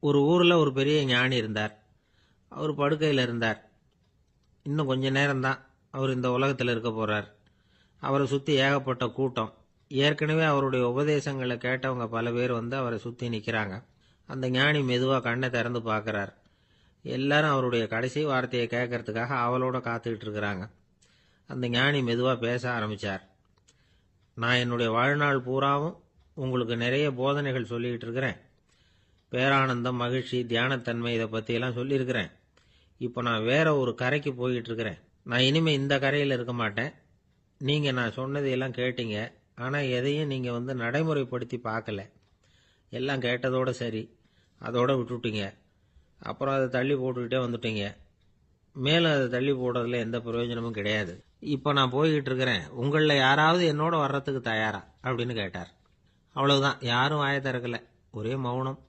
ஒரு ஊர்ல ஒரு பெரிய ஞானி இருந்தார். அவர் படுக்கையில் இருந்தார். இன்னும் கொஞ்ச நேரம்தான் அவர் இந்த உலகத்தில் இருக்க போறார். அவரை சுற்றி ஏகப்பட்ட கூட்டம். ஏற்கனவே அவருடைய உபதேசங்களை கேட்டவங்க பல பேர் வந்து அவரை சுற்றி நிற்கிறாங்க. அந்த ஞானி மெதுவாக கண்ணை திறந்து பார்க்குறார். எல்லாரும் அவருடைய கடைசி வார்த்தையை கேட்கறதுக்காக அவளோட காத்துக்கிட்டு இருக்கிறாங்க. அந்த ஞானி மெதுவாக பேச ஆரம்பித்தார். நான் என்னுடைய வாழ்நாள் பூராவும் உங்களுக்கு நிறைய போதனைகள் சொல்லிக்கிட்டு இருக்கிறேன். பேரானந்தம், மகிழ்ச்சி, தியானத்தன்மை இதை பற்றியெல்லாம் சொல்லியிருக்கிறேன். இப்போ நான் வேற ஒரு கரைக்கு போய்கிட்டு இருக்கிறேன். நான் இனிமேல் இந்த கரையில் இருக்க மாட்டேன். நீங்கள் நான் சொன்னதையெல்லாம் கேட்டீங்க. ஆனால் எதையும் நீங்கள் வந்து நடைமுறைப்படுத்தி பார்க்கல. எல்லாம் கேட்டதோட சரி, அதோட விட்டுட்டீங்க. அப்புறம் அதை தள்ளி போட்டுக்கிட்டே வந்துட்டீங்க. மேலும் அதை தள்ளி போடுறதுல எந்த பிரயோஜனமும் கிடையாது. இப்போ நான் போய்கிட்டு இருக்கிறேன். உங்களில் யாராவது என்னோட வர்றதுக்கு தயாரா அப்படின்னு கேட்டார். அவ்வளவுதான். யாரும் வாயை திறக்கல. ஒரே மௌனம்.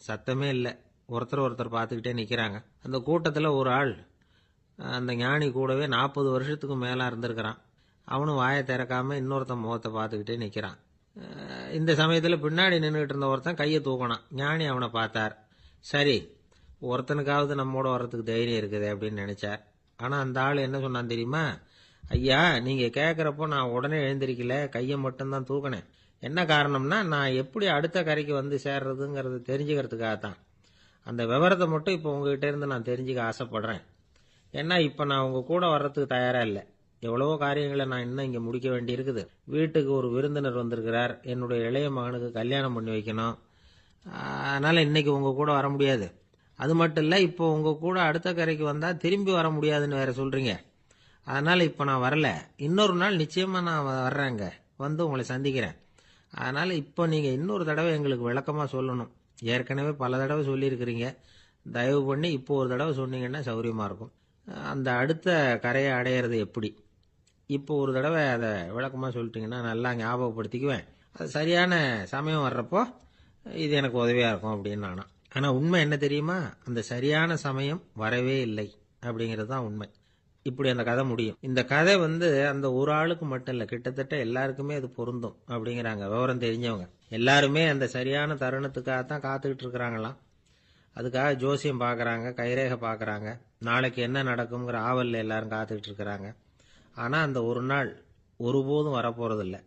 சத்தமே இல்லை. ஒருத்தர் பார்த்துக்கிட்டே நிற்கிறாங்க. அந்த கூட்டத்தில் ஒரு ஆள் அந்த ஞானி கூடவே 40 வருஷத்துக்கு மேலே இருந்திருக்கிறான். அவனும் வாயை திறக்காம இன்னொருத்தன் முகத்தை பார்த்துக்கிட்டே நிற்கிறான். இந்த சமயத்தில் பின்னாடி நின்றுக்கிட்டு இருந்த ஒருத்தன் கையை தூக்கினான். ஞானி அவனை பார்த்தார். சரி, ஒருத்தனுக்காவது நம்மோட வர்றதுக்கு தைரியம் இருக்குது அப்படின்னு நினைச்சார். ஆனால் அந்த ஆள் என்ன சொன்னான் தெரியுமா? ஐயா, நீங்கள் கேட்குறப்போ நான் உடனே எழுந்திருக்கல, கையை மட்டும்தான் தூக்கினேன். என்ன காரணம்னா, நான் எப்படி அடுத்த கரைக்கு வந்து சேர்றதுங்கிறது தெரிஞ்சுக்கிறதுக்காகத்தான். அந்த விவரத்தை மட்டும் இப்போ உங்ககிட்ட இருந்து நான் தெரிஞ்சுக்க ஆசைப்படுறேன். ஏன்னா இப்போ நான் உங்கள் கூட வர்றதுக்கு தயாராக இல்லை. எவ்வளவோ காரியங்களை நான் இன்னும் இங்கே முடிக்க வேண்டி இருக்குது. வீட்டுக்கு ஒரு விருந்தினர் வந்திருக்கிறார். என்னுடைய இளைய மகனுக்கு கல்யாணம் பண்ணி வைக்கணும். அதனால் இன்னைக்கு உங்கள் கூட வர முடியாது. அது மட்டும் இல்லை, இப்போ உங்கள் கூட அடுத்த கரைக்கு வந்தால் திரும்பி வர முடியாதுன்னு வேற சொல்கிறீங்க. அதனால் இப்போ நான் வரல. இன்னொரு நாள் நிச்சயமாக நான் வர்றேங்க, வந்து உங்களை சந்திக்கிறேன். அதனால் இப்போ நீங்கள் இன்னொரு தடவை எங்களுக்கு விளக்கமாக சொல்லணும். ஏற்கனவே பல தடவை சொல்லியிருக்கிறீங்க. தயவு பண்ணி இப்போ ஒரு தடவை சொன்னீங்கன்னா சௌரியமாக இருக்கும். அந்த அடுத்த கரையை அடையிறது எப்படி? இப்போ ஒரு தடவை அதை விளக்கமாக சொல்லிட்டீங்கன்னா நல்லா ஞாபகப்படுத்திக்குவேன். அது சரியான சமயம் வர்றப்போ இது எனக்கு உதவியாக இருக்கும் அப்படின்னு நானா. ஆனால் உண்மை என்ன தெரியுமா? அந்த சரியான சமயம் வரவே இல்லை அப்படிங்கிறது தான் உண்மை. இப்படி அந்த கதை முடியும். இந்த கதை வந்து அந்த ஒரு ஆளுக்கு மட்டும் இல்லை, கிட்டத்தட்ட எல்லாருக்குமே அது பொருந்தும் அப்படிங்கிறாங்க விவரம் தெரிஞ்சவங்க. எல்லாருமே அந்த சரியான தருணத்துக்காகத்தான் காத்துக்கிட்டு இருக்கிறாங்களாம். அதுக்காக ஜோசியம் பார்க்குறாங்க, கைரேகை பார்க்குறாங்க. நாளைக்கு என்ன நடக்குங்கிற ஆவலில் எல்லாரும் காத்துக்கிட்டு இருக்கிறாங்க. ஆனால் அந்த ஒரு நாள் ஒருபோதும் வரப்போகிறதில்ல.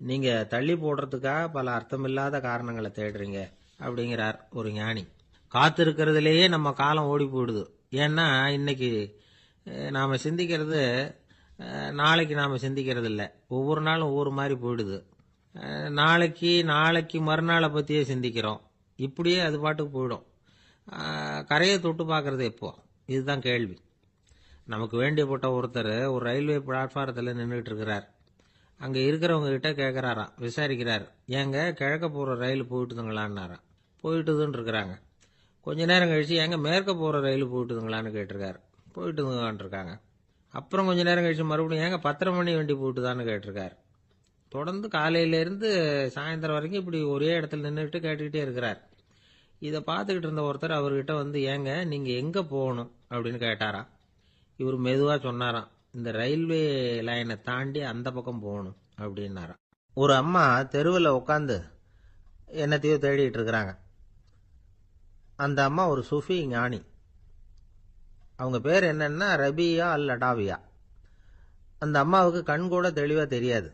நீங்கள் தள்ளி போடுறதுக்காக பல அர்த்தமில்லாத காரணங்களை தேடுறீங்க அப்படிங்கிறார் ஒரு ஞானி. காத்திருக்கிறதுலேயே நம்ம காலம் ஓடி போயிடுது. ஏன்னா இன்னைக்கு நாம் சிந்திக்கிறது நாளைக்கு நாம் சிந்திக்கிறது இல்லை. ஒவ்வொரு நாளும் ஒவ்வொரு மாதிரி போயிடுது. நாளைக்கு மறுநாளை பற்றியே சிந்திக்கிறோம். இப்படியே அது பாட்டுக்கு போயிடும். கரையை தொட்டு பார்க்கறது எப்போ? இதுதான் கேள்வி. நமக்கு வேண்டியப்பட்ட ஒருத்தர் ஒரு ரயில்வே பிளாட்ஃபாரத்தில் நின்றுட்டு இருக்கிறார். அங்கே இருக்கிறவங்க கிட்ட கேட்குறாராம், விசாரிக்கிறார். ஏங்க கிழக்க போகிற ரயில் போயிட்டுதுங்களான்னாராம். போயிட்டுதுன்னு இருக்கிறாங்க. கொஞ்ச நேரம் கழிச்சு, ஏங்க மேற்க போகிற ரயில் போயிட்டுதுங்களான்னு கேட்டிருக்காரு. போயிட்டுதுங்களான் இருக்காங்க. அப்புறம் கொஞ்ச நேரம் கழிச்சு மறுபடியும் ஏங்க 10:30 மணி வண்டி போயிட்டுதான்னு கேட்டிருக்காரு. தொடர்ந்து காலையிலேருந்து சாயந்தரம் வரைக்கும் இப்படி ஒரே இடத்துல நின்றுட்டு கேட்டுக்கிட்டே இருக்கிறார். இதை பார்த்துக்கிட்டு இருந்த ஒருத்தர் அவர்கிட்ட வந்து, ஏங்க நீங்கள் எங்கே போகணும் அப்படின்னு கேட்டாராம். இவர் மெதுவாக சொன்னாராம், இந்த ரயில்வே லைனை தாண்டி அந்த பக்கம் போகணும் அப்படின்னாராம். ஒரு அம்மா தெருவில் உட்காந்து என்னத்தையோ தேடிட்டு இருக்கிறாங்க. அந்த அம்மா ஒரு சூஃபி ஞானி. அவங்க பேர் என்னன்னா ரபியா அல் அடாவியா. அந்த அம்மாவுக்கு கண் கூட தெளிவாக தெரியாது.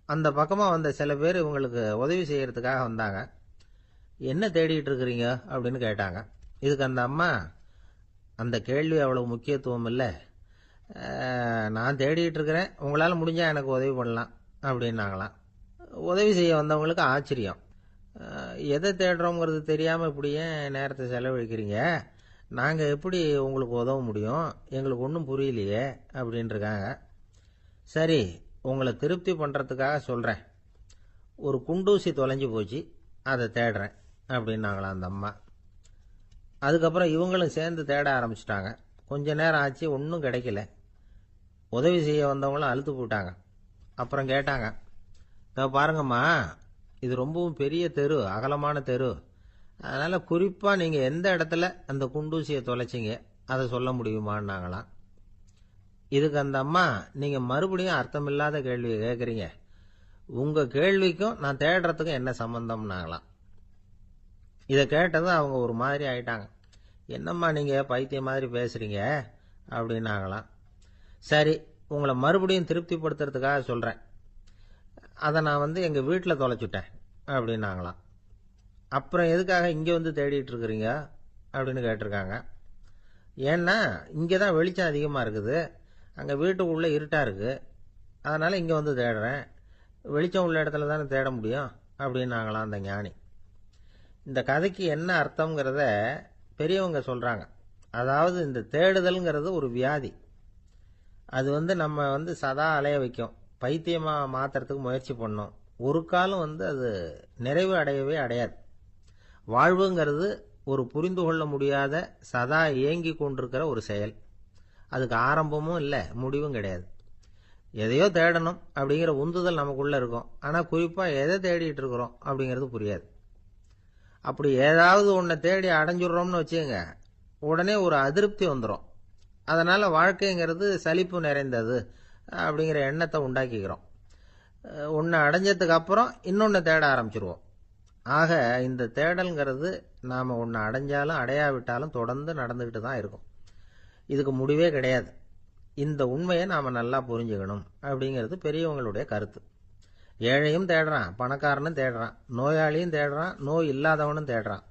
அந்த பக்கமாக வந்த சில பேர் இவங்களுக்கு உதவி செய்யறதுக்காக வந்தாங்க. என்ன தேடிட்டு இருக்கிறீங்க அப்படின்னு கேட்டாங்க. இதுக்கு அந்த அம்மா, அந்த கேள்வி அவ்வளவு முக்கியத்துவம் இல்லை, நான் தேடிட்டு இருக்கிறேன், உங்களால் முடிஞ்சால் எனக்கு உதவி பண்ணலாம் அப்படின்னாங்களாம். உதவி செய்ய வந்தவங்களுக்கு ஆச்சரியம். எதை தேடுறோங்கிறது தெரியாமல் இப்படி ஏன் நேரத்தை செலவழிக்கிறீங்க? நாங்கள் எப்படி உங்களுக்கு உதவ முடியும்? எங்களுக்கு ஒன்றும் புரியலையே அப்படின்ட்டுருக்காங்க. சரி, உங்களை திருப்தி பண்ணுறதுக்காக சொல்கிறேன். ஒரு குண்டூசி தொலைஞ்சு போச்சு, அதை தேடுறேன் அப்படின்னாங்களாம் அந்த அம்மா. அதுக்கப்புறம் இவங்களும் சேர்ந்து தேட ஆரம்பிச்சிட்டாங்க. கொஞ்ச நேரம் ஆச்சு, ஒன்றும் கிடைக்கல. உதவி செய்ய வந்தவங்களும் அழுத்து போட்டாங்க. அப்புறம் கேட்டாங்க, பாருங்கம்மா, இது ரொம்பவும் பெரிய தெரு, அகலமான தெரு. அதனால் குறிப்பாக நீங்கள் எந்த இடத்துல அந்த குண்டூசியை தொலைச்சிங்க அதை சொல்ல முடியுமான்னாங்களாம். இதுக்கு அந்த அம்மா, நீங்கள் மறுபடியும் அர்த்தமில்லாத கேள்வியை கேட்குறீங்க, உங்கள் கேள்விக்கும் நான் தேடுறதுக்கும் என்ன சம்பந்தம்னாங்களாம். இதை கேட்டதும் அவங்க ஒரு மாதிரி ஆயிட்டாங்க. என்னம்மா நீங்கள் பைத்தியம் மாதிரி பேசுகிறீங்க அப்படின்னாங்களாம். சரி, உங்களை மறுபடியும் திருப்திப்படுத்துறதுக்காக சொல்கிறேன். அதை நான் எங்கள் வீட்டில் தொலைச்சுட்டேன் அப்படின்னாங்களாம். அப்புறம் எதுக்காக இங்கே வந்து தேடிட்டு இருக்கிறீங்க அப்படின்னு கேட்டிருக்காங்க. ஏன்னா இங்கே தான் வெளிச்சம் அதிகமாக இருக்குது, அங்கே வீட்டுக்குள்ளே இருட்டாக இருக்குது, அதனால் இங்கே வந்து தேடுறேன். வெளிச்சம் உள்ள இடத்துல தானே தேட முடியும் அப்படின்னாங்களாம் அந்த ஞானி. இந்த கதைக்கு என்ன அர்த்தங்கிறத பெரியவங்க சொல்கிறாங்க. அதாவது இந்த தேடுதல்ங்கிறது ஒரு வியாதி. அது நம்ம சதா அலைய வைக்கும், பைத்தியமாக மாற்றுறதுக்கு முயற்சி பண்ணோம். ஒரு காலம் அது நிறைவு அடையவே அடையாது. வாழ்வுங்கிறது ஒரு புரிந்து கொள்ள முடியாத சதா இயங்கி கொண்டிருக்கிற ஒரு செயல். அதுக்கு ஆரம்பமும் இல்லை, முடிவும் கிடையாது. எதையோ தேடணும் அப்படிங்கிற உந்துதல் நமக்குள்ளே இருக்கும், ஆனால் குறிப்பாக எதை தேடிட்டு இருக்கிறோம் அப்படிங்கிறது புரியாது. அப்படி ஏதாவது ஒன்றை தேடி அடைஞ்சிடுறோம்னு வச்சுங்க, உடனே ஒரு அதிருப்தி வந்துடும். அதனால் வாழ்க்கைங்கிறது சலிப்பு நிறைந்தது அப்படிங்கிற எண்ணத்தை உண்டாக்கிக்கிறோம். ஒன்று அடைஞ்சதுக்கு அப்புறம் இன்னொன்று தேட ஆரம்பிச்சிருவோம். ஆக இந்த தேடல்ங்கிறது நாம் ஒன்று அடைஞ்சாலும் அடையாவிட்டாலும் தொடர்ந்து நடந்துக்கிட்டு தான் இருக்கும். இதுக்கு முடிவே கிடையாது. இந்த உண்மையை நாம் நல்லா புரிஞ்சுக்கணும் அப்படிங்கிறது பெரியவங்களுடைய கருத்து. ஏழையும் தேடுறான், பணக்காரனும் தேடுறான், நோயாளியும் தேடுறான், நோய் இல்லாதவனும் தேடுறான்,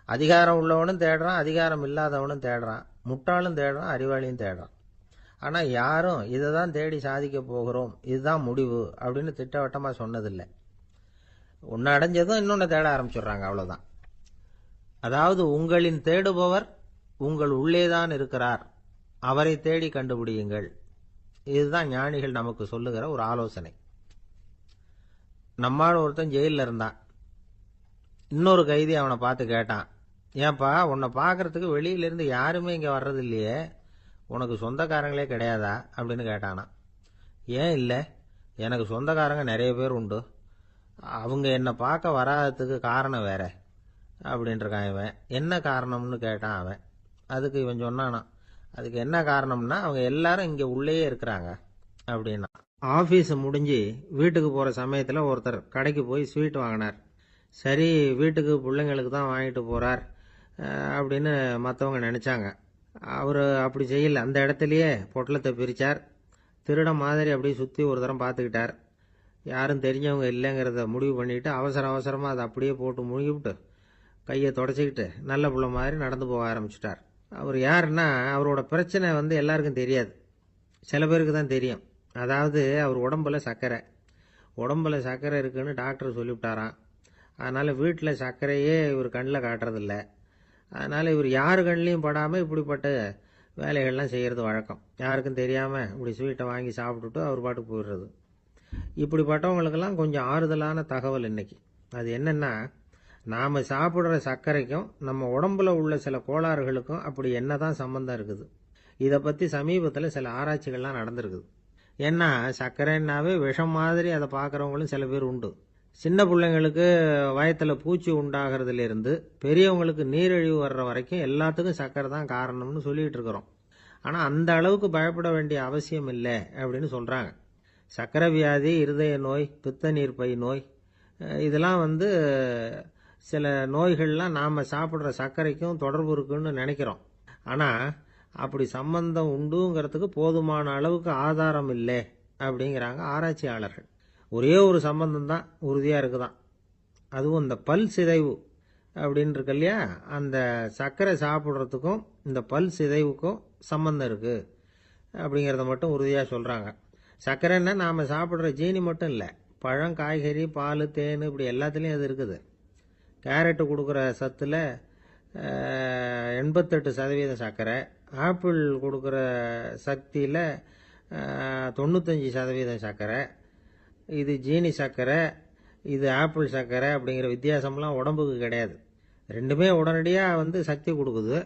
அதிகாரம் உள்ளவனும் தேடுறான், அதிகாரம் இல்லாதவனும் தேடுறான், முட்டாளும் தேடுறான், அறிவாளியும் தேடுறான். ஆனால் யாரும் இதை தான் தேடி சாதிக்க போகிறோம், இதுதான் முடிவு அப்படின்னு திட்டவட்டமாக சொன்னதில்லை. ஒன்று அடைஞ்சதும் இன்னொன்று தேட ஆரம்பிச்சிடுறாங்க, அவ்வளோதான். அதாவது உங்களின் தேடுபவர் உங்கள் உள்ளேதான் இருக்கிறார், அவரை தேடி கண்டுபிடியுங்கள். இதுதான் ஞானிகள் நமக்கு சொல்லுகிற ஒரு ஆலோசனை. நம்மால் ஒருத்தன் ஜெயிலில் இருந்தான். இன்னொரு கைதி அவனை பார்த்து கேட்டான், ஏன்பா உன்னை பார்க்கறதுக்கு வெளியிலேருந்து யாருமே இங்கே வர்றது இல்லையே, உனக்கு சொந்தக்காரங்களே கிடையாதா அப்படின்னு கேட்டானா. ஏன் இல்லை, எனக்கு சொந்தக்காரங்க நிறைய பேர் உண்டு, அவங்க என்னை பார்க்க வராததுக்கு காரணம் வேற அப்படின்ட்டுருக்கான் இவன். என்ன காரணம்னு கேட்டான் அவன். அதுக்கு இவன் சொன்னானா, அதுக்கு என்ன காரணம்னா அவங்க எல்லாரும் இங்கே உள்ளேயே இருக்கிறாங்க அப்படின்னா. ஆஃபீஸ் முடிஞ்சு வீட்டுக்கு போகிற சமயத்தில் ஒருத்தர் கடைக்கு போய் ஸ்வீட் வாங்கினார். சரி, வீட்டுக்கு பிள்ளைங்களுக்கு தான் வாங்கிட்டு போகிறார் அப்படின்னு மற்றவங்க நினச்சாங்க. அவர் அப்படி செய்யல. அந்த இடத்துலையே பொட்டலத்தை பிரித்தார். திருட மாதிரி அப்படியே சுற்றி ஒரு தரம் பார்த்துக்கிட்டார். யாரும் தெரிஞ்சவங்க இல்லைங்கிறத முடிவு பண்ணிவிட்டு அவசரமாக அதை அப்படியே போட்டு முழுகிவிட்டு கையை தொடச்சிக்கிட்டு நல்ல பிள்ளை மாதிரி நடந்து போக ஆரம்பிச்சிட்டார். அவர் யாருன்னா, அவரோட பிரச்சனை எல்லாருக்கும் தெரியாது, சில பேருக்கு தான் தெரியும். அதாவது அவர் உடம்புல சர்க்கரை இருக்குன்னு டாக்டர் சொல்லிவிட்டாராம். அதனால் வீட்டில் சர்க்கரையே இவர் கண்ணில் காட்டுறதில்ல. அதனால் இவர் யார் கண்ணிலையும் படாமல் இப்படிப்பட்ட வேலைகள்லாம் செய்கிறது வழக்கம். யாருக்கும் தெரியாமல் இப்படி ஸ்வீட்டை வாங்கி சாப்பிட்டுட்டு அவர் பாட்டுக்கு போயிடுறது. இப்படிப்பட்டவங்களுக்கெல்லாம் கொஞ்சம் ஆறுதலான தகவல் இன்னைக்கு. அது என்னென்னா, நாம் சாப்பிட்ற சர்க்கரைக்கும் நம்ம உடம்புல உள்ள சில கோளாறுகளுக்கும் அப்படி என்ன தான் சம்மந்தம் இருக்குது. இதை பற்றி சமீபத்தில் சில ஆராய்ச்சிகள்லாம் நடந்திருக்குது. ஏன்னா சர்க்கரைன்னாவே விஷம் மாதிரி அதை பார்க்குறவங்களும் சில பேர் உண்டு. சின்ன பிள்ளைங்களுக்கு வயத்தில் பூச்சி உண்டாகிறதுலேருந்து பெரியவங்களுக்கு நீரிழிவு வர்ற வரைக்கும் எல்லாத்துக்கும் சர்க்கரை தான் காரணம்னு சொல்லிகிட்டு இருக்கிறோம். ஆனால் அந்த அளவுக்கு பயப்பட வேண்டிய அவசியம் இல்லை அப்படின்னு சொல்கிறாங்க. சர்க்கரை வியாதி, இருதய நோய், பித்த நீர்ப்பை நோய், இதெல்லாம் சில நோய்கள்லாம் நாம் சாப்பிட்ற சர்க்கரைக்கும் தொடர்பு இருக்குன்னு நினைக்கிறோம். ஆனால் அப்படி சம்பந்தம் உண்டுங்கிறதுக்கு போதுமான அளவுக்கு ஆதாரம் இல்லை அப்படிங்கிறாங்க ஆராய்ச்சியாளர்கள். ஒரே ஒரு சம்பந்தம் தான் உறுதியாக இருக்குதான். அதுவும் இந்த பல் சிதைவு அப்படின்னு இருக்கு இல்லையா, அந்த சர்க்கரை சாப்பிட்றதுக்கும் இந்த பல் சிதைவுக்கும் சம்பந்தம் இருக்குது அப்படிங்கிறத மட்டும் உறுதியாக சொல்கிறாங்க. சர்க்கரைன்னா நாம் சாப்பிட்ற ஜீனி மட்டும் இல்லை, பழம், காய்கறி, பால், தேன், இப்படி எல்லாத்துலேயும் அது இருக்குது. கேரட்டு கொடுக்குற சத்தில் 88% சர்க்கரை, ஆப்பிள் கொடுக்குற சக்தியில் 95% சர்க்கரை. இது ஜீனி சர்க்கரை, இது ஆப்பிள் சர்க்கரை அப்படிங்கிற வித்தியாசம்லாம் உடம்புக்கு கிடையாது. ரெண்டுமே உடனடியாக சக்தி கொடுக்குது.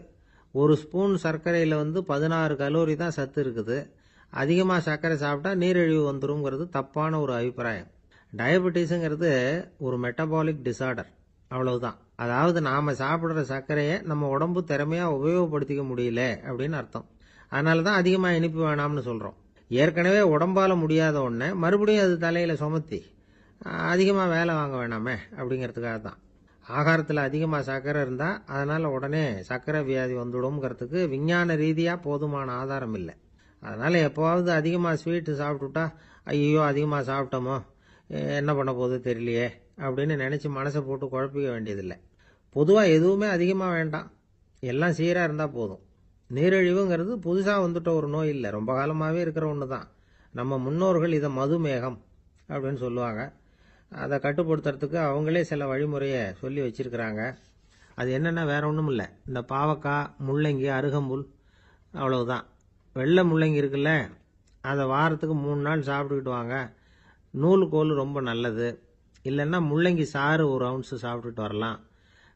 ஒரு ஸ்பூன் சர்க்கரையில் 16 கலோரி தான் சத்து இருக்குது. அதிகமாக சர்க்கரை சாப்பிட்டா நீரிழிவு வந்துருங்கிறது தப்பான ஒரு அபிப்பிராயம். டயபெட்டிஸுங்கிறது ஒரு மெட்டபாலிக் டிசார்டர், அவ்வளவுதான். அதாவது நாம் சாப்பிட்ற சர்க்கரையை நம்ம உடம்பு திறமையாக உபயோகப்படுத்திக்க முடியல அப்படின்னு அர்த்தம். அதனால தான் அதிகமாக இனிப்பு வேணாம்னு சொல்கிறோம். ஏற்கனவே உடம்பால் முடியாத ஒன்றை மறுபடியும் அது தலையில் சுமத்தி அதிகமாக வேலை வாங்க வேணாமே அப்படிங்கிறதுக்காக தான். ஆகாரத்தில் அதிகமாக சர்க்கரை இருந்தால் அதனால் உடனே சர்க்கரை வியாதி வந்துடும்ங்கிறதுக்கு விஞ்ஞான ரீதியாக போதுமான ஆதாரம் இல்லை. அதனால் எப்போவாவது அதிகமாக ஸ்வீட்டு சாப்பிட்டுட்டா ஐயோ அதிகமாக சாப்பிட்டோமோ என்ன பண்ண போகுது தெரியலையே அப்படின்னு நினச்சி மனசை போட்டு குழப்பிக்க வேண்டியதில்லை. பொதுவாக எதுவுமே அதிகமாக வேண்டாம், எல்லாம் சீராக இருந்தால் போதும். நீரிழிவுங்கிறது புதுசாக வந்துட்ட ஒரு நோய் இல்லை, ரொம்ப காலமாகவே இருக்கிற ஒன்று தான். நம்ம முன்னோர்கள் இதை மதுமேகம் அப்படின்னு சொல்லுவாங்க. அதை கட்டுப்படுத்துறதுக்கு அவங்களே சில வழிமுறையை சொல்லி வச்சிருக்கிறாங்க. அது என்னென்னா வேற ஒன்றும் இல்லை, இந்த பாவக்காய், முள்ளங்கி, அருகம்புல், அவ்வளவுதான். வெள்ளை முள்ளங்கி இருக்குல்ல, அதை வாரத்துக்கு 3 நாள் சாப்பிட்டுக்கிட்டு வாங்க. நூலுக்கோல் ரொம்ப நல்லது. இல்லைன்னா முள்ளங்கி சாறு 1 ounce சாப்பிட்டுட்டு வரலாம்.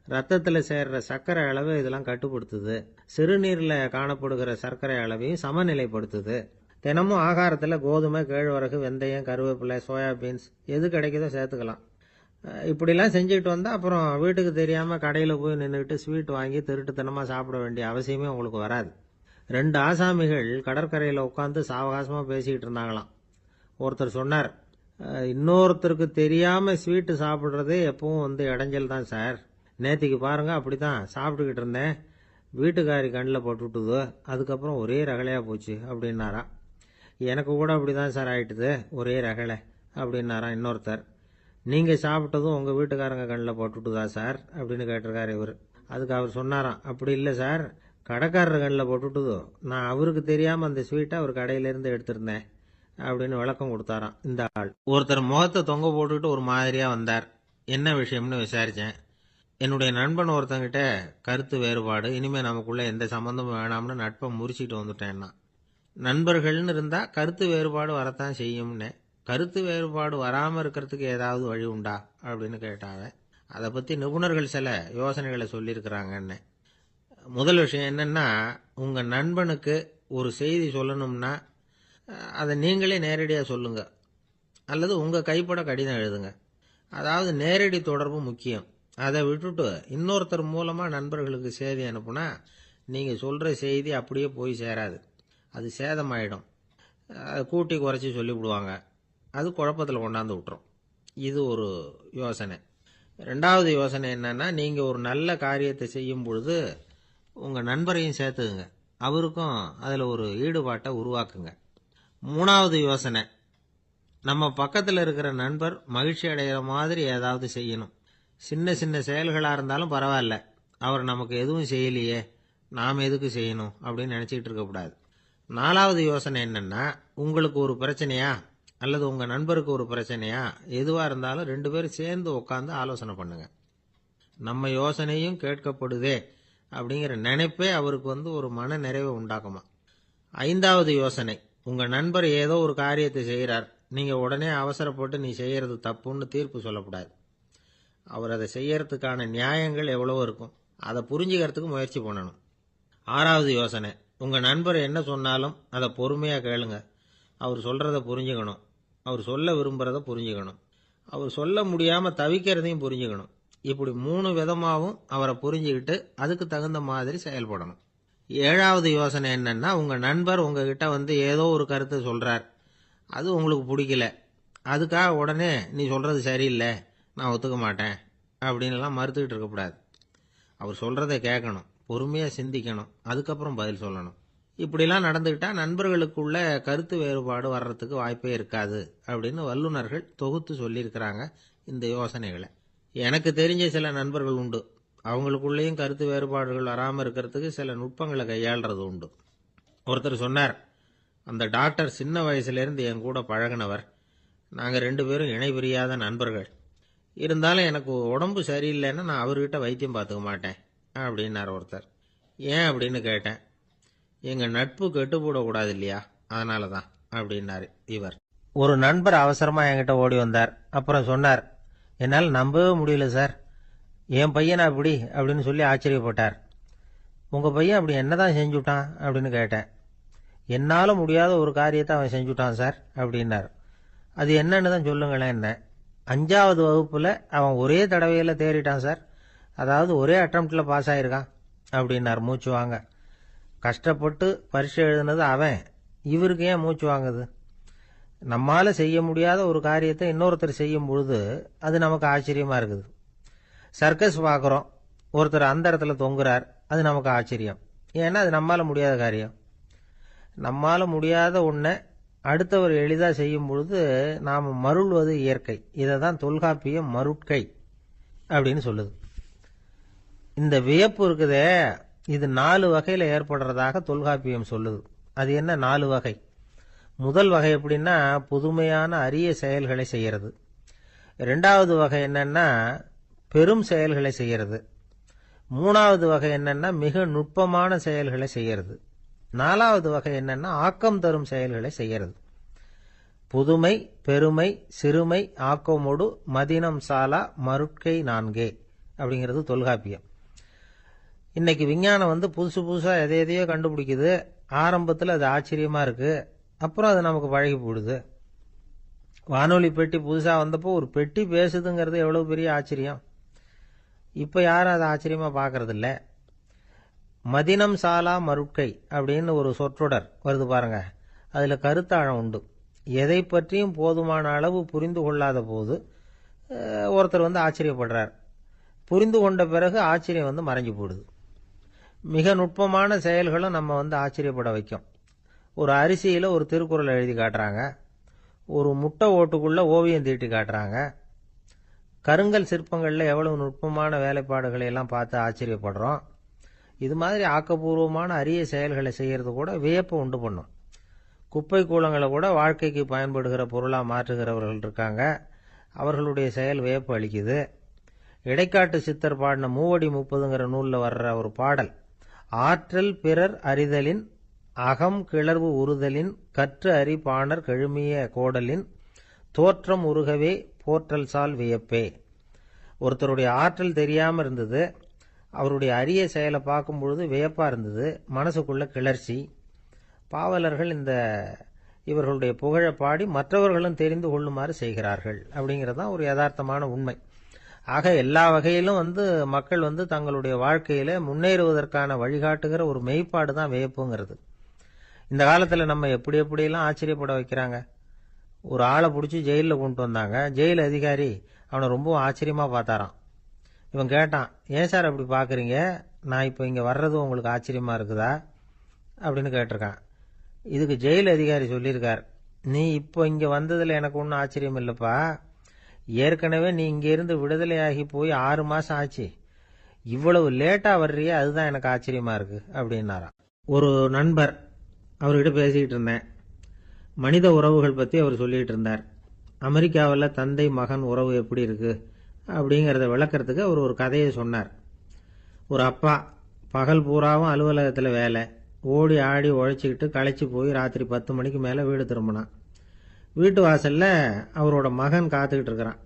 ரத்தத்தில் சேர்ற சர்க்கரை அளவு இதெல்லாம் கட்டுப்படுத்துது. சிறுநீரில் காணப்படுகிற சர்க்கரை அளவையும் சமநிலைப்படுத்துது. தினமும் ஆகாரத்தில் கோதுமை, கேழ்வரகு, வெந்தயம், கருவேப்பிலை, சோயாபீன்ஸ் எது கிடைக்குதோ சேர்த்துக்கலாம். இப்படிலாம் செஞ்சுக்கிட்டு வந்தால் அப்புறம் வீட்டுக்கு தெரியாமல் கடையில் போய் நின்றுக்கிட்டு ஸ்வீட் வாங்கி திருட்டுத்தனமாக சாப்பிட வேண்டிய அவசியமே உங்களுக்கு வராது. 2 ஆசாமிகள் கடற்கரையில் உட்காந்து சாவகாசமாக பேசிக்கிட்டு இருந்தாங்களாம். ஒருத்தர் சொன்னார், இன்னொருத்தருக்கு தெரியாமல் ஸ்வீட்டு சாப்பிட்றதே எப்பவும் இடைஞ்சல் தான் சார். நேற்றுக்கு பாருங்க அப்படி தான் சாப்பிட்டுக்கிட்டு இருந்தேன், வீட்டுக்காரி கண்ணில் போட்டுவிட்டுது, அதுக்கப்புறம் ஒரே ரகலையாக போச்சு அப்படின்னாராம். எனக்கு கூட அப்படி தான் சார் ஆயிட்டுது, ஒரே ரகலை அப்படின்னாராம் இன்னொருத்தர். நீங்கள் சாப்பிட்டதும் உங்கள் வீட்டுக்காரங்க கண்ணில் போட்டுவிட்டுதா சார் அப்படின்னு கேட்டிருக்காரு இவர். அதுக்கு அவர் சொன்னாராம், அப்படி இல்லை சார், கடைக்காரர் கண்ணில் போட்டுவிட்டுதோ, நான் அவருக்கு தெரியாமல் அந்த ஸ்வீட்டை அவர் கடையிலேருந்து எடுத்திருந்தேன் அப்படின்னு விளக்கம் கொடுத்தாராம் இந்த ஆள். ஒருத்தர் முகத்தை தொங்க போட்டுக்கிட்டு ஒரு மாதிரியாக வந்தார். என்ன விஷயம்னு விசாரித்தேன். என்னுடைய நண்பன் ஒருத்தங்கிட்ட கருத்து வேறுபாடு, இனிமேல் நமக்குள்ள எந்த சம்மந்தமும் வேணாம்னு நட்பை முறிச்சிட்டு வந்துட்டேன்னா. நண்பர்கள்னு இருந்தால் கருத்து வேறுபாடு வரத்தான் செய்யும்னு. கருத்து வேறுபாடு வராமல் இருக்கிறதுக்கு ஏதாவது வழி உண்டா அப்படின்னு கேட்டாங்க. அதை பற்றி நிபுணர்கள் சில யோசனைகளை சொல்லியிருக்கிறாங்கன்னு. முதல் விஷயம் என்னென்னா, உங்கள் நண்பனுக்கு ஒரு செய்தி சொல்லணும்னா அதை நீங்களே நேரடியாக சொல்லுங்க, அல்லது உங்கள் கைப்பட கடிதம் எழுதுங்க. அதாவது நேரடி தொடர்பு முக்கியம். அதை விட்டுட்டு இன்னொருத்தர் மூலமாக நண்பர்களுக்கு செய்தி அனுப்புனா நீங்கள் சொல்கிற செய்தி அப்படியே போய் சேராது, அது சேதமாயிடும். கூட்டி குறைச்சி சொல்லிவிடுவாங்க, அது குழப்பத்தில் கொண்டாந்து விட்டுரும். இது ஒரு யோசனை. 2வது யோசனை என்னன்னா, நீங்கள் ஒரு நல்ல காரியத்தை செய்யும் பொழுது உங்கள் நண்பரையும் சேர்த்துக்குங்க, அவருக்கும் அதில் ஒரு ஈடுபாட்டை உருவாக்குங்க. 3வது யோசனை, நம்ம பக்கத்தில் இருக்கிற நண்பர் மகிழ்ச்சி அடைகிற மாதிரி ஏதாவது செய்யணும். சின்ன சின்ன செயல்களாக இருந்தாலும் பரவாயில்ல, அவர் நமக்கு எதுவும் செய்யலையே, நாம் எதுக்கு செய்யணும் அப்படின்னு நினச்சிக்கிட்டு இருக்கக்கூடாது. 4வது யோசனை என்னென்னா, உங்களுக்கு ஒரு பிரச்சனையா அல்லது உங்கள் நண்பருக்கு ஒரு பிரச்சனையா, எதுவாக இருந்தாலும் 2 பேரும் சேர்ந்து உட்காந்து ஆலோசனை பண்ணுங்க. நம்ம யோசனையும் கேட்கப்படுதே அப்படிங்கிற நினைப்பே அவருக்கு ஒரு மன நிறைவை உண்டாக்குமா. 5வது யோசனை, உங்கள் நண்பர் ஏதோ ஒரு காரியத்தை செய்கிறார், நீங்கள் உடனே அவசரப்பட்டு நீ செய்கிறது தப்புன்னு தீர்ப்பு சொல்லக்கூடாது. அவர் அதை செய்யறதுக்கான நியாயங்கள் எவ்வளவோ இருக்கும், அதை புரிஞ்சுக்கிறதுக்கு முயற்சி பண்ணணும். 6வது யோசனை, உங்கள் நண்பர் என்ன சொன்னாலும் அதை பொறுமையாக கேளுங்க. அவர் சொல்கிறத புரிஞ்சுக்கணும், அவர் சொல்ல விரும்புகிறத புரிஞ்சுக்கணும், அவர் சொல்ல முடியாமல் தவிக்கிறதையும் புரிஞ்சுக்கணும். இப்படி 3 விதமாகவும் அவரை புரிஞ்சுக்கிட்டு அதுக்கு தகுந்த மாதிரி செயல்படணும். 7வது யோசனை என்னன்னா, உங்கள் நண்பர் உங்ககிட்ட ஏதோ ஒரு கருத்தை சொல்கிறார், அது உங்களுக்கு பிடிக்கல, அதுக்காக உடனே நீ சொல்கிறது சரியில்லை, நான் ஒத்துக்க மாட்டேன் அப்படின்லாம் மறுத்துக்கிட்டு இருக்கக்கூடாது. அவர் சொல்கிறத கேட்கணும், பொறுமையாக சிந்திக்கணும், அதுக்கப்புறம் பதில் சொல்லணும். இப்படிலாம் நடந்துக்கிட்டால் நண்பர்களுக்குள்ள கருத்து வேறுபாடு வர்றதுக்கு வாய்ப்பே இருக்காது அப்படின்னு வல்லுநர்கள் தொகுத்து சொல்லியிருக்கிறாங்க இந்த யோசனைகளை. எனக்கு தெரிஞ்ச சில நண்பர்கள் உண்டு, அவங்களுக்குள்ளேயும் கருத்து வேறுபாடுகள் வராமல் இருக்கிறதுக்கு சில நுட்பங்களை கையாளுறது உண்டு. ஒருத்தர் சொன்னார், அந்த டாக்டர் சின்ன வயசுலேருந்து என் கூட பழகினவர், நாங்கள் 2 பேரும் இணை பிரியாத நண்பர்கள். இருந்தாலும் எனக்கு உடம்பு சரியில்லைன்னா நான் அவர்கிட்ட வைத்தியம் பார்த்துக்க மாட்டேன் அப்படின்னார் ஒருத்தர். ஏன் அப்படின்னு கேட்டேன். எங்கள் நட்பு கெட்டுப்போடக்கூடாது இல்லையா, அதனால தான் அப்படின்னாரு இவர். ஒரு நண்பர் அவசரமாக என்கிட்ட ஓடி வந்தார். அப்புறம் சொன்னார், என்னால் நம்பவே முடியல சார், என் பையனா அப்படி அப்படின்னு சொல்லி ஆச்சரியப்பட்டார். உங்கள் பையன் அப்படி என்னதான் செஞ்சுட்டான் அப்படின்னு கேட்டேன். என்னால் முடியாத ஒரு காரியத்தை அவன் செஞ்சுட்டான் சார் அப்படின்னார். அது என்னன்னு தான் சொல்லுங்களேன். என்ன, 5வது வகுப்பில் அவன் ஒரே தடவையில் தேறிட்டான் சார், அதாவது ஒரே அட்டம்ப்டில் பாஸ் ஆகிருக்கான் அப்படின்னார் மூச்சு வாங்க. கஷ்டப்பட்டு பரீட்சை எழுதுனது அவன், இவருக்கு ஏன் மூச்சு வாங்குது? நம்மால் செய்ய முடியாத ஒரு காரியத்தை இன்னொருத்தர் செய்யும் பொழுது அது நமக்கு ஆச்சரியமாக இருக்குது. சர்க்கஸ் பார்க்குறோம், ஒருத்தர் அந்த இடத்துல தொங்குறார், அது நமக்கு ஆச்சரியம். ஏன்னா அது நம்மால் முடியாத காரியம். நம்மால் முடியாத ஒன்றை அடுத்தவர் எளிதாக செய்யும் பொழுது நாம் மருள்வது இயற்கை. இதை தான் தொல்காப்பியம் மருட்கை அப்படின்னு சொல்லுது. இந்த வியப்பு இருக்குதே, இது 4 வகையில் ஏற்படுறதாக தொல்காப்பியம் சொல்லுது. அது என்ன 4 வகை? முதல் வகை எப்படின்னா புதுமையான அரிய செயல்களை செய்கிறது. 2வது வகை என்னன்னா பெரும் செயல்களை செய்கிறது. 3வது வகை என்னன்னா மிக நுட்பமான செயல்களை செய்கிறது. 4வது வகை என்னன்னா ஆக்கம் தரும் செயல்களை செய்கிறது. புதுமை, பெருமை, சிறுமை, ஆக்கமோடு மதினம் சாலா மருட்கை 4 அப்படிங்கிறது தொல்காப்பியம். இன்னைக்கு விஞ்ஞானம் புதுசு புதுசாக எதையோ கண்டுபிடிக்குது. ஆரம்பத்தில் அது ஆச்சரியமா இருக்கு, அப்புறம் அது நமக்கு பழகி போடுது. வானொலி பெட்டி புதுசாக வந்தப்போ ஒரு பெட்டி பேசுதுங்கிறது எவ்வளவு பெரிய ஆச்சரியம். இப்போ யாரும் அதை ஆச்சரியமா பார்க்கறது இல்லை. மதினம் சாலா மருட்கை அப்படின்னு ஒரு சொற்றொடர் வருது பாருங்க, அதில் கருத்தாழம் உண்டு. எதை பற்றியும் போதுமான அளவு புரிந்து கொள்ளாத போது ஒருத்தர் ஆச்சரியப்படுறார். புரிந்து கொண்ட பிறகு ஆச்சரியம் மறைஞ்சு போடுது. மிக நுட்பமான செயல்களும் நம்ம ஆச்சரியப்பட வைக்கும். ஒரு அரிசியில் ஒரு திருக்குறளை எழுதி காட்டுறாங்க, ஒரு முட்டை ஓட்டுக்குள்ள ஓவியம் தீட்டி காட்டுறாங்க. கருங்கல் சிற்பங்களில் எவ்வளவு நுட்பமான வேலைப்பாடுகளை எல்லாம் பார்த்து ஆச்சரியப்படுறோம். இது மாதிரி ஆக்கப்பூர்வமான அரிய செயல்களை செய்யறது கூட வியப்பை உண்டு பண்ணும். குப்பை கூலங்களை கூட வாழ்க்கைக்கு பயன்படுகிற பொருளாக மாற்றுகிறவர்கள் இருக்காங்க. அவர்களுடைய செயல் வியப்பு அளிக்குது. இடைக்காட்டு சித்தர் பாடின 30 நூலில் வர்ற ஒரு பாடல், ஆற்றல் பிறர் அறிதலின் அகம் கிளர்வு உறுதலின் கற்று அறி பாணர் கெழுமிய கோடலின் தோற்றம் உருகவே போற்றல் சால் வியப்பே. ஒருத்தருடைய ஆற்றல் தெரியாமல் இருந்தது, அவருடைய அரிய செயலை பார்க்கும் பொழுது வியப்பா இருந்தது, மனசுக்குள்ள கிளர்ச்சி. பாவலர்கள் இவர்களுடைய புகழை பாடி மற்றவர்களும் தெரிந்து கொள்ளுமாறு செய்கிறார்கள். அப்படிங்கிறதான் ஒரு யதார்த்தமான உண்மை. ஆக எல்லா வகையிலும் மக்கள் தங்களுடைய வாழ்க்கையில முன்னேறுவதற்கான வழிகாட்டுகிற ஒரு மெய்ப்பாடு தான் வியப்புங்கிறது. இந்த காலத்தில் நம்ம எப்படியெல்லாம் ஆச்சரியப்பட வைக்கிறாங்க. ஒரு ஆளை பிடிச்சி ஜெயிலில் கொண்டு வந்தாங்க. ஜெயில் அதிகாரி அவனை ரொம்ப ஆச்சரியமா பார்த்தாராம். இவன் கேட்டான், ஏன் சார் அப்படி பார்க்குறீங்க, நான் இப்போ இங்கே வர்றது உங்களுக்கு ஆச்சரியமா இருக்குதா அப்படின்னு கேட்டிருக்கான். இதுக்கு ஜெயில் அதிகாரி சொல்லியிருக்கார், நீ இப்போ இங்கே வந்ததில் எனக்கு ஒன்றும் ஆச்சரியம் இல்லைப்பா, ஏற்கனவே நீ இங்கேருந்து விடுதலையாகி போய் 6 மாதம் ஆச்சு, இவ்வளவு லேட்டாக வர்றியே அதுதான் எனக்கு ஆச்சரியமா இருக்கு அப்படின்னாராம். ஒரு நண்பர், அவர்கிட்ட பேசிக்கிட்டு இருந்தேன். மனித உறவுகள் பற்றி அவர் சொல்லிகிட்டு இருந்தார். அமெரிக்காவில் தந்தை மகன் உறவு எப்படி இருக்கு அப்படிங்கிறத விளக்கறதுக்கு அவர் ஒரு கதையை சொன்னார். ஒரு அப்பா பகல் பூராவும் அலுவலகத்தில் வேலை, ஓடி ஆடி உழைச்சிக்கிட்டு களைச்சி போய் ராத்திரி 10 மணிக்கு மேலே வீடு திரும்பினான். வீட்டு வாசலில் அவரோட மகன் காத்துக்கிட்டு இருக்கிறான்,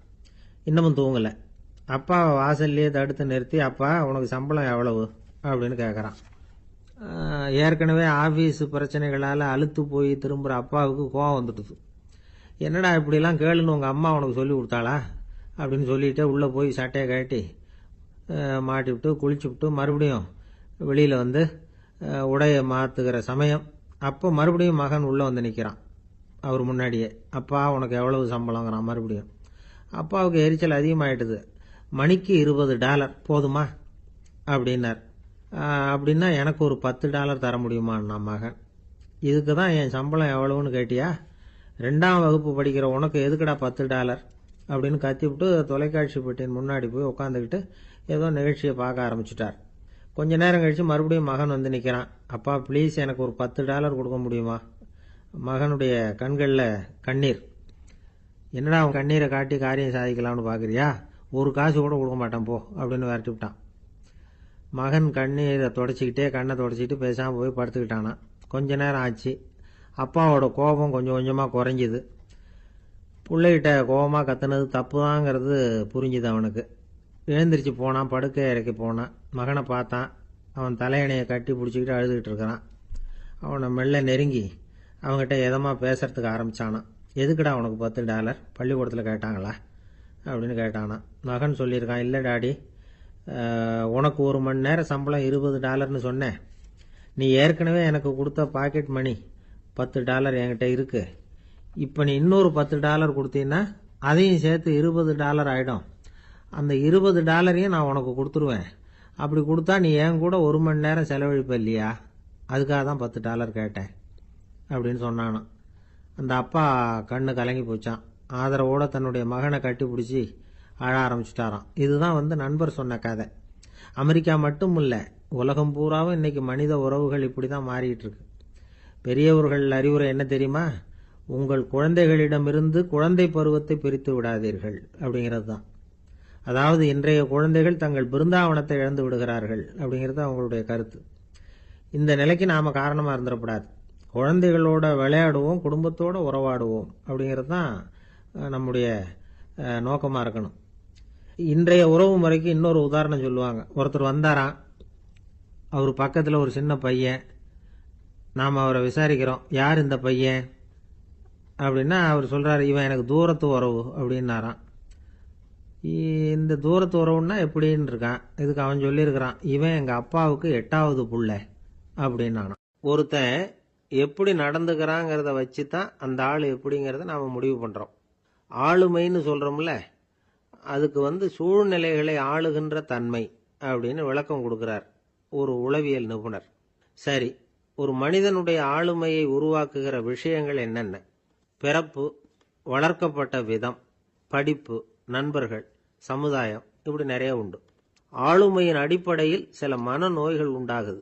இன்னமும் தூங்கலை. அப்பாவை வாசல்லையே தடுத்து நிறுத்தி, அப்பா உனக்கு சம்பளம் எவ்வளவு அப்படின்னு கேட்குறான். ஏற்கனவே ஆஃபீஸ் பிரச்சனைகளால் அழுத்து போய் திரும்புகிற அப்பாவுக்கு கோவம் வந்துடுது. என்னடா இப்படிலாம் கேளுன்னு உங்கள் அம்மா உனக்கு சொல்லி கொடுத்தாளா அப்படின்னு சொல்லிட்டு உள்ளே போய் சட்டையை கட்டி மாட்டி விட்டு குளிச்சு விட்டு மறுபடியும் வெளியில் உடையை மாற்றுகிற சமயம், அப்போ மறுபடியும் மகன் உள்ளே நிற்கிறான் அவர் முன்னாடியே. அப்பா உனக்கு எவ்வளவு சம்பளங்கிறான் மறுபடியும். அப்பாவுக்கு எரிச்சல் அதிகமாகிட்டுது. மணிக்கு $20 போதுமா அப்படின்னார். அப்படின்னா எனக்கு ஒரு $10 தர முடியுமான்னா மகன். இதுக்கு தான் என் சம்பளம் எவ்வளவுன்னு கேட்டியா, 2ஆம் வகுப்பு படிக்கிற உனக்கு எதுக்குடா $10 அப்படின்னு கத்திவிட்டு தொலைக்காட்சி பெட்டியின் முன்னாடி போய் உட்காந்துக்கிட்டு ஏதோ நிகழ்ச்சியை பார்க்க ஆரம்பிச்சுட்டார். கொஞ்ச நேரம் கழித்து மறுபடியும் மகன் நிற்கிறான். அப்பா ப்ளீஸ் எனக்கு ஒரு $10 கொடுக்க முடியுமா. மகனுடைய கண்களில் கண்ணீர். என்னடா அவன் கண்ணீரை காட்டி காரியம் சாதிக்கலாம்னு பார்க்குறியா, ஒரு காசு கூட கொடுக்க மாட்டான் போ அப்படின்னு விரட்டி விட்டான். மகன் கண்ணீரை தொடச்சிக்கிட்டே கண்ணை தொடச்சிக்கிட்டு பேசாமல் போய் படுத்துக்கிட்டானா. கொஞ்ச நேரம் ஆச்சு. அப்பாவோட கோபம் கொஞ்சம் கொஞ்சமாக குறைஞ்சிது. பிள்ளைகிட்ட கோபமாக கத்துனது தப்பு தாங்கிறது புரிஞ்சுது அவனுக்கு. எழுந்திரிச்சு போனான், படுக்கை இறக்கி போனான். மகனை பார்த்தான். அவன் தலையணையை கட்டி பிடிச்சிக்கிட்டு அழுதுகிட்டு இருக்கிறான். அவனை மெல்ல நெருங்கி அவங்ககிட்ட எதமாக பேசுறதுக்கு ஆரம்பித்தானான். எதுக்குடா உனக்கு $10 பள்ளிக்கூடத்தில் கேட்டாங்களா அப்படின்னு கேட்டானான். மகன் சொல்லியிருக்கான், இல்லை டாடி, உனக்கு 1 மணி நேரம் சம்பளம் $20ன்னு சொன்னேன். நீ ஏற்கனவே எனக்கு கொடுத்த பாக்கெட் மணி $10 என்கிட்ட இருக்கு. இப்போ நீ இன்னொரு $10 கொடுத்தீங்கன்னா அதையும் சேர்த்து $20 ஆகிடும். அந்த $20 நான் உனக்கு கொடுத்துருவேன். அப்படி கொடுத்தா நீ என் கூட 1 மணி நேரம் செலவழிப்ப இல்லையா? அதுக்காக தான் $10 கேட்டேன் அப்படின்னு சொன்னானான். அந்த அப்பா கண்ணு கலங்கி போச்சான். ஆதரவோட தன்னுடைய மகனை கட்டி பிடிச்சி அழ ஆரம்பிச்சுட்டாராம். இதுதான் நண்பர் சொன்ன கதை. அமெரிக்கா மட்டும் இல்லை, உலகம் பூராவும் இன்னைக்கு மனித உறவுகள் இப்படி தான் மாறிட்டு இருக்கு. பெரியவர்கள் அறிவுரை என்ன தெரியுமா? உங்கள் குழந்தைகளிடமிருந்து குழந்தை பருவத்தை பிரித்து விடாதீர்கள் அப்படிங்கிறது தான். அதாவது இன்றைய குழந்தைகள் தங்கள் பிருந்தாவனத்தை இழந்து விடுகிறார்கள் அப்படிங்கிறது அவங்களுடைய கருத்து. இந்த நிலைக்கு நாம் காரணமாக இருந்துடக்கூடாது. குழந்தைகளோட விளையாடுவோம், குடும்பத்தோடு உறவாடுவோம் அப்படிங்கிறது தான் நம்முடைய நோக்கமாக இருக்கணும். இன்றைய உறவு முறைக்கு இன்னொரு உதாரணம் சொல்லுவாங்க. ஒருத்தர் வந்தாராம், அவர் பக்கத்தில் ஒரு சின்ன பையன். நாம் அவரை விசாரிக்கிறோம், யார் இந்த பையன் அப்படின்னா அவர் சொல்கிறார், இவன் எனக்கு தூரத்து உறவு அப்படின்னாராம். இந்த தூரத்து உறவுன்னா எப்படின்னு இருக்கான். இதுக்கு அவன் சொல்லியிருக்கிறான், இவன் எங்கள் அப்பாவுக்கு 8வது புள்ள அப்படின்னானான். ஒருத்தன் எப்படி நடந்துக்கிறாங்கிறத வச்சு தான் அந்த ஆள் எப்படிங்கிறத நாம் முடிவு பண்ணுறோம். ஆளுமைன்னு சொல்கிறோம்ல, அதுக்கு சூழ்நிலைகளை ஆளுகின்ற தன்மை அப்படின்னு விளக்கம் கொடுக்கிறார் ஒரு உளவியல் நிபுணர். சரி, ஒரு மனிதனுடைய ஆளுமையை உருவாக்குகிற விஷயங்கள் என்னென்ன? பிறப்பு, வளர்க்கப்பட்ட விதம், படிப்பு, நண்பர்கள், சமுதாயம், இப்படி நிறைய உண்டு. ஆளுமையின் அடிப்படையில் சில மனநோய்கள் உண்டாகுது.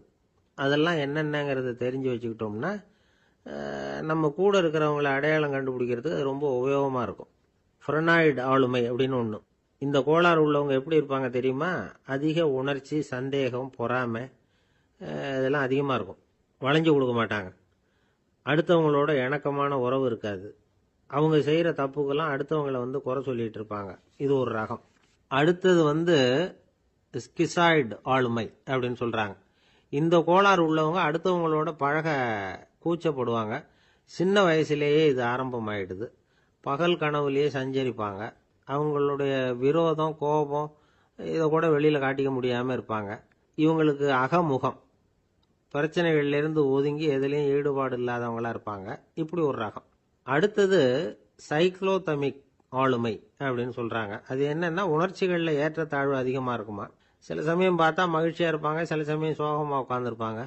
அதெல்லாம் என்னென்னங்கிறத தெரிஞ்சு வச்சுக்கிட்டோம்னா நம்ம கூட இருக்கிறவங்களை அடையாளம் கண்டுபிடிக்கிறதுக்கு அது ரொம்ப உபயோகமாக இருக்கும். ஃப்ரெனாய்டு ஆளுமை அப்படின்னு ஒன்று. இந்த கோளாறு உள்ளவங்க எப்படி இருப்பாங்க தெரியுமா? அதிக உணர்ச்சி, சந்தேகம், பொறாமை இதெல்லாம் அதிகமாக இருக்கும். வளைஞ்சு கொடுக்க மாட்டாங்க. அடுத்தவங்களோட இணக்கமான உறவு இருக்காது. அவங்க செய்கிற தப்புக்கெல்லாம் அடுத்தவங்களை குறை சொல்லிட்டு இருப்பாங்க. இது ஒரு ரகம். அடுத்தது ஸ்கிசாய்டு ஆளுமை அப்படின்னு சொல்கிறாங்க. இந்த கோளாறு உள்ளவங்க அடுத்தவங்களோட பழக கூச்சப்படுவாங்க. சின்ன வயசுலேயே இது ஆரம்பமாயிடுது. பகல் கனவுலேயே சஞ்சரிப்பாங்க. அவங்களுடைய விரோதம், கோபம் இதை கூட வெளியில் காட்டிக்க முடியாமல் இருப்பாங்க. இவங்களுக்கு அகமுகம், பிரச்சனைகள்லேருந்து ஒதுங்கி எதுலேயும் ஈடுபாடு இல்லாதவங்களா இருப்பாங்க. இப்படி ஒரு ரகம். அடுத்தது சைக்ளோதமிக் ஆளுமை அப்படின்னு சொல்கிறாங்க. அது என்னன்னா, உணர்ச்சிகளில் ஏற்றத்தாழ்வு அதிகமாக இருக்குமா. சில சமயம் பார்த்தா மகிழ்ச்சியாக இருப்பாங்க, சில சமயம் சோகமாக உட்காந்துருப்பாங்க.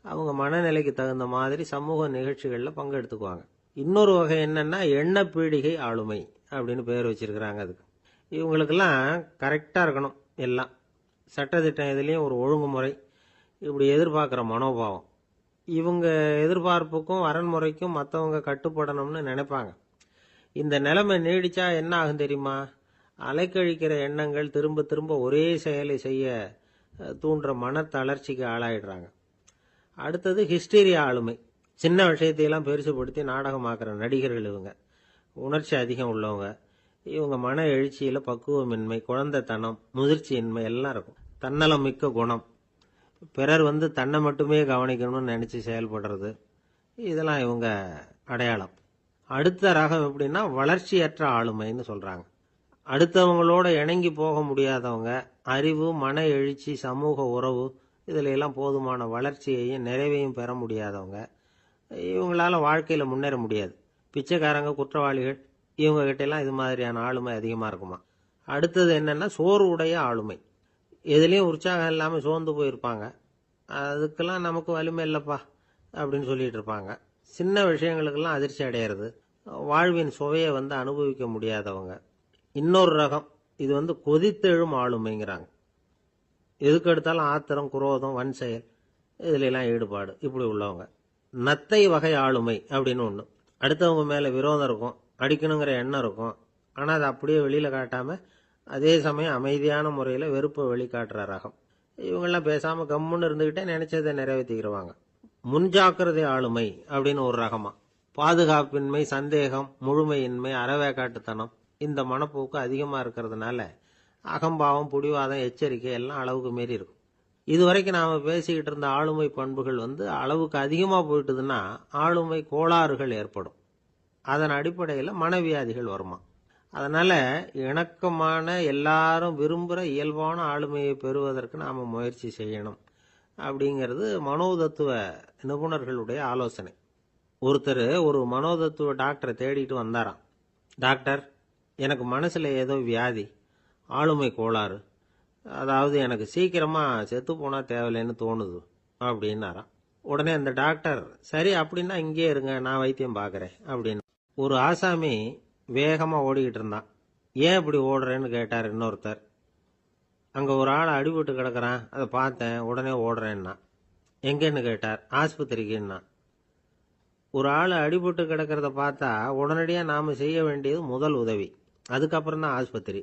அவங்க மனநிலைக்கு தகுந்த மாதிரி சமூக நிகழ்ச்சிகளில் பங்கெடுத்துக்குவாங்க. இன்னொரு வகை என்னன்னா, எண்ண பீடிகை ஆளுமை அப்படின்னு பேர் வச்சிருக்கிறாங்க. அதுக்கு இவங்களுக்கெல்லாம் கரெக்டாக இருக்கணும். எல்லாம் சட்டத்திட்டம், இதுலேயும் ஒரு ஒழுங்குமுறை, இப்படி எதிர்பார்க்குற மனோபாவம். இவங்க எதிர்பார்ப்புக்கும் வரன்முறைக்கும் மற்றவங்க கட்டுப்படணும்னு நினைப்பாங்க. இந்த நிலைமை நீடிச்சா என்ன ஆகும் தெரியுமா? அலைக்கழிக்கிற எண்ணங்கள் திரும்ப திரும்ப ஒரே செயலை செய்ய தூண்டுற மன தளர்ச்சிக்கு ஆளாயிடுறாங்க. அடுத்தது ஹிஸ்டீரியா ஆளுமை. சின்ன விஷயத்தையெல்லாம் பெருசுபடுத்தி நாடகமாக்குற நடிகர்கள் இவங்க. உணர்ச்சி அதிகம் உள்ளவங்க. இவங்க மன எழுச்சியில் பக்குவமின்மை, குழந்தைத்தனம், முதிர்ச்சியின்மை எல்லாம் இருக்கும். தன்னலம் மிக்க குணம். பிறர் தன்னை மட்டுமே கவனிக்கணும்னு நினச்சி செயல்படுறது, இதெல்லாம் இவங்க அடையாளம். அடுத்த ரகம் எப்படின்னா, வளர்ச்சியற்ற ஆளுமைன்னு சொல்கிறாங்க. அடுத்தவங்களோட இணங்கி போக முடியாதவங்க. அறிவு, மன எழுச்சி, சமூக உறவு இதில் எல்லாம் போதுமான வளர்ச்சியையும் நிறைவையும் பெற முடியாதவங்க. இவங்களால வாழ்க்கையில் முன்னேற முடியாது. பிச்சைக்காரங்க, குற்றவாளிகள், இவங்ககிட்டெல்லாம் இது மாதிரியான ஆளுமை அதிகமாக இருக்குமா. அடுத்தது என்னென்னா, சோர்வுடைய ஆளுமை. எதுலேயும் உற்சாகம் இல்லாமல் சோர்ந்து போயிருப்பாங்க. அதுக்கெல்லாம் நமக்கு வலிமை இல்லைப்பா அப்படின்னு சொல்லிட்டு இருப்பாங்க. சின்ன விஷயங்களுக்கெல்லாம் அதிர்ச்சி அடையிறது. வாழ்வின் சுவையை அனுபவிக்க முடியாதவங்க. இன்னொரு ரகம், இது கொதித்தெழும் ஆளுமைங்கிறாங்க. எதுக்கு எடுத்தாலும் ஆத்திரம், குரோதம், வன் செயல் இதுலாம் ஈடுபாடு, இப்படி உள்ளவங்க. நத்தை வகை ஆளுமை அப்படின்னு ஒன்று. அடுத்தவங்க மேலே விரோதம் இருக்கும், அடிக்கணுங்கிற எண்ணம் இருக்கும். ஆனால் அதை அப்படியே வெளியில் காட்டாமல் அதே சமயம் அமைதியான முறையில் வெறுப்பை வெளிக்காட்டுற ரகம். இவங்கெல்லாம் பேசாமல் கம்முன்னு இருந்துக்கிட்டே நினைச்சதை நிறைவேற்றிக்கிறவாங்க. முன்ஜாக்கிரதை ஆளுமை அப்படின்னு ஒரு ரகமா. பாதுகாப்பின்மை, சந்தேகம், முழுமையின்மை, அறவேக்காட்டுத்தனம் இந்த மனப்போக்கு அதிகமாக இருக்கிறதுனால அகம்பாவம், புடிவாதம், எச்சரிக்கை எல்லாம் அளவுக்கு மீறி இருக்கும். இதுவரைக்கும் நாம் பேசிக்கிட்டு இருந்த ஆளுமை பண்புகள் அளவுக்கு அதிகமாக போயிட்டுதுன்னா ஆளுமை கோளாறுகள் ஏற்படும். அதன் அடிப்படையில் மனவியாதிகள் வருமா. அதனால் இணக்கமான, எல்லாரும் விரும்புகிற இயல்பான ஆளுமையை பெறுவதற்கு நாம் முயற்சி செய்யணும் அப்படிங்கிறது மனோதத்துவ நிபுணர்களுடைய ஆலோசனை. ஒருத்தர் ஒரு மனோதத்துவ டாக்டரை தேடிட்டு வந்தாராம். டாக்டர், எனக்கு மனசில் ஏதோ வியாதி, ஆளுமை கோளாறு. அதாவது எனக்கு சீக்கிரமா செத்து போனா தேவையில்லைன்னு தோணுது அப்படின்னாராம். உடனே அந்த டாக்டர், சரி அப்படின்னா இங்கே இருங்க, நான் வைத்தியம் பார்க்கறேன் அப்படின்னு. ஒரு ஆசாமி வேகமா ஓடிக்கிட்டு இருந்தான். ஏன் இப்படி ஓடுறேன்னு கேட்டார் இன்னொருத்தர். அங்க ஒரு ஆள் அடிபட்டு கிடக்குறான், அதை பார்த்தேன், உடனே ஓடுறேன்னா. எங்கன்னு கேட்டார். ஆஸ்பத்திரிக்குன்னா. ஒரு ஆள் அடிபட்டு கிடக்கிறத பார்த்தா உடனடியா நாம செய்ய வேண்டியது முதல் உதவி, அதுக்கப்புறம் தான் ஆஸ்பத்திரி.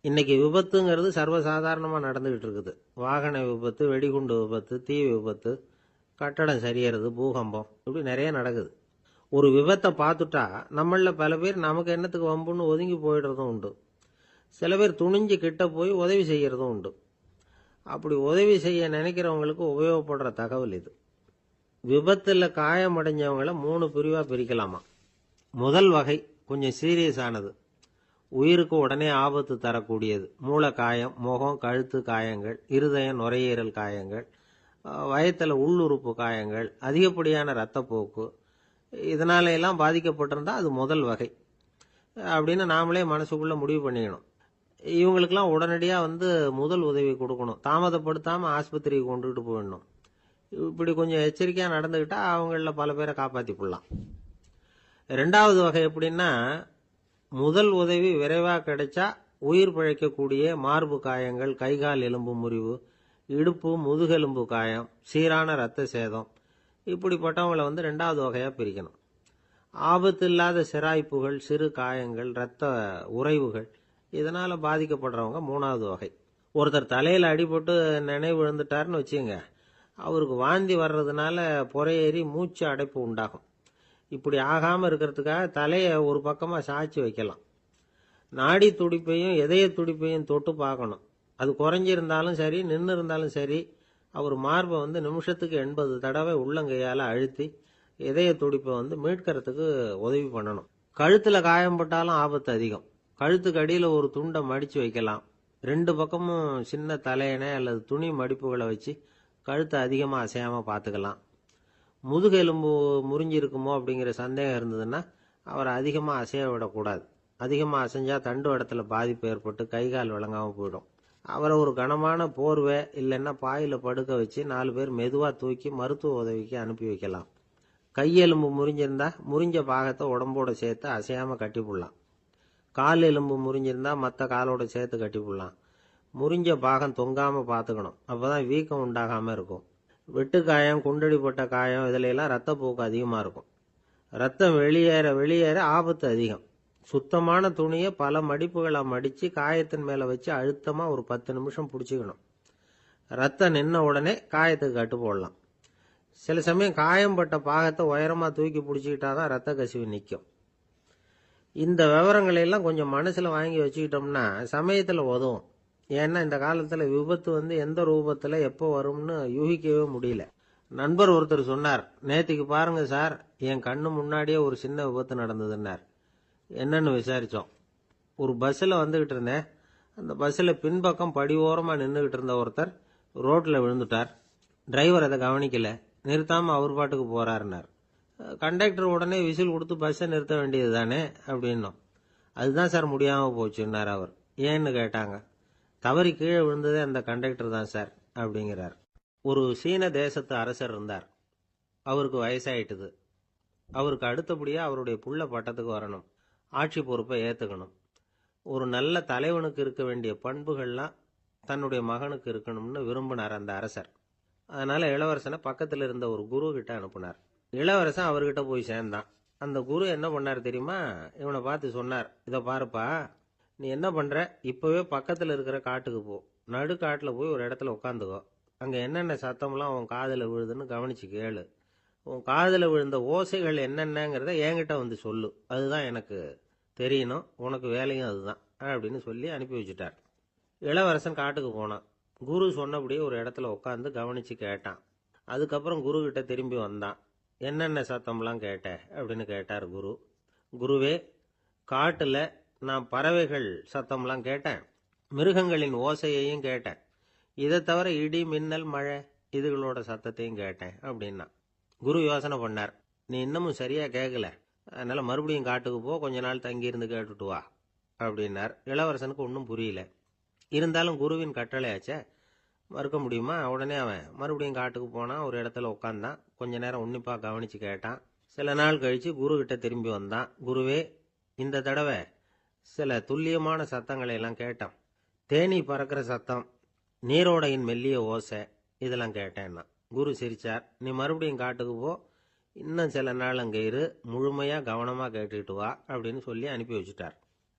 இன்னைக்கு விபத்துங்கிறது சர்வசாதாரணமா நடந்துகிட்டு இருக்குது. வாகன விபத்து, வெடிகுண்டு விபத்து, தீ விபத்து, கட்டடம் சரியறது, பூகம்பம், இப்படி நிறைய நடக்குது. ஒரு விபத்தை பார்த்துட்டா நம்மள பல பேர் நமக்கு என்னத்துக்கு வம்புன்னு ஒதுங்கி போயிடுறதும் உண்டு. சில பேர் துணிஞ்சு கிட்ட போய் உதவி செய்யறதும் உண்டு. அப்படி உதவி செய்ய நினைக்கிறவங்களுக்கு உபயோகப்படுற தகவல் இது. விபத்துல காயமடைஞ்சவங்களை 3 பிரிவா பிரிக்கலாமா. முதல் வகை கொஞ்சம் சீரியஸ் ஆனது, உயிருக்கு உடனே ஆபத்து தரக்கூடியது. மூளை காயம், முகம், கழுத்து காயங்கள், இருதயம், நுரையீரல் காயங்கள், வயத்துல உள்ளுறுப்பு காயங்கள், அதிகப்படியான இரத்தப்போக்கு, இதனால எல்லாம் பாதிக்கப்பட்டிருந்தா அது முதல் வகை அப்படின்னு நாமளே மனசுக்குள்ள முடிவு பண்ணிக்கணும். இவங்களுக்கெல்லாம் உடனடியா முதல் உதவி கொடுக்கணும். தாமதப்படுத்தாம ஆஸ்பத்திரிக்கு கொண்டுகிட்டு போயிடணும். இப்படி கொஞ்சம் எச்சரிக்கையா நடந்துகிட்டா அவங்கள பல பேரை காப்பாத்தி போடலாம். 2வது வகை எப்படின்னா, முதல் உதவி விரைவா கிடைச்சா உயிர் பிழைக்கக்கூடிய மார்பு காயங்கள், கைகால் எலும்பு முறிவு, இடுப்பு முதுகெலும்பு காயம், சீரான இரத்த சேதம், இப்படிப்பட்டவங்களை 2வது வகையா பிரிக்கணும். ஆபத்து இல்லாத சிராய்ப்புகள், சிறு காயங்கள், இரத்த உறைவுகள், இதனால பாதிக்கப்படுறவங்க 3வது வகை. ஒருத்தர் தலையில அடிபட்டு நினைவு விழுந்துட்டாருன்னு வச்சுங்க, அவருக்கு வாந்தி வர்றதுனால புறையேறி மூச்சு அடைப்பு உண்டாகும். இப்படி ஆகாம இருக்கிறதுக்காக தலையை ஒரு பக்கமா சாய்ச்சி வைக்கலாம். நாடி துடிப்பையும் இதய துடிப்பையும் தொட்டு பார்க்கணும். அது குறைஞ்சிருந்தாலும் சரி, நின்று இருந்தாலும் சரி, அவர் மார்பை நிமிஷத்துக்கு 80 தடவை உள்ளங்கையால அழுத்தி இதய துடிப்பை மீட்கிறதுக்கு உதவி பண்ணணும். கழுத்துல காயம்பட்டாலும் ஆபத்து அதிகம். கழுத்துக்கு அடியில ஒரு துண்டை மடிச்சு வைக்கலாம். 2 பக்கமும் சின்ன தலையணை அல்லது துணி மடிப்புகளை வச்சு கழுத்தை அதிகமா அசையாம பார்த்துக்கலாம். முதுகெலும்பு முறிஞ்சிருக்குமோ அப்படிங்கிற சந்தேகம் இருந்ததுன்னா அவரை அதிகமா அசைய விடக்கூடாது. அதிகமா அசைஞ்சா தண்டு இடத்துல பாதிப்பு ஏற்பட்டு கைகால் விளங்காம போயிடும். அவரை ஒரு கனமான போர்வை இல்லைன்னா பாயில படுக்க வச்சு 4 பேர் மெதுவா தூக்கி மருத்துவ உதவிக்கு அனுப்பி வைக்கலாம். கையெலும்பு முறிஞ்சிருந்தா முறிஞ்ச பாகத்தை உடம்போட சேர்த்து அசையாம கட்டி போடலாம். கால் எலும்பு முறிஞ்சிருந்தா மற்ற காலோட சேர்த்து கட்டி போடலாம். முறிஞ்ச பாகம் தொங்காம பார்த்துக்கணும். அப்பதான் வீக்கம் உண்டாகாம இருக்கும். வெட்டு காயம், குண்டடிப்பட்ட காயம், இதுல எல்லாம் ரத்தப்போக்கு அதிகமா இருக்கும். ரத்தம் வெளியேற வெளியேற ஆபத்து அதிகம். சுத்தமான துணியை பல மடிப்புகளை மடிச்சு காயத்தின் மேல வச்சு அழுத்தமா ஒரு 10 நிமிஷம் பிடிச்சிக்கணும். ரத்தம் நின்ன உடனே காயத்துக்கு கட்டு போடலாம். சில சமயம் காயம்பட்ட பாகத்தை உயரமா தூக்கி பிடிச்சிக்கிட்டாதான் ரத்த கசிவு நிற்கும். இந்த விவரங்களை எல்லாம் கொஞ்சம் மனசுல வாங்கி வச்சுக்கிட்டோம்னா சமயத்துல உதவும். ஏன்னா இந்த காலத்துல விபத்து எந்த ரூபத்துல எப்போ வரும்னு யூகிக்கவே முடியல. நண்பர் ஒருத்தர் சொன்னார், நேத்திக்கு பாருங்க சார், என் கண்ணு முன்னாடியே ஒரு சின்ன விபத்து நடந்ததுன்னார். என்னன்னு விசாரிச்சோம். ஒரு பஸ்ல வந்துகிட்டு இருந்தேன். அந்த பஸ்ல பின்பக்கம் படி ஓரமா நின்றுகிட்டு இருந்த ஒருத்தர் ரோட்ல விழுந்துட்டார். டிரைவர் அதை கவனிக்கல, நிறுத்தாம அவர் பாட்டுக்கு போறாருன்னார். கண்டக்டர் உடனே விசில் கொடுத்து பஸ்ஸை நிறுத்த வேண்டியது தானே அப்படின்னோம். அதுதான் சார் முடியாம போச்சுன்னார் அவர். ஏன்னு கேட்டாங்க. தவறி கீழே விழுந்ததே அந்த கண்டக்டர் தான் சார் அப்படிங்கிறார். ஒரு சீன தேசத்து அரசர் இருந்தார். அவருக்கு வயசாயிட்டுது. அவருக்கு அடுத்தபடியா அவருடைய புள்ள பட்டத்துக்கு வரணும், ஆட்சி பொறுப்பை ஏத்துக்கணும். ஒரு நல்ல தலைவனுக்கு இருக்க வேண்டிய பண்புகள்லாம் தன்னுடைய மகனுக்கு இருக்கணும்னு விரும்பினார் அந்த அரசர். அதனால இளவரசனை பக்கத்துல இருந்த ஒரு குரு கிட்ட அனுப்புனார். இளவரசன் அவர்கிட்ட போய் சேர்ந்தான். அந்த குரு என்ன பண்ணார் தெரியுமா? இவனை பார்த்து சொன்னார், இதை பாருப்பா, நீ என்ன பண்ற, இப்பவே பக்கத்துல இருக்கிற காட்டுக்கு போ. நடு காட்டுல போய் ஒரு இடத்துல உட்காந்துக்கோ. அங்க என்னென்ன சத்தம்லாம் உன் காதுல விழுதுன்னு கவனிச்சு கேளு. உன் காதுல விழுந்த ஓசைகள் என்னென்னங்கிறத என்கிட்ட சொல்லு. அதுதான் எனக்கு தெரியணும், உனக்கு வேலையும் அதுதான் அப்படின்னு சொல்லி அனுப்பி வச்சுட்டார். இளவரசன் காட்டுக்கு போனான். குரு சொன்னபடியே ஒரு இடத்துல உட்காந்து கவனிச்சு கேட்டான். அதுக்கப்புறம் குரு கிட்ட திரும்பி வந்தான். என்னென்ன சத்தம்லாம் கேட்ட அப்படின்னு கேட்டார் குரு. குருவே, காட்டுல நான் பறவைகள் சத்தம்லாம் கேட்டேன், மிருகங்களின் ஓசையையும் கேட்டேன், இதை தவிர இடி, மின்னல், மழை, இதுகளோட சத்தத்தையும் கேட்டேன் அப்படின்னா. குரு யோசனை பண்ணார், நீ இன்னமும் சரியா கேட்கல, அதனால மறுபடியும் காட்டுக்கு போ, கொஞ்ச நாள் தங்கி இருந்து கேட்டுட்டு வா அப்படின்னார். இளவரசனுக்கு ஒன்றும் புரியல. இருந்தாலும் குருவின் கட்டளையாச்சே, மறுக்க முடியுமா? உடனே அவன் மறுபடியும் காட்டுக்கு போனான். ஒரு இடத்துல உட்காந்தான். கொஞ்ச நேரம் உன்னிப்பாக கவனித்து கேட்டான். சில நாள் கழித்து குரு கிட்ட திரும்பி வந்தான். குருவே, இந்த தடவை சில துல்லியமான சத்தங்களை எல்லாம் கேட்டான். தேனி பறக்கிற சத்தம், நீரோடையின் மெல்லிய ஓசை, இதெல்லாம் கேட்டேன்னா. குரு சிரிச்சார். நீ மறுபடியும் காட்டுக்கு போ, இன்னும் சில நாள் அங்கே இரு, முழுமையாக கவனமாக கேட்டுக்கிட்டு வா அப்படின்னு சொல்லி அனுப்பி வச்சுட்டார்.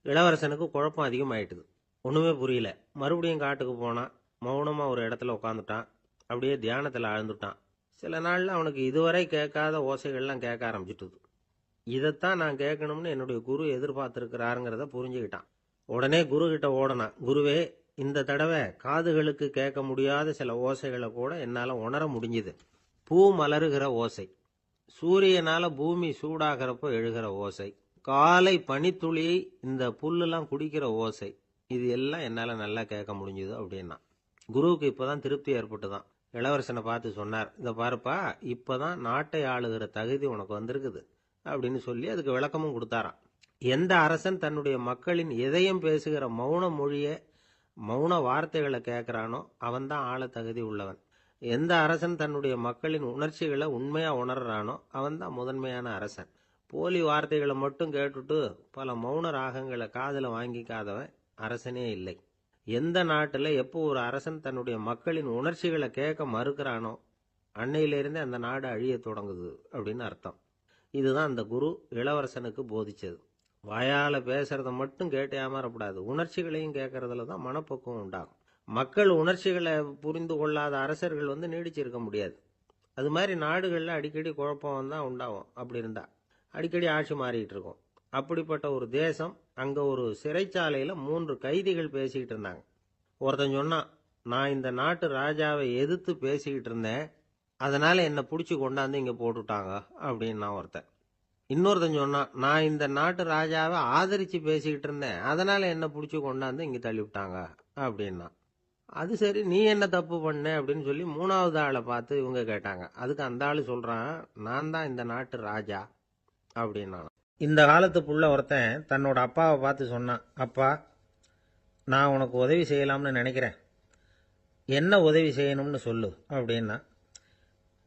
இளவரசனுக்கு குழப்பம் அதிகமாயிட்டுது. ஒன்றுமே புரியல. மறுபடியும் காட்டுக்கு போனான். மௌனமாக ஒரு இடத்துல உட்காந்துட்டான். அப்படியே தியானத்தில் ஆழ்ந்துட்டான். சில நாளில் அவனுக்கு இதுவரை கேட்காத ஓசைகள்லாம் கேட்க ஆரம்பிச்சிட்டுது. இதைத்தான் நான் கேட்கணும்னு என்னுடைய குரு எதிர்பார்த்துருக்கிறாருங்கிறத புரிஞ்சுக்கிட்டான். உடனே குரு கிட்ட ஓடனான். குருவே, இந்த தடவை காதுகளுக்கு கேட்க முடியாத சில ஓசைகளை கூட என்னால் உணர முடிஞ்சுது. பூ மலருகிற ஓசை, சூரியனால பூமி சூடாகிறப்போ எழுகிற ஓசை, காலை பனித்துளி இந்த புல்லுலாம் குடிக்கிற ஓசை, இது எல்லாம் என்னால் நல்லா கேட்க முடிஞ்சுது அப்படின்னா. குருவுக்கு இப்போதான் திருப்தி ஏற்பட்டுதான். இளவரசனை பார்த்து சொன்னார், இதை பாருப்பா, இப்போதான் நாட்டை ஆளுகிற தகுதி உனக்கு வந்திருக்குது அப்படின்னு சொல்லி அதுக்கு விளக்கமும் கொடுத்தாராம். எந்த அரசன் தன்னுடைய மக்களின் இதயம் பேசுகிற மௌன மொழியை, மௌன வார்த்தைகளை கேட்குறானோ அவன்தான் ஆள தகுதி உள்ளவன். எந்த அரசன் தன்னுடைய மக்களின் உணர்ச்சிகளை உண்மையாக உணர்றானோ அவன்தான் முதன்மையான அரசன். போலி வார்த்தைகளை மட்டும் கேட்டுட்டு பல மௌன ராகங்களை காதில் வாங்கிக்காதவன் அரசனே இல்லை. எந்த நாட்டில் எப்போ ஒரு அரசன் தன்னுடைய மக்களின் உணர்ச்சிகளை கேட்க மறுக்கிறானோ அன்னையிலிருந்தே அந்த நாடு அழிய தொடங்குது அப்படின்னு அர்த்தம். இதுதான் அந்த குரு இளவரசனுக்கு போதிச்சது. வாயால் பேசுறத மட்டும் கேட்டு ஏமாறக்கூடாது, உணர்ச்சிகளையும் கேட்கறதுல தான் மனப்பக்குவம் உண்டாகும். மக்கள் உணர்ச்சிகளை புரிந்து கொள்ளாத அரசர்கள் நீடிச்சிருக்க முடியாது. அது மாதிரி நாடுகளில் அடிக்கடி குழப்பம் தான் உண்டாகும். அப்படி இருந்தா அடிக்கடி ஆட்சி மாறிக்கிட்டு இருக்கும். அப்படிப்பட்ட ஒரு தேசம், அங்கே ஒரு சிறைச்சாலையில் 3 கைதிகள் பேசிக்கிட்டு இருந்தாங்க. ஒருத்தன் சொன்னான், நான் இந்த நாட்டு ராஜாவை எதிர்த்து பேசிக்கிட்டு இருந்தேன், அதனால என்னை பிடிச்சி கொண்டாந்து இங்கே போட்டுட்டாங்க அப்படின்னா ஒருத்தன். இன்னொருத்தன் சொன்னான், நான் இந்த நாட்டு ராஜாவை ஆதரித்து பேசிக்கிட்டு இருந்தேன், அதனால என்னை பிடிச்சி கொண்டாந்து இங்கே தள்ளிவிட்டாங்க அப்படின்னா. அது சரி, நீ என்ன தப்பு பண்ண அப்படின்னு சொல்லி 3வது ஆளை பார்த்து இவங்க கேட்டாங்க. அதுக்கு அந்த ஆள் சொல்கிறான், நான் தான் இந்த நாட்டு ராஜா அப்படின்னா. இந்த காலத்து புள்ள ஒருத்தன் தன்னோட அப்பாவை பார்த்து சொன்னான், அப்பா, நான் உனக்கு உதவி செய்யலாம்னு நினைக்கிறேன், என்ன உதவி செய்யணும்னு சொல்லு அப்படின்னா.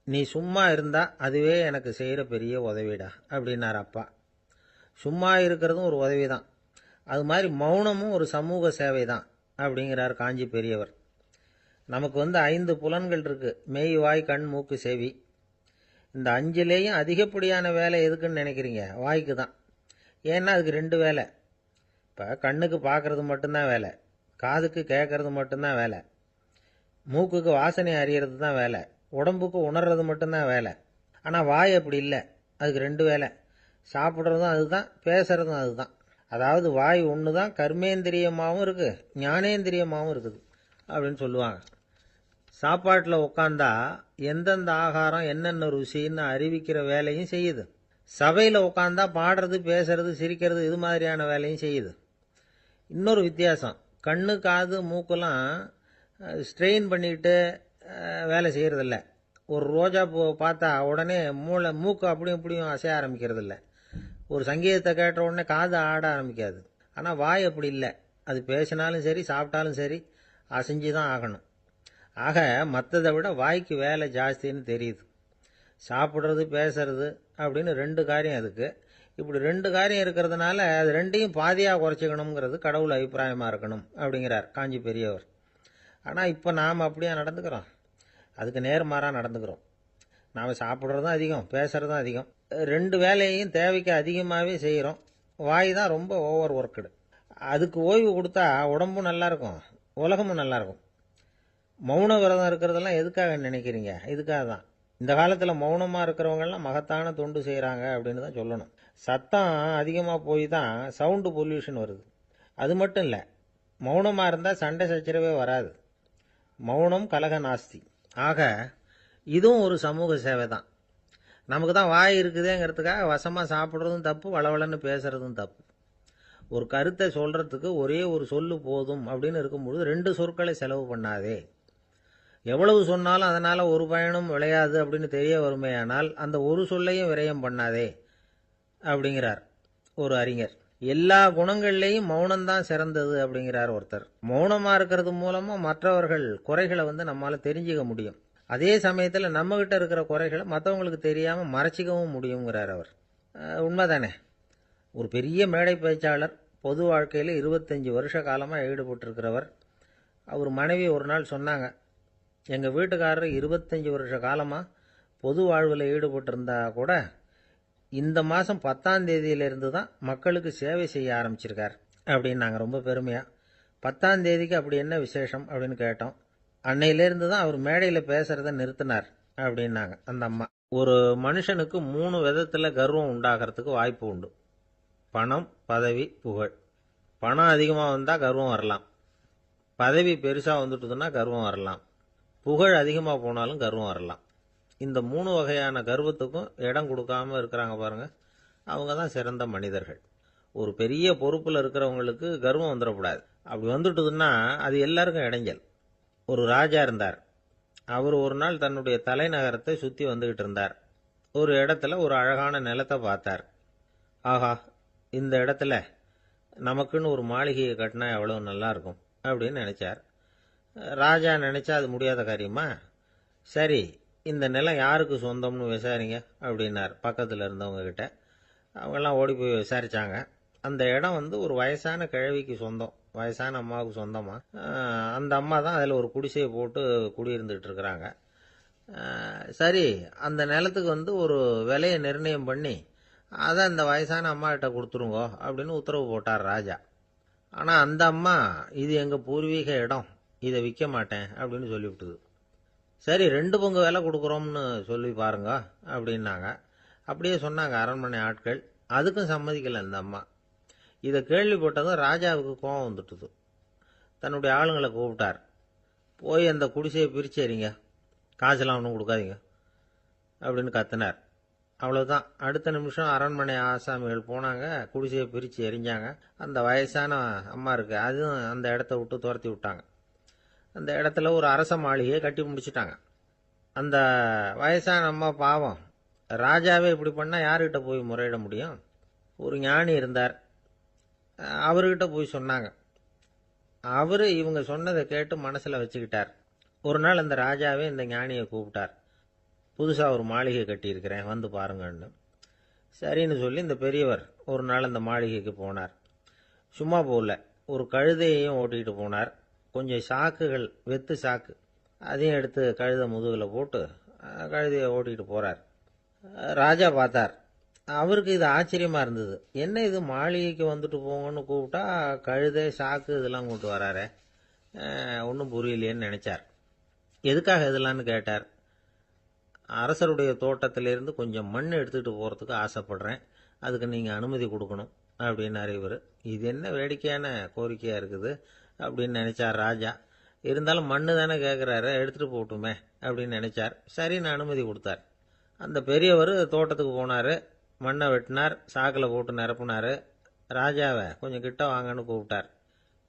நீ சும்மா இருந்தா அதுவே எனக்கு செய்கிற பெரிய உதவிடா அப்படின்னார் அப்பா. சும்மா இருக்கிறதும் ஒரு உதவி தான், அது மாதிரி மௌனமும் ஒரு சமூக சேவை தான் அப்படிங்கிறார் காஞ்சி பெரியவர். நமக்கு 5 புலன்கள் இருக்கு, மெய், வாய், கண், மூக்கு, செவி. இந்த 5லேயும் அதிகப்படியான வேலை எதுக்குன்னு நினைக்கிறீங்க? வாய்க்கு தான். ஏன்னா அதுக்கு 2 வேலை. இப்போ கண்ணுக்கு பார்க்கறது மட்டும்தான் வேலை, காதுக்கு கேட்கறது மட்டும்தான் வேலை, மூக்குக்கு வாசனை அறியறது தான் வேலை, உடம்புக்கு உணர்றது மட்டும்தான் வேலை. ஆனால் வாய் அப்படி இல்லை, அதுக்கு 2 வேலை. சாப்பிட்றதும் அதுதான், பேசுறதும் அதுதான். அதாவது வாய் ஒன்று தான் கர்மேந்திரியமாகவும் இருக்குது, ஞானேந்திரியமாகவும் இருக்குது அப்படின்னு சொல்லுவாங்க. சாப்பாட்டில் உட்காந்தா எந்தெந்த ஆகாரம் என்னென்ன ருசின்னு அறிவிக்கிற வேலையும் செய்யுது. சபையில் உட்காந்தா பாடுறது, பேசுறது, சிரிக்கிறது, இது மாதிரியான வேலையும் செய்யுது. இன்னொரு வித்தியாசம், கண்ணு, காது, மூக்கெல்லாம் ஸ்ட்ரெயின் பண்ணிக்கிட்டு வேலை செய்கிறதில்ல. ஒரு ரோஜா பூ பார்த்தா உடனே மூக்கு அப்படியும் இப்படியும் அசைய ஆரம்பிக்கிறது இல்லை. ஒரு சங்கீதத்தை கேட்ட உடனே காது ஆட ஆரம்பிக்காது. ஆனால் வாய் அப்படி இல்லை, அது பேசினாலும் சரி சாப்பிட்டாலும் சரி அசைஞ்சு தான் ஆகணும். ஆக மற்றதை விட வாய்க்கு வேலை ஜாஸ்தின்னு தெரியுது. சாப்பிட்றது, பேசுறது அப்படின்னு 2 காரியம் அதுக்கு. இப்படி 2 காரியம் இருக்கிறதுனால அது 2யும் பாதியாக குறைச்சிக்கணுங்கிறது கடவுள் அபிப்பிராயமாக இருக்கணும் அப்படிங்கிறார் காஞ்சி பெரியவர். ஆனால் இப்போ நாம் அப்படியா நடந்துக்கிறோம்? அதுக்கு நேர்மாறாக நடந்துக்கிறோம். நாம் சாப்பிட்றதும் அதிகம், பேசுகிறதும் அதிகம், 2 வேலையையும் தேவைக்கு அதிகமாகவே செய்கிறோம். வாய் தான் ரொம்ப ஓவர் ஒர்க்குடு. அதுக்கு ஓய்வு கொடுத்தா உடம்பும் நல்லாயிருக்கும், உலகமும் நல்லாயிருக்கும். மௌன விரதம் இருக்கிறதெல்லாம் எதுக்காக நினைக்கிறீங்க? இதுக்காக தான். இந்த காலத்தில் மௌனமாக இருக்கிறவங்கெல்லாம் மகத்தான தொண்டு செய்கிறாங்க அப்படின்னு தான் சொல்லணும். சத்தம் அதிகமாக போய் தான் சவுண்டு பொல்யூஷன் வருது. அது மட்டும் இல்லை, மௌனமாக இருந்தால் சண்டை சச்சரவே வராது. மௌனம் கலக நாஸ்தி. ஆக இதுவும் ஒரு சமூக சேவை தான். நமக்கு தான் வாய் இருக்குதேங்கிறதுக்காக வசமாக சாப்பிட்றதும் தப்பு, வளவளன்னு பேசுறதும் தப்பு. ஒரு கருத்தை சொல்கிறதுக்கு ஒரே ஒரு சொல்லு போதும் அப்படின்னு இருக்கும்பொழுது 2 சொற்களை செலவு பண்ணாதே. எவ்வளவு சொன்னாலும் அதனால் ஒரு பயனும் விளையாது அப்படின்னு தெரிய வருமேயானால் அந்த ஒரு சொல்லையும் விரயம் பண்ணாதே அப்படிங்கிறார் ஒரு அறிஞர். எல்லா குணங்கள்லேயும் மௌனம்தான் சிறந்தது அப்படிங்கிறார் ஒருத்தர். மௌனமா இருக்கிறது மூலமா மற்றவர்கள் குறைகளை நம்மால தெரிஞ்சுக்க முடியும். அதே சமயத்தில் நம்ம கிட்ட இருக்கிற குறைகளை மற்றவங்களுக்கு தெரியாம மறைச்சிக்கவும் முடியுங்கிறார் அவர். உண்மைதானே. ஒரு பெரிய மேடை பேச்சாளர், பொது வாழ்க்கையில் 25 வருஷ காலமாக ஈடுபட்டிருக்கிறவர். அவர் மனைவி ஒரு நாள் சொன்னாங்க, எங்கள் வீட்டுக்காரர் 25 வருஷ காலமாக பொது வாழ்வில் ஈடுபட்டிருந்தா கூட இந்த மாதம் 10ஆம் தேதியிலிருந்து தான் மக்களுக்கு சேவை செய்ய ஆரம்பிச்சிருக்கார் அப்படின்னாங்க ரொம்ப பெருமையாக. 10ஆம் தேதிக்கு அப்படி என்ன விசேஷம் அப்படின்னு கேட்டோம். அன்னையிலேருந்து தான் அவர் மேடையில் பேசுகிறத நிறுத்தினார் அப்படின்னாங்க அந்த அம்மா. ஒரு மனுஷனுக்கு 3 விதத்தில் கர்வம் உண்டாகிறதுக்கு வாய்ப்பு உண்டு. பணம், பதவி, புகழ். பணம் அதிகமாக வந்தால் கர்வம் வரலாம், பதவி பெருசாக வந்துட்டுதுன்னா கர்வம் வரலாம், புகழ் அதிகமாக போனாலும் கர்வம் வரலாம். இந்த 3 வகையான கர்வத்துக்கும் இடம் கொடுக்காம இருக்கிறாங்க பாருங்க, அவங்க தான் சிறந்த மனிதர்கள். ஒரு பெரிய பொறுப்பில் இருக்கிறவங்களுக்கு கர்வம் வந்துடக்கூடாது. அப்படி வந்துட்டுதுன்னா அது எல்லாருக்கும் இடைஞ்சல். ஒரு ராஜா இருந்தார். அவர் ஒரு நாள் தன்னுடைய தலைநகரத்தை சுற்றி வந்துகிட்டு இருந்தார். ஒரு இடத்துல ஒரு அழகான நிலத்தை பார்த்தார். ஆஹா, இந்த இடத்துல நமக்குன்னு ஒரு மாளிகையை கட்டினா எவ்வளோ நல்லா இருக்கும் அப்படின்னு நினைச்சார். ராஜா நினைச்சா அது முடியாத காரியமா? சரி, இந்த நிலம் யாருக்கு சொந்தம்னு விசாரிங்க அப்படின்னார் பக்கத்தில் இருந்தவங்க கிட்ட. அவங்கெல்லாம் ஓடி போய் விசாரிச்சாங்க. அந்த இடம் ஒரு வயசான கிழவிக்கு சொந்தம், வயசான அம்மாவுக்கு சொந்தமா. அந்த அம்மா தான் அதில் ஒரு குடிசையை போட்டு குடியிருந்துட்டு இருக்கிறாங்க. சரி, அந்த நிலத்துக்கு ஒரு விலையை நிர்ணயம் பண்ணி அதை அந்த வயசான அம்மா கிட்ட கொடுத்துருங்கோ அப்படின்னு உத்தரவு போட்டார் ராஜா. ஆனால் அந்த அம்மா, இது எங்கள் பூர்வீக இடம், இதை விற்க மாட்டேன் அப்படின்னு சொல்லிவிட்டுது. சரி, 2 பங்கு விலை கொடுக்குறோம்னு சொல்லி பாருங்க அப்படின்னாங்க. அப்படியே சொன்னாங்க அரண்மனை ஆட்கள். அதுக்கும் சம்மதிக்கலை அந்த அம்மா. இதை கேள்விப்பட்டதும் ராஜாவுக்கு கோபம் வந்துட்டுது. தன்னுடைய ஆளுங்களை கூப்பிட்டார். போய் அந்த குடிசையை பிரித்து எறிங்க, காசெல்லாம் ஒன்றும் கொடுக்காதீங்க அப்படின்னு கத்தினார். அவ்வளோதான். அடுத்த நிமிஷம் அரண்மனை ஆசாமிகள் போனாங்க, குடிசையை பிரித்து எரிஞ்சாங்க. அந்த வயசான அம்மா இருக்கு, அதுவும் அந்த இடத்த விட்டு துரத்தி விட்டாங்க. அந்த இடத்துல ஒரு அரச மாளிகையை கட்டி முடிச்சிட்டாங்க. அந்த வயசான அம்மா பாவம், ராஜாவே இப்படி பண்ணால் யாருக்கிட்ட போய் முறையிட முடியும்? ஒரு ஞானி இருந்தார், அவர்கிட்ட போய் சொன்னாங்க. அவர் இவங்க சொன்னதை கேட்டு மனசில் வச்சுக்கிட்டார். ஒரு நாள் அந்த ராஜாவே இந்த ஞானியை கூப்பிட்டார். புதுசாக ஒரு மாளிகை கட்டியிருக்கிறேன், வந்து பாருங்கன்னு. சரின்னு சொல்லி இந்த பெரியவர் ஒரு நாள் அந்த மாளிகைக்கு போனார். சும்மா போகல, ஒரு கழுதையையும் ஓட்டிகிட்டு போனார். கொஞ்சம் சாக்குகள், வெத்து சாக்கு, அதையும் எடுத்து கழுதை முதுகில் போட்டு கழுதையை ஓட்டிகிட்டு போகிறார். ராஜா பார்த்தார். அவருக்கு இது ஆச்சரியமாக இருந்தது. என்ன இது, மாளிகைக்கு வந்துட்டு போங்கன்னு கூப்பிட்டா கழுதை, சாக்கு இதெல்லாம் கொண்டு வராரே, ஒன்றும் புரியலையேன்னு நினைச்சார். எதுக்காக இதெல்லாம்னு கேட்டார். அரசருடைய தோட்டத்திலிருந்து கொஞ்சம் மண் எடுத்துகிட்டு போகிறதுக்கு ஆசைப்படுறேன், அதுக்கு நீங்கள் அனுமதி கொடுக்கணும் அப்படின்னாரு இவர். இது என்ன வேடிக்கையான கோரிக்கையாக இருக்குது அப்படின்னு நினைச்சார் ராஜா. இருந்தாலும் மண்ணு தானே கேட்குறாரு, எடுத்துகிட்டு போட்டுமே அப்படின்னு நினைச்சார். சரி, நான் அனுமதி கொடுத்தார். அந்த பெரியவர் தோட்டத்துக்கு போனார், மண்ணை வெட்டினார், சாக்கில் போட்டு நிரப்புனார். ராஜாவை கொஞ்சம் கிட்ட வாங்கன்னு கூப்பிட்டார்.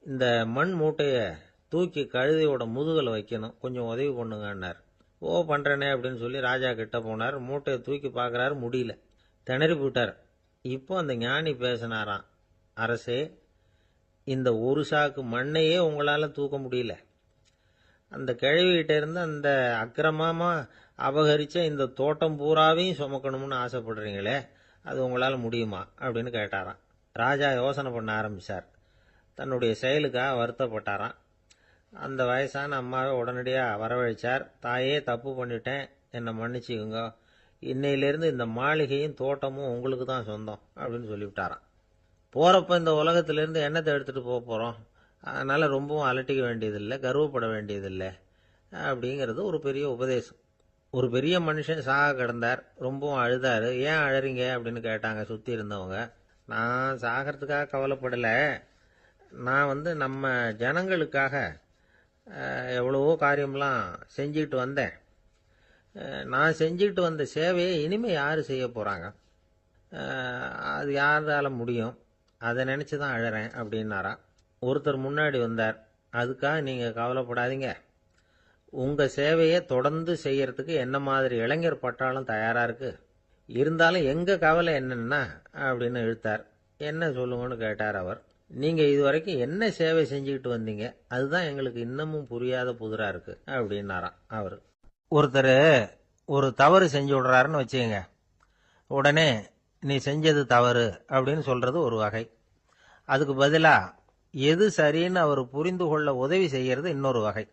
இந்த மண் மூட்டையை தூக்கி கழுதையோட முதுகில் வைக்கணும், கொஞ்சம் உதவி பண்ணுங்கன்னார். ஓ, பண்ணுறேனே அப்படின்னு சொல்லி ராஜா கிட்ட போனார். மூட்டையை தூக்கி பார்க்குறாரு, முடியல, திணறி போட்டார். இப்போ அந்த ஞானி பேசினாராம். அரசே, இந்த ஒரு சாக்கு மண்ணையே உங்களால் தூக்க முடியல, அந்த கிழவிகிட்ட இருந்து அந்த அக்கிரமமாக அபகரித்த இந்த தோட்டம் பூராவையும் சுமக்கணும்னு ஆசைப்படுறீங்களே, அது உங்களால் முடியுமா அப்படின்னு கேட்டாராம். ராஜா யோசனை பண்ண ஆரம்பித்தார். தன்னுடைய செயலுக்காக வருத்தப்பட்டாராம். அந்த வயசான அம்மாவை உடனடியாக வரவழைச்சார். தாயே, தப்பு பண்ணிட்டேன், என்னை மன்னிச்சுக்குங்க, இன்னையிலேருந்து இந்த மாளிகையும் தோட்டமும் உங்களுக்கு தான் சொந்தம் அப்படின்னு சொல்லிவிட்டாராம். போகிறப்ப இந்த உலகத்திலேருந்து எண்ணத்தை எடுத்துகிட்டு போக போகிறோம், அதனால் ரொம்பவும் அலட்டிக்க வேண்டியதில்லை, கர்வப்பட வேண்டியதில்லை அப்படிங்கிறது ஒரு பெரிய உபதேசம். ஒரு பெரிய மனுஷன் சாக கிடந்தார், ரொம்பவும் அழுதார். ஏன் அழறீங்க அப்படின்னு கேட்டாங்க சுற்றி இருந்தவங்க. நான் சாகிறதுக்காக கவலைப்படலை, நான் நம்ம ஜனங்களுக்காக எவ்வளவோ காரியம்லாம் செஞ்சுக்கிட்டு வந்தேன். நான் செஞ்சுக்கிட்டு வந்த சேவையை இனிமேல் யார் செய்ய போகிறாங்க, அது யாரால் முடியும், அதை நினச்சி தான் அழறேன் அப்படின்னாராம். ஒருத்தர் முன்னாடி வந்தார். அதுக்காக நீங்கள் கவலைப்படாதீங்க, உங்கள் சேவையை தொடர்ந்து செய்யறதுக்கு என்ன மாதிரி இளைஞர் பட்டாலும் தயாராக இருக்குது, இருந்தாலும் எங்கள் கவலை என்னன்னா அப்படின்னு இழுத்தார். என்ன சொல்லுங்கன்னு கேட்டார் அவர். நீங்க இதுவரைக்கும் என்ன சேவை செஞ்சுக்கிட்டு வந்தீங்க, அதுதான் எங்களுக்கு இன்னமும் புரியாத புதிரா இருக்கு அப்படின்னாராம் அவரு. ஒருத்தர் ஒரு தவறு செஞ்சு விடுறாருன்னு வச்சுக்கங்க, உடனே நீ செஞ்சது தவறு அப்படின்னு சொல்றது ஒரு வகை. அதுக்கு பதிலா எது சரின்னு அவர் புரிந்து கொள்ள உதவி செய்யறது இன்னொரு வகை.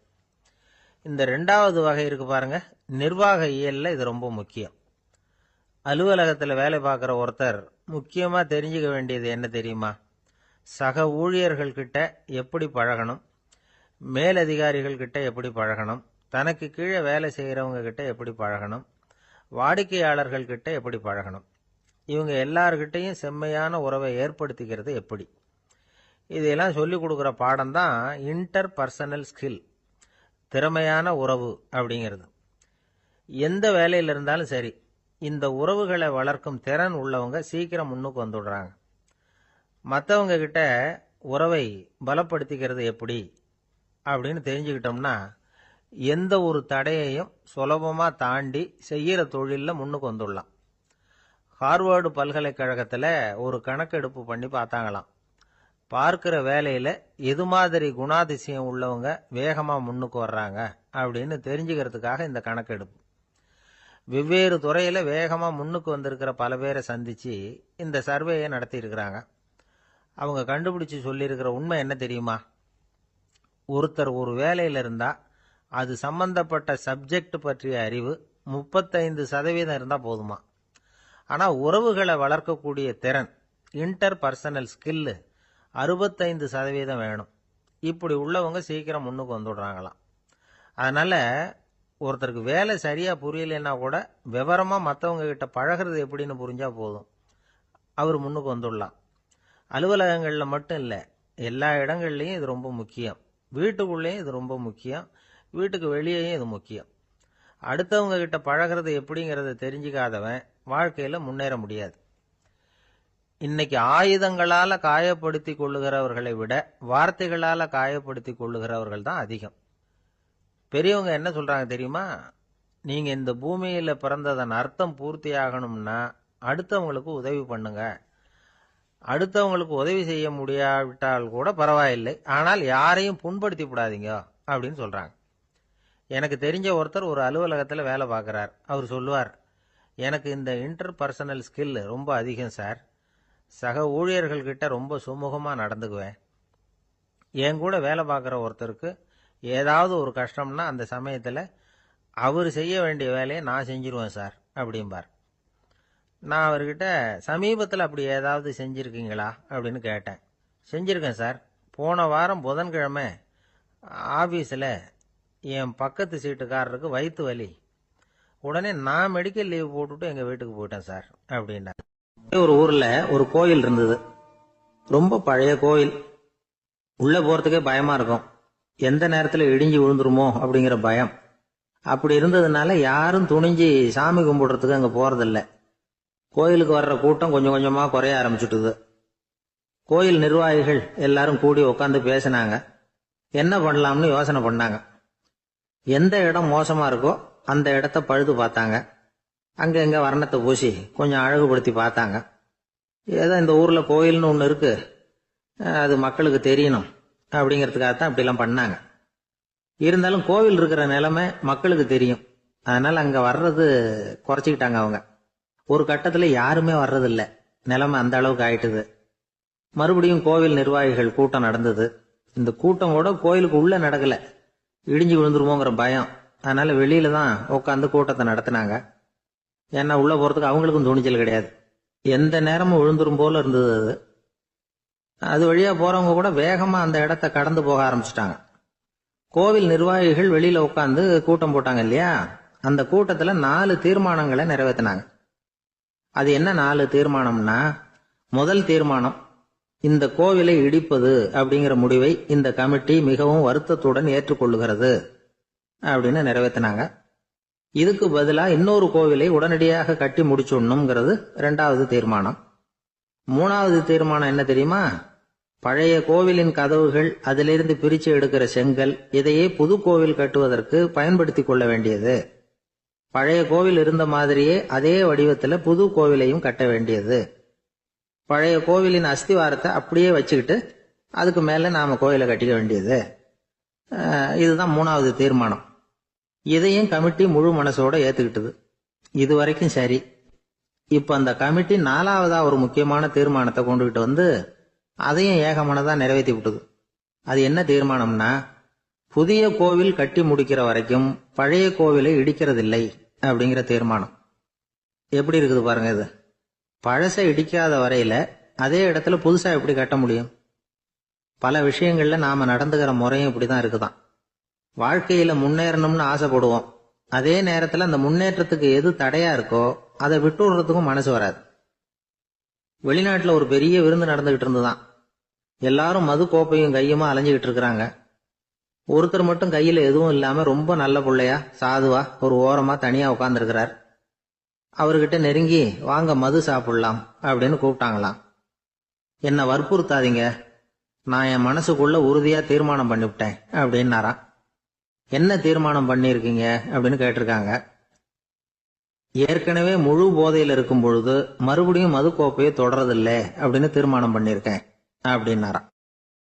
இந்த ரெண்டாவது வகை இருக்கு பாருங்க, நிர்வாக இயல்ல இது ரொம்ப முக்கியம். அலுவலகத்தில் வேலை பார்க்குற ஒருத்தர் முக்கியமா தெரிஞ்சுக்க வேண்டியது என்ன தெரியுமா? சக ஊழியர்கள் கிட்ட எப்படி பழகணும், மேலதிகாரிகள் கிட்ட எப்படி பழகணும், தனக்கு கீழே வேலை செய்கிறவங்க கிட்ட எப்படி பழகணும், வாடிக்கையாளர்கள் கிட்ட எப்படி பழகணும், இவங்க எல்லார்கிட்டையும் செம்மையான உறவை ஏற்படுத்திக்கிறது எப்படி, இதையெல்லாம் சொல்லிக் கொடுக்குற பாடம் தான் இன்டர் பர்சனல் ஸ்கில், திறமையான உறவு அப்படிங்கிறது. எந்த வேலையில் இருந்தாலும் சரி, இந்த உறவுகளை வளர்க்கும் திறன் உள்ளவங்க சீக்கிரம் முன்னுக்கு வந்துடுறாங்க. மற்றவங்க கிட்ட உறவை பலப்படுத்திக்கிறது எப்படி அப்படின்னு தெரிஞ்சுக்கிட்டோம்னா எந்த ஒரு தடையையும் சுலபமாக தாண்டி செய்கிற தொழிலில் முன்னுக்கு வந்துடலாம். ஹார்வர்டு பல்கலைக்கழகத்தில் ஒரு கணக்கெடுப்பு பண்ணி பார்த்தாங்களாம். பார்க்கிற வேலையில் எது மாதிரி குணாதிசயம் உள்ளவங்க வேகமாக முன்னுக்கு வர்றாங்க அப்படின்னு தெரிஞ்சுக்கிறதுக்காக இந்த கணக்கெடுப்பு. வெவ்வேறு துறையில் வேகமாக முன்னுக்கு வந்திருக்கிற பல பேரை சந்தித்து இந்த சர்வேயை நடத்தியிருக்கிறாங்க. அவங்க கண்டுபிடிச்சு சொல்லியிருக்கிற உண்மை என்ன தெரியுமா? ஒருத்தர் ஒரு வேலையில் இருந்தால் அது சம்பந்தப்பட்ட சப்ஜெக்ட் பற்றிய அறிவு 35% இருந்தால் போதுமா. ஆனால் உறவுகளை வளர்க்கக்கூடிய திறன், இன்டர் பர்சனல் ஸ்கில்லு 65% வேணும். இப்படி உள்ளவங்க சீக்கிரம் முன்னுக்கு வந்துடுறாங்களாம். அதனால் ஒருத்தருக்கு வேலை சரியாக புரியலைன்னா கூட விவரமாக மற்றவங்க கிட்ட பழகிறது எப்படின்னு புரிஞ்சால் போதும், அவர் முன்னுக்கு வந்துடலாம். அலுவலகங்களில் மட்டும் இல்லை, எல்லா இடங்கள்லையும் இது ரொம்ப முக்கியம். வீட்டுக்குள்ளேயும் இது ரொம்ப முக்கியம், வீட்டுக்கு வெளியேயும் இது முக்கியம். அடுத்தவங்க கிட்ட பழகிறது எப்படிங்கிறத தெரிஞ்சுக்காதவன் வாழ்க்கையில் முன்னேற முடியாது. இன்னைக்கு ஆயுதங்களால் காயப்படுத்தி கொள்ளுகிறவர்களை விட வார்த்தைகளால் காயப்படுத்தி கொள்ளுகிறவர்கள் தான் அதிகம். பெரியவங்க என்ன சொல்றாங்க தெரியுமா? நீங்க இந்த பூமியில பிறந்ததன் அர்த்தம் பூர்த்தி ஆகணும்னா அடுத்தவங்களுக்கு உதவி பண்ணுங்க. அடுத்தவங்களுக்கு உதவி செய்ய முடியாவிட்டால் கூட பரவாயில்லை, ஆனால் யாரையும் புண்படுத்தி விடாதீங்க அப்படின்னு சொல்றாங்க. எனக்கு தெரிஞ்ச ஒருத்தர் ஒரு அலுவலகத்தில் வேலை பார்க்குறார். அவர் சொல்லுவார், எனக்கு இந்த இன்டர் பர்சனல் ஸ்கில் ரொம்ப அதிகம் சார். சக ஊழியர்கள்கிட்ட ரொம்ப சுமூகமாக நடந்துக்குவேன். என் கூட வேலை பார்க்குற ஒருத்தருக்கு ஏதாவது ஒரு கஷ்டம்னா அந்த சமயத்தில் அவர் செய்ய வேண்டிய வேலையை நான் செஞ்சிருவேன் சார் அப்படிம்பார். நான் அவர்கிட்ட சமீபத்தில் அப்படி ஏதாவது செஞ்சுருக்கீங்களா அப்படின்னு கேட்டேன். செஞ்சுருக்கேன் சார். போன வாரம் புதன்கிழமை ஆஃபீஸில் என் பக்கத்து சீட்டுக்காரருக்கு வயிற்று வலி. உடனே நான் மெடிக்கல் லீவ் போட்டுட்டு எங்கள் வீட்டுக்கு போயிட்டேன் சார் அப்படின்னா. ஒரு ஊரில் ஒரு கோயில் இருந்தது. ரொம்ப பழைய கோயில். உள்ளே போகிறதுக்கே பயமாக இருக்கும். எந்த நேரத்தில் இடிஞ்சு விழுந்துருமோ அப்படிங்கிற பயம். அப்படி இருந்ததுனால யாரும் துணிஞ்சு சாமி கும்பிடுறதுக்கு அங்கே போகிறதில்ல. கோயிலுக்கு வர்ற கூட்டம் கொஞ்சம் கொஞ்சமாக குறைய ஆரம்பிச்சுட்டுது. கோயில் நிர்வாகிகள் எல்லாரும் கூடி உட்காந்து பேசினாங்க. என்ன பண்ணலாம்னு யோசனை பண்ணாங்க. எந்த இடம் மோசமாக இருக்கோ அந்த இடத்த பழுது பார்த்தாங்க. அங்கே எங்கே வர்ணத்தை பூசி கொஞ்சம் அழகுபடுத்தி பார்த்தாங்க. ஏதோ இந்த ஊரில் கோயில்னு ஒன்று இருக்கு, அது மக்களுக்கு தெரியணும் அப்படிங்கிறதுக்காகத்தான் இப்படிலாம் பண்ணாங்க. இருந்தாலும் கோவில் இருக்கிற நிலைமை மக்களுக்கு தெரியும். அதனால் அங்கே வர்றது குறைச்சிக்கிட்டாங்க அவங்க. ஒரு கட்டத்தில் யாருமே வர்றதில்லை. நிலைமை அந்த அளவுக்கு ஆயிட்டுது. மறுபடியும் கோவில் நிர்வாகிகள் கூட்டம் நடந்தது. இந்த கூட்டம் கூட கோயிலுக்கு உள்ளே நடக்கலை, இடிஞ்சு விழுந்துருமோங்கிற பயம். அதனால வெளியில தான் உட்காந்து கூட்டத்தை நடத்தினாங்க. ஏன்னா உள்ளே போகிறதுக்கு அவங்களுக்கும் துணிச்சல் கிடையாது. எந்த நேரமும் விழுந்துரும் போல இருந்தது அது. அது வழியாக போகிறவங்க கூட வேகமாக அந்த இடத்த கடந்து போக ஆரம்பிச்சிட்டாங்க. கோவில் நிர்வாகிகள் வெளியில் உட்காந்து கூட்டம் போட்டாங்க இல்லையா, அந்த கூட்டத்தில் 4 தீர்மானங்களை நிறைவேற்றினாங்க. அது என்ன 4 தீர்மானம்னா, முதல் தீர்மானம், இந்த கோவிலை இடிப்பது அப்படிங்கிற முடிவை இந்த கமிட்டி மிகவும் வருத்தத்துடன் ஏற்றுக்கொள்ளுகிறது அப்படின்னு நிறைவேற்றினாங்க. இதுக்கு பதிலாக இன்னொரு கோவிலை உடனடியாக கட்டி முடிச்சுடணுங்கிறது 2வது தீர்மானம். 3வது தீர்மானம் என்ன தெரியுமா? பழைய கோவிலின் கதவுகள், அதிலிருந்து பிரித்து எடுக்கிற செங்கல், இதையே புது கோவில் கட்டுவதற்கு பயன்படுத்தி கொள்ள வேண்டியது. பழைய கோவில் இருந்த மாதிரியே அதே வடிவத்தில் புது கோவிலையும் கட்ட வேண்டியது. பழைய கோவிலின் அஸ்திவாரத்தை அப்படியே வச்சுக்கிட்டு அதுக்கு மேலே நாம் கோயிலை கட்டிக்க வேண்டியது. இதுதான் 3வது தீர்மானம். இதையும் கமிட்டி முழு மனசோட ஏற்றுக்கிட்டது. இது வரைக்கும் சரி. இப்போ அந்த கமிட்டி 4வதா ஒரு முக்கியமான தீர்மானத்தை கொண்டுகிட்டு வந்து அதையும் ஏகமனதாக நிறைவேற்றி விட்டது. அது என்ன தீர்மானம்னா, புதிய கோவில் கட்டி முடிக்கிற வரைக்கும் பழைய கோவிலை இடிக்கிறதில்லை அப்படிங்கிற தீர்மானம். எப்படி இருக்குது பாருங்க இது. பழசை இடிக்காத வரையில அதே இடத்துல புதுசா எப்படி கட்ட முடியும்? பல விஷயங்கள்ல நாம நடந்துகிற முறையும் இப்படிதான் இருக்குதான். வாழ்க்கையில முன்னேறணும்னு ஆசைப்படுவோம். அதே நேரத்துல அந்த முன்னேற்றத்துக்கு எது தடையா இருக்கோ அதை விட்டு விடுறதுக்கும் மனசு வராது. வெளிநாட்டுல ஒரு பெரிய விருந்து நடந்துகிட்டு இருந்துதான். எல்லாரும் மது கோப்பையும் கையுமா அலைஞ்சுகிட்டு இருக்கிறாங்க. ஒருத்தர் மட்டும் கையில எதுவும் இல்லாம ரொம்ப நல்ல பிள்ளையா சாதுவா ஒரு ஓரமா தனியா உட்கார்ந்துருக்கிறார். அவர்கிட்ட நெருங்கி வாங்க மது சாப்பிடலாம் அப்படின்னு கூப்பிட்டாங்களாம். என்ன வற்புறுத்தாதீங்க, நான் என் மனசுக்குள்ள உறுதியா தீர்மானம் பண்ணிவிட்டேன் அப்படின்னாராம். என்ன தீர்மானம் பண்ணியிருக்கீங்க அப்படின்னு கேட்டிருக்காங்க. ஏற்கனவே முழு போதையில் இருக்கும் பொழுது மறுபடியும் மது கோப்பையை தொடரதில்லை அப்படின்னு தீர்மானம் பண்ணியிருக்கேன் அப்படின்னாராம்.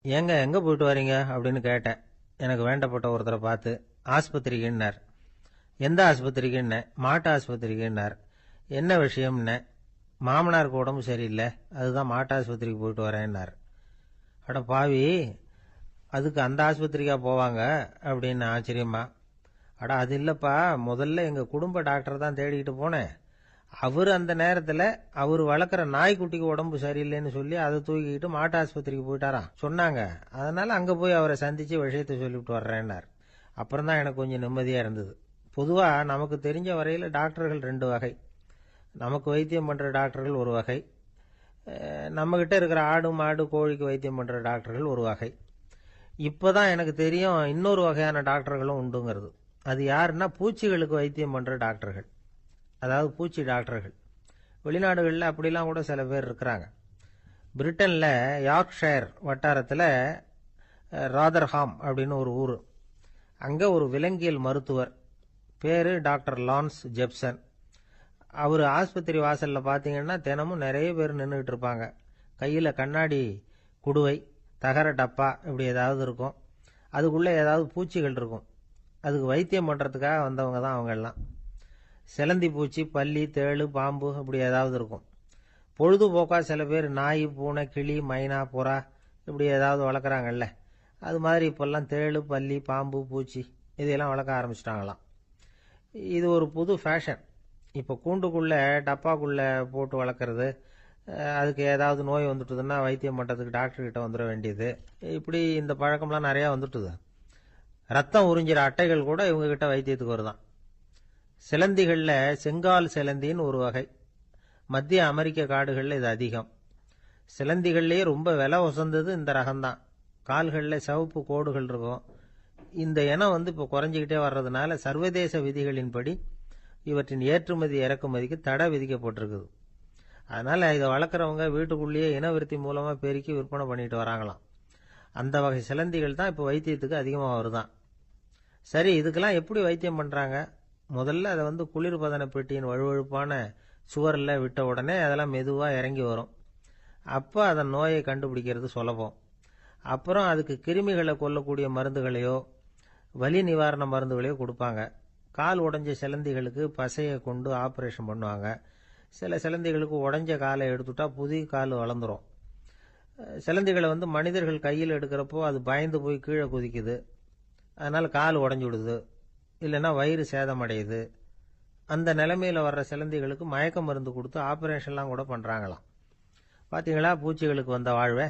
ஏங்க எங்க போயிட்டு வரீங்க அப்படின்னு கேட்டேன். எனக்கு வேண்டப்பட்ட ஒருத்தரை பார்த்து. ஆஸ்பத்திரிக்குன்னார். எந்த ஆஸ்பத்திரிக்குன்ன? மாட்டு ஆஸ்பத்திரிக்குன்னார். என்ன விஷயம்னு? மாமனாருக்கு உடம்பு சரியில்லை, அதுதான் மாட்டு ஆஸ்பத்திரிக்கு போயிட்டு வரேன்னார். அட பாவி, அதுக்கு அந்த ஆஸ்பத்திரிக்கா போவாங்க அப்படின்னு ஆச்சரியமா. அட அது இல்லைப்பா, முதல்ல எங்கள் குடும்ப டாக்டர் தான் தேடிக்கிட்டு போனேன். அவர் அந்த நேரத்தில் அவர் வளர்க்குற நாய்க்குட்டிக்கு உடம்பு சரியில்லைன்னு சொல்லி அதை தூக்கிக்கிட்டு மாட்டு ஆஸ்பத்திரிக்கு போயிட்டாராம் சொன்னாங்க. அதனால் அங்கே போய் அவரை சந்தித்து விஷயத்தை சொல்லிவிட்டு வர்றேன்னார். அப்புறம் தான் எனக்கு கொஞ்சம் நிம்மதியாக இருந்தது. பொதுவாக நமக்கு தெரிஞ்ச வரையில் டாக்டர்கள் 2 வகை. நமக்கு வைத்தியம் பண்ணுற டாக்டர்கள் ஒரு வகை, நம்மக்கிட்ட இருக்கிற ஆடு மாடு கோழிக்கு வைத்தியம் பண்ணுற டாக்டர்கள் ஒரு வகை. இப்போ தான் எனக்கு தெரியும் இன்னொரு வகையான டாக்டர்களும் உண்டுங்கிறது. அது யாருன்னா பூச்சிகளுக்கு வைத்தியம் பண்ணுற டாக்டர்கள், அதாவது பூச்சி டாக்டர்கள். வெளிநாடுகளில் அப்படிலாம் கூட சில பேர் இருக்கிறாங்க. பிரிட்டனில் யார்க்ஷயர் வட்டாரத்தில் ராதர்ஹாம் அப்படின்னு ஒரு ஊர். அங்கே ஒரு விலங்கியல் மருத்துவர், பேர் டாக்டர் லான்ஸ் ஜெப்சன். அவர் ஆஸ்பத்திரி வாசலில் பார்த்தீங்கன்னா தினமும் நிறைய பேர் நின்றுக்கிட்டு இருப்பாங்க. கையில் கண்ணாடி குடுவை, தகர டப்பா இப்படி ஏதாவது இருக்கும். அதுக்குள்ளே ஏதாவது பூச்சிகள் இருக்கும். அதுக்கு வைத்தியம் பண்ணுறதுக்காக வந்தவங்க தான் அவங்க எல்லாம். சிலந்தி பூச்சி, பல்லி, தேளு, பாம்பு இப்படி ஏதாவது இருக்கும். பொழுதுபோக்காக சில பேர் நாய், பூனை, கிளி, மைனா, புறா இப்படி ஏதாவது வளர்க்குறாங்கல்ல, அது மாதிரி இப்போல்லாம் தேளு, பல்லி, பாம்பு, பூச்சி இதையெல்லாம் வளர்க்க ஆரம்பிச்சிட்டாங்களாம். இது ஒரு புது ஃபேஷன். இப்போ கூண்டுக்குள்ளே டப்பாக்குள்ளே போட்டு வளர்க்குறது, அதுக்கு ஏதாவது நோய் வந்துட்டுதுன்னா வைத்தியம் பண்ணுறதுக்கு டாக்டர்கிட்ட வந்துட வேண்டியது, இப்படி இந்த பழக்கம்லாம் நிறையா வந்துட்டுது. ரத்தம் உறிஞ்சிற அட்டைகள் கூட இவங்ககிட்ட வைத்தியத்துக்கு வருதான். சிலந்திகளில் செங்கால் சிலந்தின்னு ஒரு வகை. மத்திய அமெரிக்க காடுகளில் இது அதிகம். சிலந்திகள்லேயே ரொம்ப விலை உசந்தது இந்த ரகம்தான். கால்களில் சிவப்பு கோடுகள் இருக்கும். இந்த இனம் இப்போ குறைஞ்சிக்கிட்டே வர்றதுனால சர்வதேச விதிகளின்படி இவற்றின் ஏற்றுமதி இறக்குமதிக்கு தடை விதிக்கப்பட்டிருக்குது. அதனால் இதை வளர்க்குறவங்க வீட்டுக்குள்ளேயே இனவிருத்தி மூலமாக பெருக்கி விற்பனை பண்ணிட்டு வராங்களாம். அந்த வகை சிலந்திகள் தான் இப்போ வைத்தியத்துக்கு அதிகமாக வருதான். சரி, இதுக்கெல்லாம் எப்படி வைத்தியம் பண்ணுறாங்க? முதல்ல அதை குளிர்பதன பெட்டியின் வழுவழுப்பான சுவரில் விட்ட உடனே அதெல்லாம் மெதுவாக இறங்கி வரும். அப்போ அதன் நோயை கண்டுபிடிக்கிறது சுலபம். அப்புறம் அதுக்கு கிருமிகளை கொல்லக்கூடிய மருந்துகளையோ வலி நிவாரண மருந்துகளையோ கொடுப்பாங்க. கால் உடைஞ்ச சிலந்திகளுக்கு பசையை கொண்டு ஆப்ரேஷன் பண்ணுவாங்க. சில சிலந்திகளுக்கு உடைஞ்ச காலை எடுத்துட்டா புதிய கால் வளர்ந்துடும். சிலந்திகளை மனிதர்கள் கையில் எடுக்கிறப்போ அது பயந்து போய் கீழே குதிக்குது. அதனால் கால் உடஞ்சி விடுது, இல்லைன்னா வயிறு சேதமடையுது. அந்த நிலைமையில் வர்ற சிலந்திகளுக்கு மயக்க மருந்து கொடுத்து ஆப்ரேஷன்லாம் கூட பண்ணுறாங்களாம். பார்த்தீங்களா பூச்சிகளுக்கு வந்த வாழ்வே.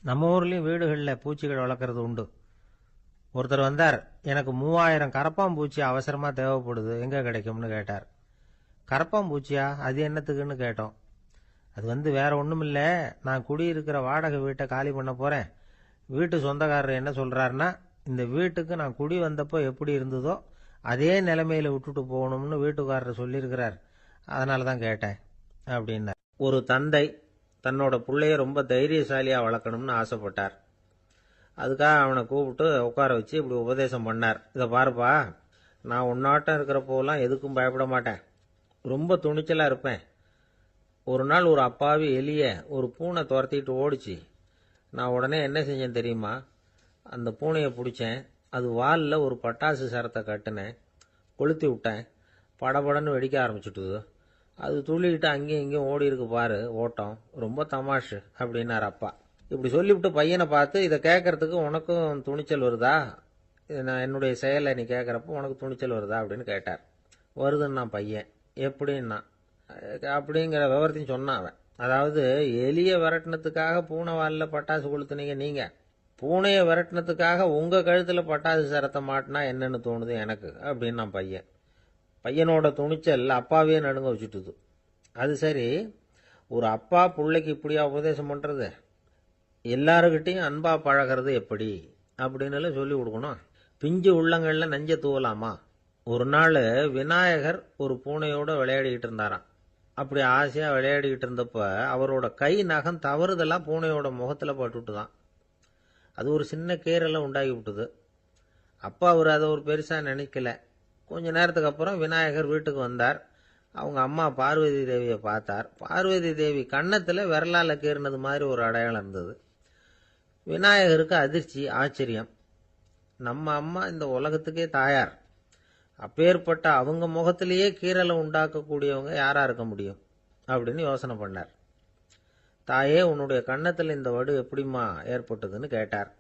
நம்ம ஊர்லேயும் வீடுகளில் பூச்சிகள் வளர்க்குறது உண்டு. ஒருத்தர் வந்தார், எனக்கு 3000 கரப்பாம்பூச்சி அவசரமாக தேவைப்படுது, எங்கே கிடைக்கும்னு கேட்டார். கரப்பாம்பூச்சியா? அது என்னத்துக்குன்னு கேட்டோம். அது வேற ஒன்றும் இல்லை, நான் குடியிருக்கிற வாடகை வீட்டை காலி பண்ண போகிறேன். வீட்டு சொந்தக்காரர் என்ன சொல்கிறாருன்னா, இந்த வீட்டுக்கு நான் குடி வந்தப்போ எப்படி இருந்ததோ அதே நிலைமையில் விட்டுட்டு போகணும்னு வீட்டுக்காரர் சொல்லியிருக்கிறார், அதனால தான் கேட்டேன் அப்படின்னார். ஒரு தந்தை தன்னோட பிள்ளைய ரொம்ப தைரியசாலியாக வளர்க்கணும்னு ஆசைப்பட்டார். அதுக்காக அவனை கூப்பிட்டு உட்கார வச்சு இப்படி உபதேசம் பண்ணார். இதை பாருப்பா, நான் உன்னாட்டம் இருக்கிறப்போலாம் எதுக்கும் பயப்பட மாட்டேன், ரொம்ப துணிச்சலாக இருப்பேன். ஒரு நாள் ஒரு அப்பாவி எலிய ஒரு பூனை துரத்திட்டு ஓடிச்சு. நான் உடனே என்ன செஞ்சேன் தெரியுமா? அந்த பூனையை பிடிச்சேன். அது வாலில் ஒரு பட்டாசு சரத்தை கட்டினேன், கொளுத்தி விட்டேன். படபடன்னு வெடிக்க ஆரம்பிச்சுட்டுது. அது துள்ளிக்கிட்டு அங்கேயும் இங்கேயும் ஓடி இருக்கு பாரு ஓட்டம், ரொம்ப தமாஷு அப்படின்னார் அப்பா. இப்படி சொல்லிவிட்டு பையனை பார்த்து, இதை கேட்கறதுக்கு உனக்கும் துணிச்சல் வருதா? நான் என்னுடைய செயலை நீ கேட்குறப்போ உனக்கு துணிச்சல் வருதா அப்படின்னு கேட்டார். வருதுன்னா பையன். எப்படின்னா அப்படிங்கிற விவரத்தையும் சொன்னான் அவன். அதாவது எலியை விரட்டினத்துக்காக பூனை வாலில் பட்டாசு கொளுத்துனீங்க நீங்க, பூனையை விரட்டினத்துக்காக உங்க கழுத்துல பட்டாசு சரத்தை மாட்டினா என்னன்னு தோணுது எனக்கு அப்படின்னு நான் பையன். பையனோட துணிச்சல் அப்பாவே நடுங்க வச்சுட்டுது. அது சரி, ஒரு அப்பா பிள்ளைக்கு இப்படியா உபதேசம் பண்றது? எல்லாருக்கிட்டையும் அன்பா பழகிறது எப்படி அப்படின்னு சொல்லி கொடுக்கணும். பிஞ்சு உள்ளங்கள்ல நெஞ்ச தூவலாமா? ஒரு நாள் விநாயகர் ஒரு பூனையோட விளையாடிக்கிட்டு இருந்தாராம். அப்படி ஆசையா விளையாடிக்கிட்டு இருந்தப்ப அவரோட கை நகம் தவறுதலா பூனையோட முகத்துல பட்டுட்டுதான். அது ஒரு சின்ன கீறலை உண்டாகி விட்டுது. அப்பா அவர் அதை ஒரு பெருசா நினைக்கல. கொஞ்ச நேரத்துக்கு அப்புறம் விநாயகர் வீட்டுக்கு வந்தார். அவங்க அம்மா பார்வதி தேவியை பார்த்தார். பார்வதி தேவி கன்னத்துல விரலால கீறினது மாதிரி ஒரு அடையாளம் இருந்தது. விநாயகருக்கு அதிர்ச்சி, ஆச்சரியம். நம்ம அம்மா இந்த உலகத்துக்கே தாயார். அப்பேற்பட்ட அவங்க முகத்திலேயே கீறலை உண்டாக்கக்கூடியவங்க யாரா இருக்க முடியும் அப்படின்னு யோசனை பண்ணார். தாயே, உன்னுடைய கன்னத்தில் இந்த வடு எப்படிம்மா ஏற்பட்டதுன்னு கேட்டார்.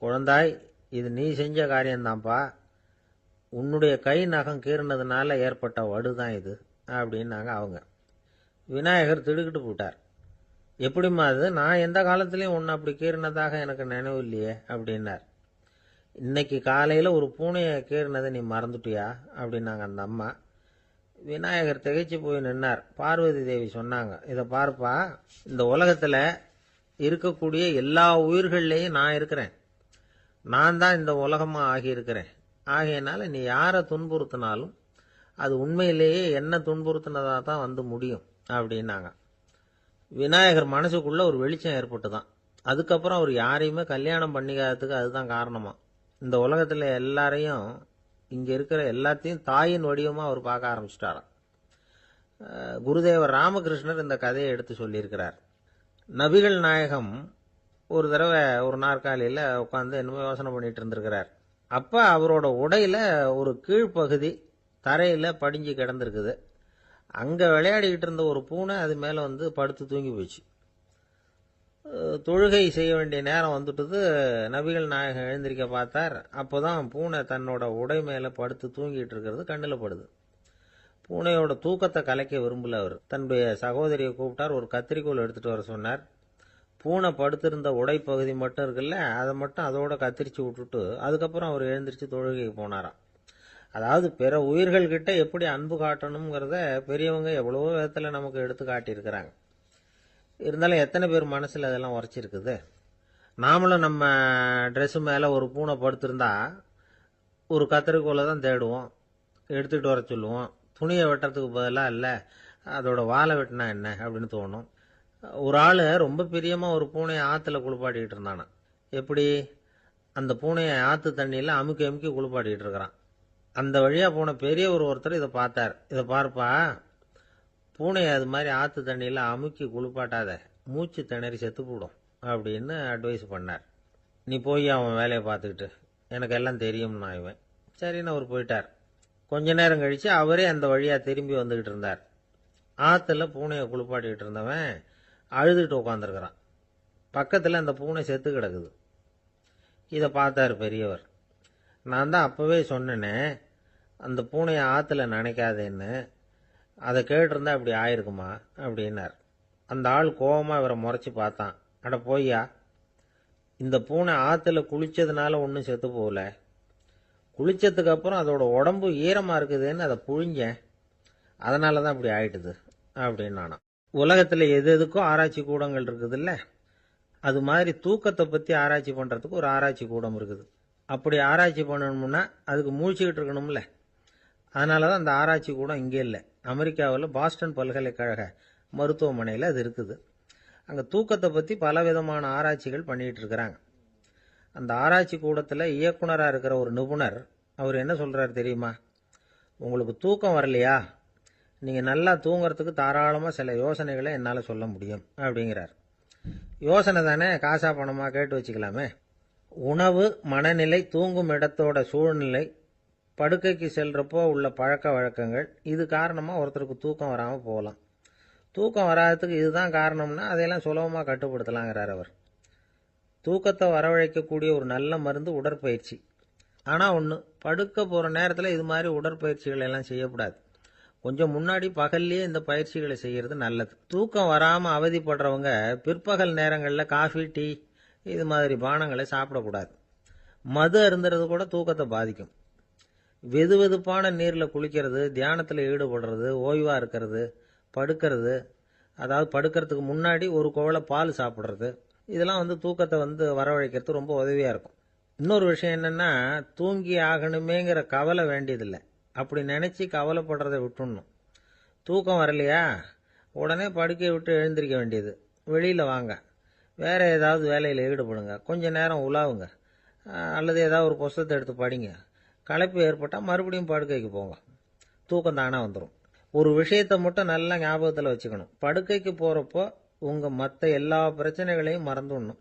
குழந்தாய், இது நீ செஞ்ச காரியம்தான்ப்பா. உன்னுடைய கை நகம் கீறினதுனால ஏற்பட்ட வடு தான் இது அப்படின்னாங்க அவங்க. விநாயகர் திடுக்கிட்டு போட்டார். எப்படிம்மா அது? நான் எந்த காலத்திலையும் உன்னை அப்படி கீறினதாக எனக்கு நினைவு இல்லையே அப்படின்னார். இன்னைக்கு காலையில் ஒரு பூனையை கீறினதை நீ மறந்துட்டியா அப்படின்னாங்க அந்த அம்மா. விநாயகர் திகைச்சு போய் நின்னார். பார்வதி தேவி சொன்னாங்க, இதை பார்ப்பா, இந்த உலகத்தில் இருக்கக்கூடிய எல்லா உயிர்கள்லையும் நான் இருக்கிறேன். நான் தான் இந்த உலகமாக ஆகியிருக்கிறேன். ஆகையினால நீ யாரை துன்புறுத்தினாலும் அது உண்மையிலேயே என்ன துன்புறுத்தினதாக தான் வந்து முடியும் அப்படின்னாங்க. விநாயகர் மனசுக்குள்ள ஒரு வெளிச்சம் ஏற்பட்டுதான். அதுக்கப்புறம் அவர் யாரையுமே கல்யாணம் பண்ணிக்காததுக்கு அதுதான் காரணமா. இந்த உலகத்தில் எல்லாரையும், இங்கே இருக்கிற எல்லாத்தையும் தாயின் வடிவமாக அவர் பார்க்க ஆரம்பிச்சிட்டாராம். குருதேவர் ராமகிருஷ்ணர் இந்த கதையை எடுத்து சொல்லியிருக்கிறார். நபிகள் நாயகம் ஒரு தடவை ஒரு நாற்காலியில் உட்காந்து என்னமோ யோசனை பண்ணிட்டு இருந்திருக்கிறார். அப்போ அவரோட உடையில ஒரு கீழ்ப்பகுதி தரையில் படிஞ்சு கிடந்திருக்குது. அங்கே விளையாடிக்கிட்டு இருந்த ஒரு பூனை அது மேலே வந்து படுத்து தூங்கி போச்சு. தொழுகை செய்ய வேண்டிய நேரம் வந்துட்டது. நபிகள் நாயகம் எழுந்திருக்க பார்த்தார். அப்போதான் பூனை தன்னோட உடை மேலே படுத்து தூங்கிட்டு இருக்கிறது கண்ணில் படுது. பூனையோட தூக்கத்தை கலைக்க விரும்பல அவர். தன்னுடைய சகோதரியை கூப்பிட்டார். ஒரு கத்திரிக்கோல் எடுத்துட்டு வர சொன்னார். பூனை படுத்திருந்த உடை பகுதி மட்டும் இருக்குல்ல, அதை மட்டும் அதோட கத்திரிச்சு விட்டுட்டு அதுக்கப்புறம் அவர் எழுந்திரிச்சு தொழுகைக்கு போனாராம். அதாவது பிற உயிர்கள் கிட்ட எப்படி அன்பு காட்டணுங்கிறத பெரியவங்க எவ்வளவோ விதத்தில் நமக்கு எடுத்து காட்டியிருக்கிறாங்க. இருந்தாலும் எத்தனை பேர் மனசில் அதெல்லாம் உரைச்சிருக்குது? நாமளும் நம்ம ட்ரெஸ்ஸு மேலே ஒரு பூனை படுத்திருந்தா ஒரு கத்திரிக்கோலை தான் தேடுவோம், எடுத்துகிட்டு வர சொல்லுவோம். துணியை வெட்டுறதுக்கு பதிலாக இல்லை அதோட வாழை வெட்டினா என்ன அப்படின்னு தோணும். ஒரு ஆள் ரொம்ப பிரியமாக ஒரு பூனையை ஆற்றுல குளிப்பாட்டிக்கிட்டு இருந்தானா. எப்படி? அந்த பூனையை ஆற்று தண்ணியில் அமுக்கி அமுக்கி குளிப்பாட்டிக்கிட்டு இருக்கிறான். அந்த வழியாக போன பெரிய ஒருத்தர் இதை பார்த்தார். இதை பார்ப்பா, பூனையை அது மாதிரி ஆற்று தண்ணியில் அமுக்கி குளிப்பாட்டாத, மூச்சு திணறி செத்து போடும் அப்படின்னு அட்வைஸ் பண்ணார். நீ போய் அவன் வேலையை பார்த்துக்கிட்டு, எனக்கு எல்லாம் தெரியும்னா இவன். சரின்னு அவர் போயிட்டார். கொஞ்ச நேரம் கழித்து அவரே அந்த வழியாக திரும்பி வந்துக்கிட்டு இருந்தார். ஆற்றுல பூனையை குளிப்பாட்டிக்கிட்டு இருந்தவன் அழுதுகிட்டு உட்காந்துருக்கிறான். பக்கத்தில் அந்த பூனை செத்து கிடக்குது. இதை பார்த்தார் பெரியவர். நான் தான் அப்போவே சொன்னேனே அந்த பூனையை ஆற்றுல நினைக்காதேன்னு, அதை கேட்டிருந்தா இப்படி ஆயிருக்குமா அப்படின்னார். அந்த ஆள் கோபமாக இவரை முறைச்சி பார்த்தான். அட போய்யா, இந்த பூனை ஆற்றுல குளிச்சதுனால ஒன்றும் செத்து போகல, குளிச்சதுக்கு அப்புறம் அதோட உடம்பு ஈரமாக இருக்குதுன்னு அதை புழிஞ்சேன், அதனால தான் இப்படி ஆயிட்டுது அப்படின்னு நானா. உலகத்தில் எது எதுக்கும் ஆராய்ச்சி கூடங்கள் இருக்குதுல்ல, அது மாதிரி தூக்கத்தை பற்றி ஆராய்ச்சி பண்ணுறதுக்கு ஒரு ஆராய்ச்சி கூடம் இருக்குது. அப்படி ஆராய்ச்சி பண்ணணும்னா அதுக்கு மூழ்கிக்கிட்டு இருக்கணும்ல. அதனால தான் அந்த ஆராய்ச்சி கூடம் இங்கே இல்லை. அமெரிக்காவில் பாஸ்டன் பல்கலைக்கழக மருத்துவமனையில் அது இருக்குது. அங்கே தூக்கத்தை பற்றி பலவிதமான ஆராய்ச்சிகள் பண்ணிகிட்டு இருக்கிறாங்க. அந்த ஆராய்ச்சி கூடத்தில் இயக்குனராக இருக்கிற ஒரு நிபுணர், அவர் என்ன சொல்கிறார் தெரியுமா? உங்களுக்கு தூக்கம் வரலையா, நீங்கள் நல்லா தூங்குறதுக்கு தாராளமாக சில யோசனைகளை என்னால் சொல்ல முடியும் அப்படிங்கிறார். யோசனை தானே, காசா பணமாக கேட்டு வச்சுக்கலாமே. உணவு, மனநிலை, தூங்கும் இடத்தோட சூழ்நிலை, படுக்கைக்கு செல்கிறப்போ உள்ள பழக்க வழக்கங்கள், இது காரணமாக ஒருத்தருக்கு தூக்கம் வராமல் போகலாம். தூக்கம் வராததுக்கு இதுதான் காரணம்னா அதையெல்லாம் சுலபமாக கட்டுப்படுத்தலாங்கிறார் அவர். தூக்கத்தை வரவழைக்கக்கூடிய ஒரு நல்ல மருந்து உடற்பயிற்சி. ஆனால் ஒன்று, படுக்க போகிற நேரத்தில் இது மாதிரி உடற்பயிற்சிகள் எல்லாம் செய்யக்கூடாது. கொஞ்சம் முன்னாடி பகல்லையே இந்த பயிற்சிகளை செய்கிறது நல்லது. தூக்கம் வராமல் அவதிப்படுறவங்க பிற்பகல் நேரங்களில் காஃபி, டீ இது மாதிரி பானங்களை சாப்பிடக்கூடாது. மது அருந்துறது கூட தூக்கத்தை பாதிக்கும். வெது வெதுப்பான நீரில் குளிக்கிறது, தியானத்தில் ஈடுபடுறது, ஓய்வாக இருக்கிறது, படுக்கிறது, அதாவது படுக்கிறதுக்கு முன்னாடி ஒரு குவளை பால் சாப்பிட்றது, இதெல்லாம் தூக்கத்தை வரவழைக்கிறது ரொம்ப உதவியாக இருக்கும். இன்னொரு விஷயம் என்னென்னா, தூங்கி ஆகணுமேங்கிற கவலை வேண்டியதில்லை. அப்படி நினச்சி கவலைப்படுறதை விட்டுடணும். தூக்கம் வரலையா, உடனே படுக்கையை விட்டு எழுந்திருக்க வேண்டியது. வெளியில் வாங்க, வேறு ஏதாவது வேலையில் ஈடுபடுங்க, கொஞ்சம் நேரம் உலாவுங்க, அல்லது ஏதாவது ஒரு புஸ்தகத்தை எடுத்து படிங்க. களைப்பு ஏற்பட்டால் மறுபடியும் படுக்கைக்கு போங்க. தூக்கம் தானே வந்துடும். ஒரு விஷயத்தை மட்டும் நல்லா ஞாபகத்தில் வச்சுக்கணும். படுக்கைக்கு போகிறப்போ உங்கள் மற்ற எல்லா பிரச்சனைகளையும் மறந்துடணும்.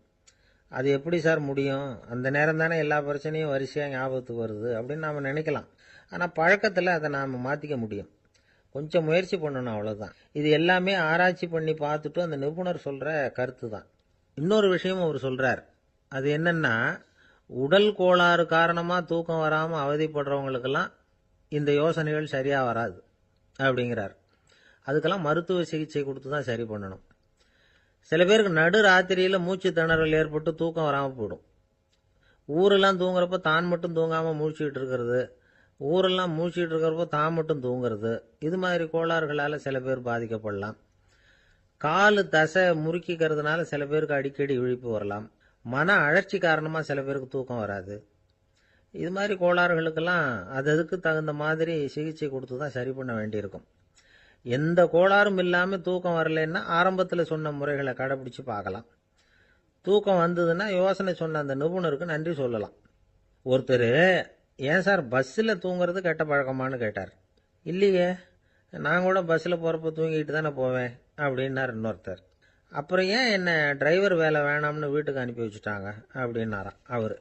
அது எப்படி சார் முடியும்? அந்த நேரம் தானே எல்லா பிரச்சனையும் வரிசையாக ஞாபகத்துக்கு வருது அப்படின்னு நாம் நினைக்கலாம். ஆனால் பழக்கத்தில் அதை நாம் மாற்றிக்க முடியும். கொஞ்சம் முயற்சி பண்ணணும், அவ்வளோதான். இது எல்லாமே ஆராய்ச்சி பண்ணி பார்த்துட்டு அந்த நிபுணர் சொல்கிற கருத்து தான். இன்னொரு விஷயமும் அவர் சொல்கிறார். அது என்னென்னா, உடல் கோளாறு காரணமாக தூக்கம் வராமல் அவதிப்படுறவங்களுக்கெல்லாம் இந்த யோசனைகள் சரியாக வராது அப்படிங்கிறார். அதுக்கெல்லாம் மருத்துவ சிகிச்சை கொடுத்து தான் சரி பண்ணணும். சில பேருக்கு நடு ராத்திரியில் மூச்சு திணறல் ஏற்பட்டு தூக்கம் வராமல் போயிடும். ஊரெல்லாம் தூங்குறப்ப தான் மட்டும் தூங்காமல் மூழ்கிட்டு இருக்கிறது, ஊரெல்லாம் மூழ்கிட்டு இருக்கிறப்போ தான் மட்டும் தூங்குறது, இது மாதிரி கோளாறுகளால் சில பேர் பாதிக்கப்படலாம். காலு தசை முறுக்கிக்கிறதுனால சில பேருக்கு அடிக்கடி விழிப்பு வரலாம். மன அழற்சி காரணமாக சில பேருக்கு தூக்கம் வராது. இது மாதிரி கோளாறுகளுக்கெல்லாம் அதுக்கு தகுந்த மாதிரி சிகிச்சை கொடுத்து தான் சரி பண்ண வேண்டியிருக்கும். எந்த கோளாறும் இல்லாமல் தூக்கம் வரலைன்னா ஆரம்பத்தில் சொன்ன முறைகளை கடைப்பிடிச்சு பார்க்கலாம். தூக்கம் வந்ததுன்னா யோசனை சொன்ன அந்த நிபுணருக்கு நன்றி சொல்லலாம். ஒருத்தர், ஏன் சார் பஸ்ஸில் தூங்குறது கெட்ட பழக்கமானு கேட்டார். இல்லையே, நான் கூட பஸ்ஸில் போகிறப்ப தூங்கிட்டு தானே போவேன் அப்படின்னார் இன்னொருத்தர். அப்புறம் ஏன் என்ன டிரைவர் வேலை வேணாம்னு வீட்டுக்கு அனுப்பி வச்சுட்டாங்க அப்படின்னாராம் அவர்.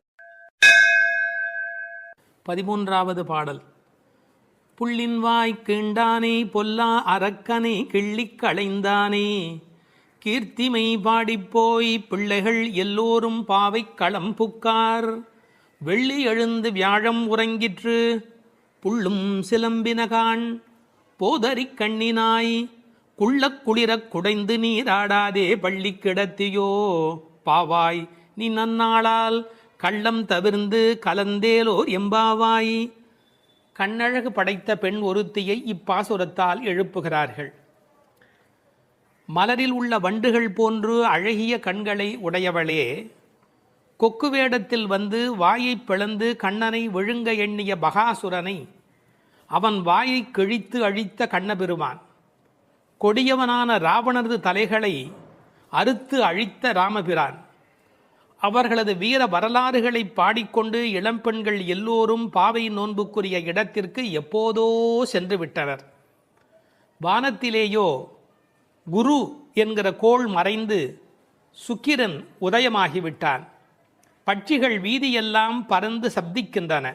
13வது பாடல். புள்ளின்வாய் கீண்டானே பொல்லா அரக்கனை கிள்ளிக் களைந்தானே, கீர்த்திமை பாடிப்போய் பிள்ளைகள் எல்லோரும் பாவைக் களம் புக்கார், வெள்ளி எழுந்து வியாழம் உறங்கிற்று புள்ளும் சிலம்பினகான், போதறிக் கண்ணினாய் குள்ளக் குளிரக் குடைந்து நீராடாதே பள்ளி கிடத்தியோ, பாவாய் நீ நன்னாளால் கள்ளம் தவிர்ந்து கலந்தேலோர் எம்பாவாய். கண்ணழகு படைத்த பெண் ஒருத்தியை இப்பாசுரத்தால் எழுப்புகிறார்கள். மலரில் உள்ள வண்டுகள் போன்று அழகிய கண்களை உடையவளே, கொக்கு வேடத்தில் வந்து வாயை பிளந்து கண்ணனை விழுங்க எண்ணிய பகாசுரனை அவன் வாயை கிழித்து அழித்த கண்ணபெருமான், கொடியவனான ராவணரது தலைகளை அறுத்து அழித்த ராமபிரான், அவர்களது வீர வரலாறுகளை பாடிக்கொண்டு இளம்பெண்கள் எல்லோரும் பாவை நோன்புக்குரிய இடத்திற்கு எப்போதோ சென்று விட்டனர். வானத்திலேயோ குரு என்கிற கோள் மறைந்து சுக்கிரன் உதயமாகிவிட்டான். பட்சிகள் வீதியெல்லாம் பறந்து சப்திக்கின்றன.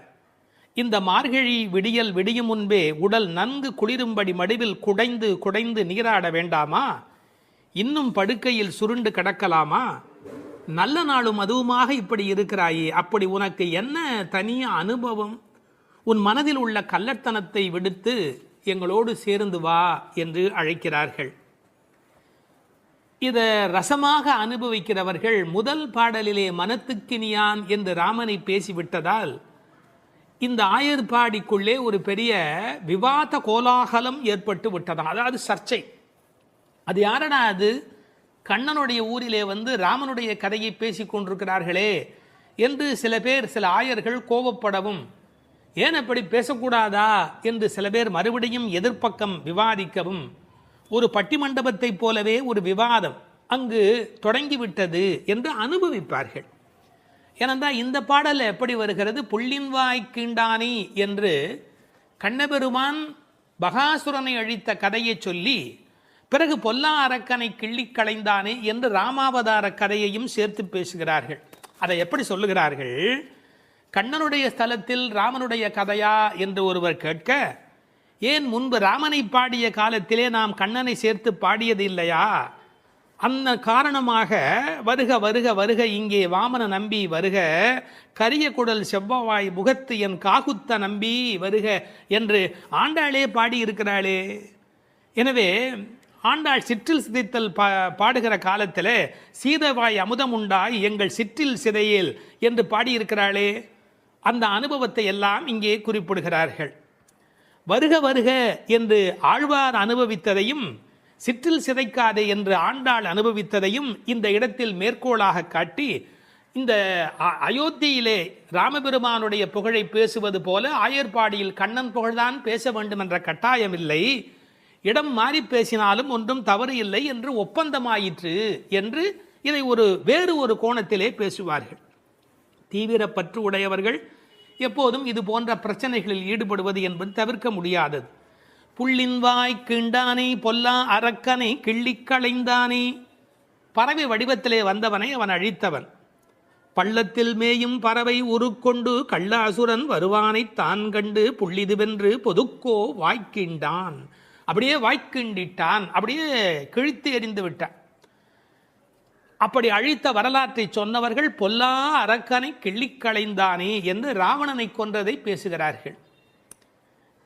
இந்த மார்கழி விடியல் விடியும் முன்பே உடல் நன்கு குளிரும்படி மடுவில் குடைந்து குடைந்து நீராட வேண்டாமா? இன்னும் படுக்கையில் சுருண்டு கிடக்கலாமா? நல்ல நாளும் அதுவுமாக இப்படி இருக்கிறாயே, அப்படி உனக்கு என்ன தனிய அனுபவம்? உன் மனதில் உள்ள கள்ளத்தனத்தை விடுத்து எங்களோடு சேர்ந்து வா என்று அழைக்கிறார்கள். இதை ரசமாக அனுபவிக்கிறவர்கள் முதல் பாடலிலே மனத்துக்கினியான் என்று ராமனை பேசிவிட்டதால் இந்த ஆயர்பாடிக்குள்ளே ஒரு பெரிய விவாத கோலாகலம் ஏற்பட்டு விட்டதாம். அதாவது சர்ச்சை. அது யாரடா அது? கண்ணனுடைய ஊரிலே வந்து ராமனுடைய கதையை பேசிக் கொண்டிருக்கிறார்களே என்று சில பேர், சில ஆயர்கள் கோபப்படவும், ஏன் அப்படி பேசக்கூடாதா என்று சில பேர் மறுபடியும் எதிர்ப்பக்கம் விவாதிக்கவும், ஒரு பட்டிமண்டபத்தை போலவே ஒரு விவாதம் அங்கு தொடங்கிவிட்டது என்று அனுபவிப்பார்கள். ஏனென்றால் இந்த பாடல் எப்படி வருகிறது? புள்ளின்வாய் கீண்டானி என்று கண்ணபெருமான் பகாசுரனை அழித்த கதையை சொல்லி பிறகு பொல்லா அரக்கனை கிள்ளி களைந்தானே என்று ராமாவதார கதையையும் சேர்த்து பேசுகிறார்கள். அதை எப்படி சொல்லுகிறார்கள்? கண்ணனுடைய ஸ்தலத்தில் ராமனுடைய கதையா என்று ஒருவர் கேட்க, ஏன் முன்பு ராமனை பாடிய காலத்திலே நாம் கண்ணனை சேர்த்து பாடியது இல்லையா? அந்த காரணமாக வருக வருக வருக இங்கே வாமன நம்பி வருக, கரிய குடல் செவ்வவாய் முகத்து என் காகுத்த நம்பி வருக என்று ஆண்டாளே பாடியிருக்கிறாளே. எனவே ஆண்டாள் சிற்றில் சிதைத்தல் பாடுகிற காலத்தில் சீதவாய் அமுதம் உண்டாய் எங்கள் சிற்றில் சிதையேல் என்று பாடியிருக்கிறாளே. அந்த அனுபவத்தை எல்லாம் இங்கே குறிப்பிடுகிறார்கள். வருக வருக என்று ஆழ்வார் அனுபவித்ததையும் சிற்றில் சிதைக்காதே என்று ஆண்டாள் அனுபவித்ததையும் இந்த இடத்தில் மேற்கோளாக காட்டி, இந்த அயோத்தியிலே ராமபெருமானுடைய புகழை பேசுவது போல ஆயர்பாடியில் கண்ணன் புகழ்தான் பேச வேண்டும் என்ற கட்டாயமில்லை, இடம் மாறி பேசினாலும் ஒன்றும் தவறு இல்லை என்று ஒப்பந்தமாயிற்று என்று இதை வேறு ஒரு கோணத்திலே பேசுவார்கள். தீவிர பற்று உடையவர்கள் எப்போதும் இது போன்ற பிரச்சனைகளில் ஈடுபடுவது என்பது தவிர்க்க முடியாதது. புள்ளின் வாய் கிண்டானே பொல்லா அரக்கனை கிள்ளி களைந்தானே, பறவை வடிவத்திலே வந்தவனை அவன் அழித்தவன். பள்ளத்தில் மேயும் பறவை உருக்கொண்டு கள்ள அசுரன் வருவானை தான் கண்டு புள்ளிதுவென்று பொதுக்கோ வாய்க்கிண்டான், அப்படியே வாய்க்கிண்டிட்டான், அப்படியே கிழித்து எறிந்து விட்டான். அப்படி அழித்த வரலாற்றை சொன்னவர்கள் பொல்லா அரக்கனை கிள்ளிக்களைந்தானே என்று ராவணனை கொன்றதை பேசுகிறார்கள்.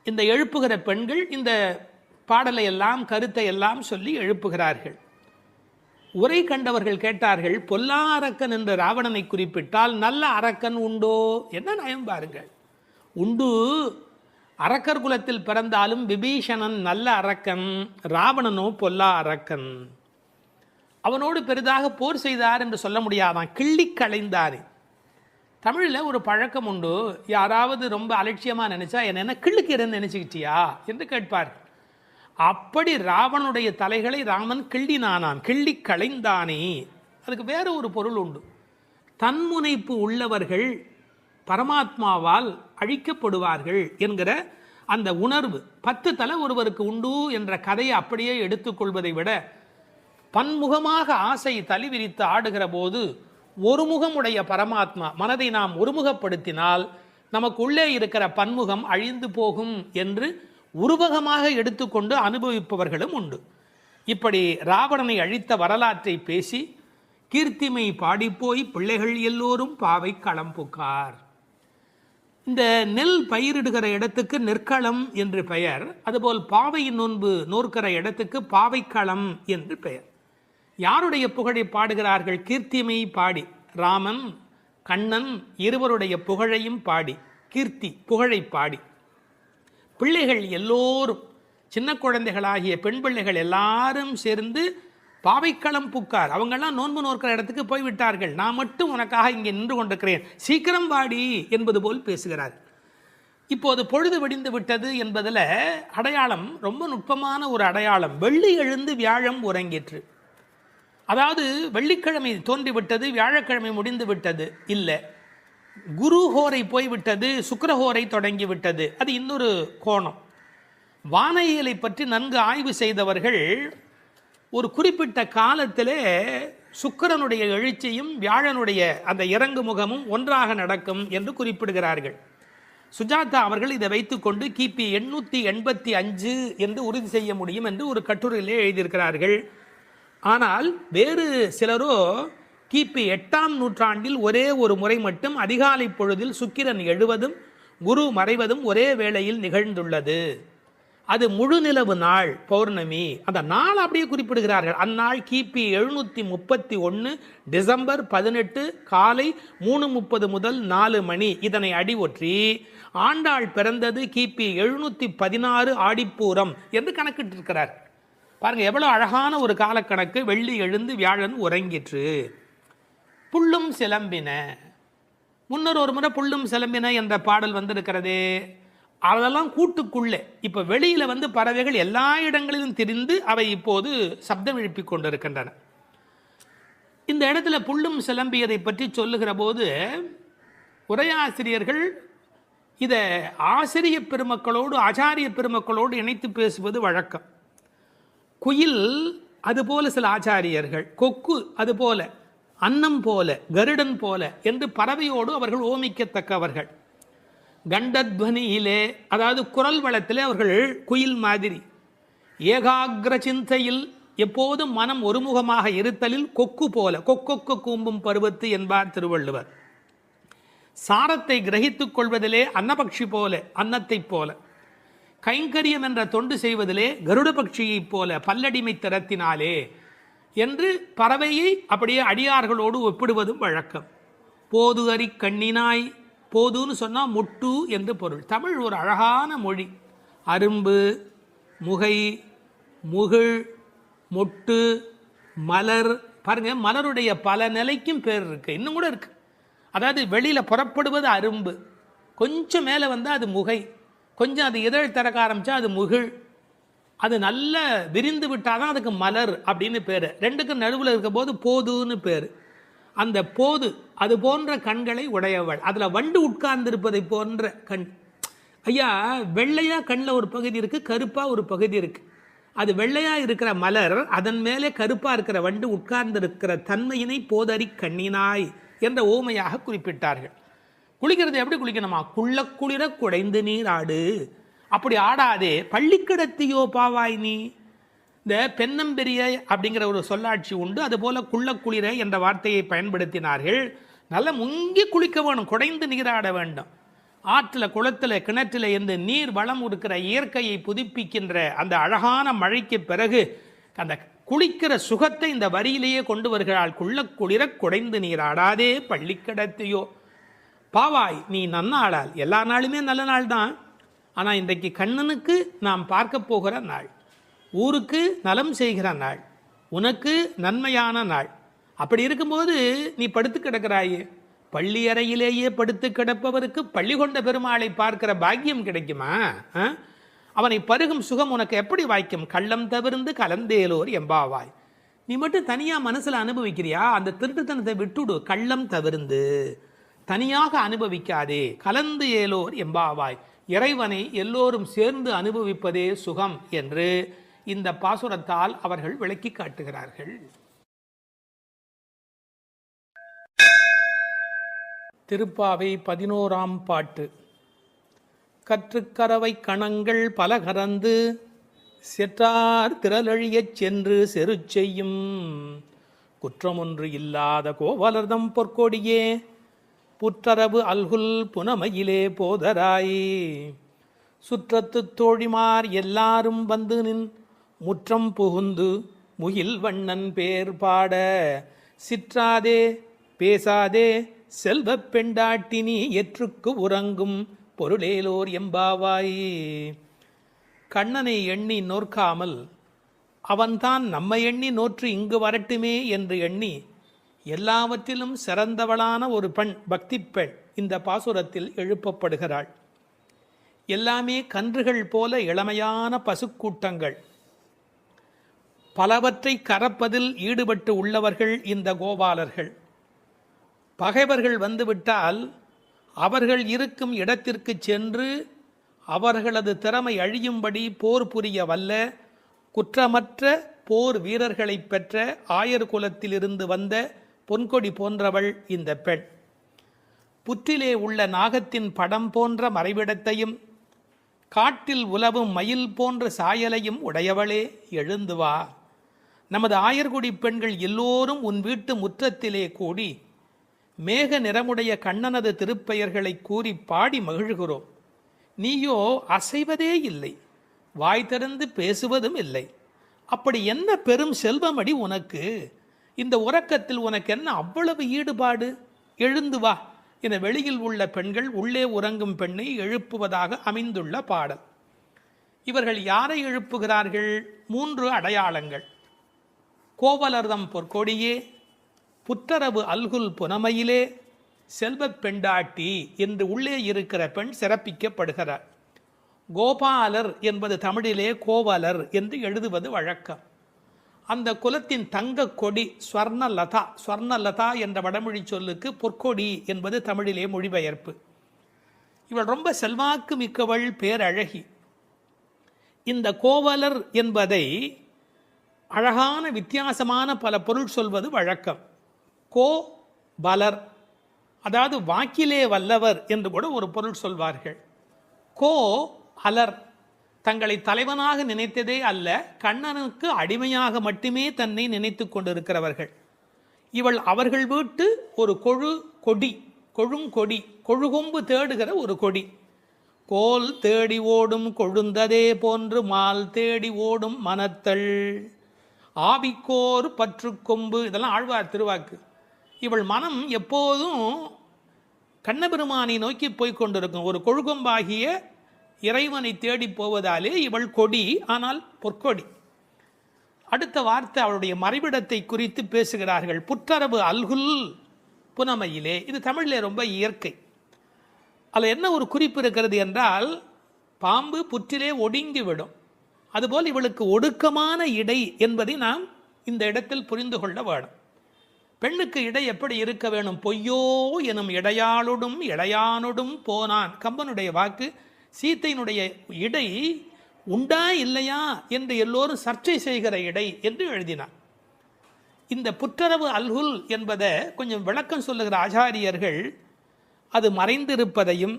இந்த எழுப்புகிற பெண்கள் இந்த பாடலை எல்லாம் கருத்தை எல்லாம் சொல்லி எழுப்புகிறார்கள். உரை கண்டவர்கள் கேட்டார்கள், பொல்லா அரக்கன் என்று ராவணனை குறிப்பிட்டால் நல்ல அரக்கன் உண்டோ? என்ன நயம் பாருங்கள். உண்டு, அரக்கர் குலத்தில் பிறந்தாலும் விபீஷணன் நல்ல அரக்கன், ராவணனோ பொல்லா அரக்கன். அவனோடு பெரிதாக போர் செய்தார் என்று சொல்ல முடியாதான், கிள்ளி களைந்தார். தமிழில் ஒரு பழக்கம் உண்டு, யாராவது ரொம்ப அலட்சியமாக நினைச்சா என்ன கிள்ளுக்கிறேன்னு நினைச்சுக்கிட்டியா என்று கேட்பார். அப்படி ராவனுடைய தலைகளை ராமன் கிள்ளினானான், கிள்ளி களைந்தானே. அதுக்கு வேற ஒரு பொருள் உண்டு. தன்முனைப்பு உள்ளவர்கள் பரமாத்மாவால் அழிக்கப்படுவார்கள் என்கிற அந்த உணர்வு 10 தலை ஒருவருக்கு உண்டு என்ற கதையை அப்படியே எடுத்துக்கொள்வதை விட, பன்முகமாக ஆசை தலி விரித்து ஆடுகிற போது ஒருமுகமுடைய பரமாத்மா மனதை நாம் ஒருமுகப்படுத்தினால் நமக்கு உள்ளே இருக்கிற பன்முகம் அழிந்து போகும் என்று உருவகமாக எடுத்துக்கொண்டு அனுபவிப்பவர்களும் உண்டு. இப்படி ராவணனை அழித்த வரலாற்றை பேசி கீர்த்திமை பாடிப்போய் பிள்ளைகள் எல்லோரும் பாவை களம் புக்கார். இந்த நெல் பயிரிடுகிற இடத்துக்கு நெற்களம் என்று பெயர், அதுபோல் பாவையின் நோன்பு நோற்கிற இடத்துக்கு பாவைக்களம் என்று பெயர். யாருடைய புகழை பாடுகிறார்கள்? கீர்த்திமை பாடி, ராமன் கண்ணன் இருவருடைய புகழையும் பாடி, கீர்த்தி புகழை பாடி, பிள்ளைகள் எல்லோரும் சின்ன குழந்தைகளாகிய பெண் பிள்ளைகள் எல்லாரும் சேர்ந்து பாவைக்களம் புக்கார். அவங்கெல்லாம் நோன்பு நோக்கிற இடத்துக்கு போய்விட்டார்கள், நான் மட்டும் உனக்காக இங்கே நின்று கொண்டிருக்கிறேன், சீக்கிரம் வாடி என்பது போல் பேசுகிறார். இப்போது பொழுது வெடிந்து விட்டது என்பதில் அடையாளம் ரொம்ப நுட்பமான ஒரு அடையாளம். வெள்ளி எழுந்து வியாழம் உறங்கிற்று. அதாவது வெள்ளிக்கிழமை தோன்றிவிட்டது, வியாழக்கிழமை முடிந்து விட்டது இல்லை, குரு ஹோரை போய்விட்டது, சுக்கிரஹோரை தொடங்கிவிட்டது. அது இன்னொரு கோணம். வானியலை பற்றி நன்கு ஆய்வு செய்தவர்கள் ஒரு குறிப்பிட்ட காலத்திலே சுக்கிரனுடைய எழுச்சியும் வியாழனுடைய அந்த இறங்கு முகமும் ஒன்றாக நடக்கும் என்று குறிப்பிடுகிறார்கள். சுஜாதா அவர்கள் இதை வைத்துக்கொண்டு கிபி 885 என்று உறுதி செய்ய முடியும் என்று ஒரு கட்டுரையிலே எழுதியிருக்கிறார்கள். ஆனால் வேறு சிலரோ கிபி 8ஆம் நூற்றாண்டில் ஒரே ஒரு முறை மட்டும் அதிகாலை பொழுதில் சுக்கிரன் எழுவதும் குரு மறைவதும் ஒரே வேளையில் நிகழ்ந்துள்ளது. அது முழு நிலவு நாள், பௌர்ணமி. அந்த நாள் அப்படியே குறிப்பிடுகிறார்கள். அந்நாள் கிபி 731 டிசம்பர் 18 காலை 3:30 முதல் 4 மணி. இதனை அடி ஒற்றி ஆண்டாள் பிறந்தது கிபி 716 ஆடிப்பூரம் என்று கணக்கிட்டிருக்கிறார். பாருங்க, எவ்வளவு அழகான ஒரு காலக்கணக்கு. வெள்ளி எழுந்து வியாழன் உறங்கிற்று. புள்ளும் சிலம்பின, முன்னர் ஒரு முறை புள்ளும் சிலம்பின என்ற பாடல் வந்திருக்கிறதே, அதெல்லாம் கூட்டுக்குள்ளே. இப்போ வெளியில் பறவைகள் எல்லா இடங்களிலும் திரிந்து அவை இப்போது சப்தம் எழுப்பிக் கொண்டிருக்கின்றன. இந்த இடத்துல புள்ளும் சிலம்பியதை பற்றி சொல்லுகிற போது உரையாசிரியர்கள் இதை ஆசிரிய பெருமக்களோடு ஆச்சாரிய பெருமக்களோடு இணைத்து பேசுவது வழக்கம். குயில் அதுபோல சில ஆச்சாரியர்கள், கொக்கு அதுபோல, அன்னம் போல, கருடன் போல என்று பறவையோடு அவர்கள் ஓமிக்கத்தக்கவர்கள். கண்டத்வனியிலே, அதாவது குரல் வளத்திலே அவர்கள் குயில் மாதிரி. ஏகாகிர சிந்தையில், எப்போதும் மனம் ஒருமுகமாக இருத்தலில் கொக்கு போல, கொக்கொக்கு கூம்பும் பருவத்து என்பார் திருவள்ளுவர். சாரத்தை கிரகித்துக் கொள்வதிலே அன்னபக்ஷி போல, அன்னத்தைப் போல. கைங்கரியம் என்ற தொண்டு செய்வதிலே கருட பட்சியைப் போல, பல்லடிமை திறத்தினாலே என்று பறவையை அப்படியே அடியார்களோடு ஒப்பிடுவதும் வழக்கம். போது அறி கண்ணினாய், போதுன்னு சொன்னால் முட்டு என்று பொருள். தமிழ் ஒரு அழகான மொழி. அரும்பு, முகை, முகிழ், மொட்டு, மலர். பாருங்க, மலருடைய பல நிலைக்கும் பேர் இருக்கு, இன்னும் கூட இருக்கு. அதாவது வெளியில் புறப்படுவது அரும்பு, கொஞ்சம் மேலே வந்தால் அது முகை, கொஞ்சம் அது இதழ் திறக்க ஆரம்பித்தா அது முகிழ், அது நல்ல விரிந்து விட்டால் தான் அதுக்கு மலர் அப்படின்னு பேர். ரெண்டுக்கும் நடுவில் இருக்க போது போதுன்னு பேர். அந்த போது அது போன்ற கண்களை உடையவள், அதில் வண்டு உட்கார்ந்திருப்பதை போன்ற கண். ஐயா, வெள்ளையாக கண்ணில் ஒரு பகுதி இருக்குது, கருப்பாக ஒரு பகுதி இருக்குது. அது வெள்ளையாக இருக்கிற மலர், அதன் மேலே கருப்பாக இருக்கிற வண்டு உட்கார்ந்திருக்கிற தன்மையினை போதறி கண்ணினாய் என்ற ஓமையாக குறிப்பிட்டார்கள். குளிக்கிறது எப்படி குளிக்கணுமா? குள்ள குளிர குடைந்து நீர் ஆடு. அப்படி ஆடாதே, பள்ளிக்கிடத்தியோ பாவாய் நீ. இந்த பெண்ணம்பெரிய அப்படிங்கிற ஒரு சொல்லாட்சி உண்டு. அதுபோல குள்ள குளிர என்ற வார்த்தையை பயன்படுத்தினார்கள். நல்லா முங்கி குளிக்க வேணும், குடைந்து நீராட வேண்டும். ஆற்றில், குளத்தில், கிணற்றில் இருந்து நீர் வளம் இருக்கிற இயற்கையை புதுப்பிக்கின்ற அந்த அழகான மழைக்கு பிறகு அந்த குளிக்கிற சுகத்தை இந்த வரியிலேயே கொண்டு வருகிறாள். குள்ள குளிர குடைந்து நீராடாதே பள்ளிக்கிடத்தியோ பாவாய் நீ நன்னாளால். எல்லா நாளுமே நல்ல நாள் தான். ஆனால் இன்றைக்கு கண்ணனுக்கு நாம் பார்க்க போகிற நாள், ஊருக்கு நலம் செய்கிற நாள், உனக்கு நன்மையான நாள். அப்படி இருக்கும்போது நீ படுத்து கிடக்கிறாயே, பள்ளி அறையிலேயே படுத்து கிடப்பவருக்கு பள்ளி கொண்ட பெருமாளை பார்க்கிற பாக்கியம் கிடைக்குமா? அவனை பருகும் சுகம் உனக்கு எப்படி வாய்க்கும்? கள்ளம் தவிர்ந்து கலந்தேலோர் எம்பாவாய். நீ மட்டும் தனியாக மனசில் அனுபவிக்கிறியா? அந்த திருட்டுத்தனத்தை விட்டுடு. கள்ளம் தவிர்ந்து தனியாக அனுபவிக்காதே, கலந்து ஏலோர் எம்பாவாய். இறைவனை எல்லோரும் சேர்ந்து அனுபவிப்பதே சுகம் என்று இந்த பாசுரத்தால் அவர்கள் விளக்கி காட்டுகிறார்கள். திருப்பாவை 11ஆம் பாட்டு. கற்றுக்கரவை கணங்கள் பல கறந்து செற்றார் திரளழியச் சென்று செரு செய்யும் குற்றமொன்று இல்லாத கோவலர்தம் பொற்கொடியே புற்றரவு அல்குல் புனமையிலே போதராய். சுற்றத்து தோழிமார் எல்லாரும் வந்து நின் முற்றம் புகுந்து முகில் வண்ணன் பேர் பாட சிற்றாதே பேசாதே செல்வப் பெண்டாட்டினி எற்றுக்கு உறங்கும் பொருளேலோர் எம்பாவாய். கண்ணனை எண்ணி நோற்காமல் அவன்தான் நம்மை எண்ணி நோற்று இங்கு வரட்டுமே என்று எண்ணி எல்லாவற்றிலும் சிறந்தவளான ஒரு பெண், பக்தி பெண் இந்த பாசுரத்தில் எழுப்பப்படுகிறாள். எல்லாமே கன்றுகள் போல இளமையான பசுக்கூட்டங்கள், பலவற்றை கறப்பதில் ஈடுபட்டு உள்ளவர்கள் இந்த கோபாலர்கள். பகைவர்கள் வந்துவிட்டால் அவர்கள் இருக்கும் இடத்திற்கு சென்று அவர்களது திறமை அழியும்படி போர் புரிய வல்ல குற்றமற்ற போர் வீரர்களை பெற்ற ஆயர் குலத்திலிருந்து வந்த பொன்கொடி போன்றவள் இந்த பெண். புற்றிலே உள்ள நாகத்தின் படம் போன்ற மறைவிடத்தையும் காட்டில் உலவும் மயில் போன்ற சாயலையும் உடையவளே, எழுந்து வா. நமது ஆயர்குடி பெண்கள் எல்லோரும் உன் வீட்டு முற்றத்திலே கூடி மேக நிறமுடைய கண்ணனது திருப்பெயர்களை கூறி பாடி மகிழ்கிறோம். நீயோ அசைவதே இல்லை, வாய் திறந்து பேசுவதும் இல்லை. அப்படி என்ன பெரும் செல்வமடி உனக்கு? இந்த உறக்கத்தில் உனக்கு என்ன அவ்வளவு ஈடுபாடு? எழுந்து வா என வெளியில் உள்ள பெண்கள் உள்ளே உறங்கும் பெண்ணை எழுப்புவதாக அமைந்துள்ள பாடல். இவர்கள் யாரை எழுப்புகிறார்கள்? 3 அடையாளங்கள். கோவலர்தம் பொற்கொடியே, புற்றரவு அல்குல் புனமையிலே, செல்வப் பெண்டாட்டி என்று உள்ளே இருக்கிற பெண் சிறப்பிக்கப்படுகிறார். கோபாலர் என்பது தமிழிலே கோவலர் என்று எழுதுவது வழக்கம். அந்த குலத்தின் தங்க கொடி ஸ்வர்ணலதா. ஸ்வர்ணலதா என்ற வடமொழி சொல்லுக்கு பொற்கொடி என்பது தமிழிலே மொழிபெயர்ப்பு. இவள் ரொம்ப செல்வாக்கு மிக்கவள், பேரழகி. இந்த கோவலர் என்பதை அழகான வித்தியாசமான பல பொருள் சொல்வது வழக்கம். கோ பலர், அதாவது வாக்கிலே வல்லவர் என்று கூட ஒரு பொருள் சொல்வார்கள். கோ அலர், தங்களை தலைவனாக நினைத்ததே அல்ல, கண்ணனுக்கு அடிமையாக மட்டுமே தன்னை நினைத்து கொண்டிருக்கிறவர்கள். இவள் அவர்கள் வீட்டு ஒரு கொடி, கொழுங்கொடி, கொழுகொம்பு தேடுகிற ஒரு கொடி. கோல் தேடி ஓடும் கொழுந்ததே போன்று மால் தேடி ஓடும் மனத்தள், ஆவிக்கோர் பற்று கொம்பு, இதெல்லாம் ஆழ்வார் திருவாக்கு. இவள் மனம் எப்போதும் கண்ணபெருமானை நோக்கி போய்கொண்டிருக்கும். ஒரு கொழுகொம்பாகிய இறைவனை தேடி போவதாலே இவள் கொடி, ஆனால் பொற்கொடி. அடுத்த வார்த்தை அவளுடைய மறைவிடத்தை குறித்து பேசுகிறார்கள். புற்றரவு அல்குல் புனமையிலே. இது தமிழில் ரொம்ப இயற்கை. அதில் என்ன ஒரு குறிப்பு இருக்கிறது என்றால், பாம்பு புற்றிலே ஒடுங்கிவிடும், அதுபோல் இவளுக்கு ஒடுக்கமான இடை என்பதை நாம் இந்த இடத்தில் புரிந்து கொள்ள வேணும். பெண்ணுக்கு இடை எப்படி இருக்க வேணும்? பொய்யோ எனும் இடையாளொடும் இளையானொடும் போனான், கம்பனுடைய வாக்கு. சீத்தையினுடைய இடை உண்டா இல்லையா என்று எல்லோரும் சர்ச்சை செய்கிற இடை என்று எழுதினார். இந்த புற்றரவு அல்குல் என்பதை கொஞ்சம் விளக்கம் சொல்லுகிற ஆச்சாரியர்கள் அது மறைந்திருப்பதையும்,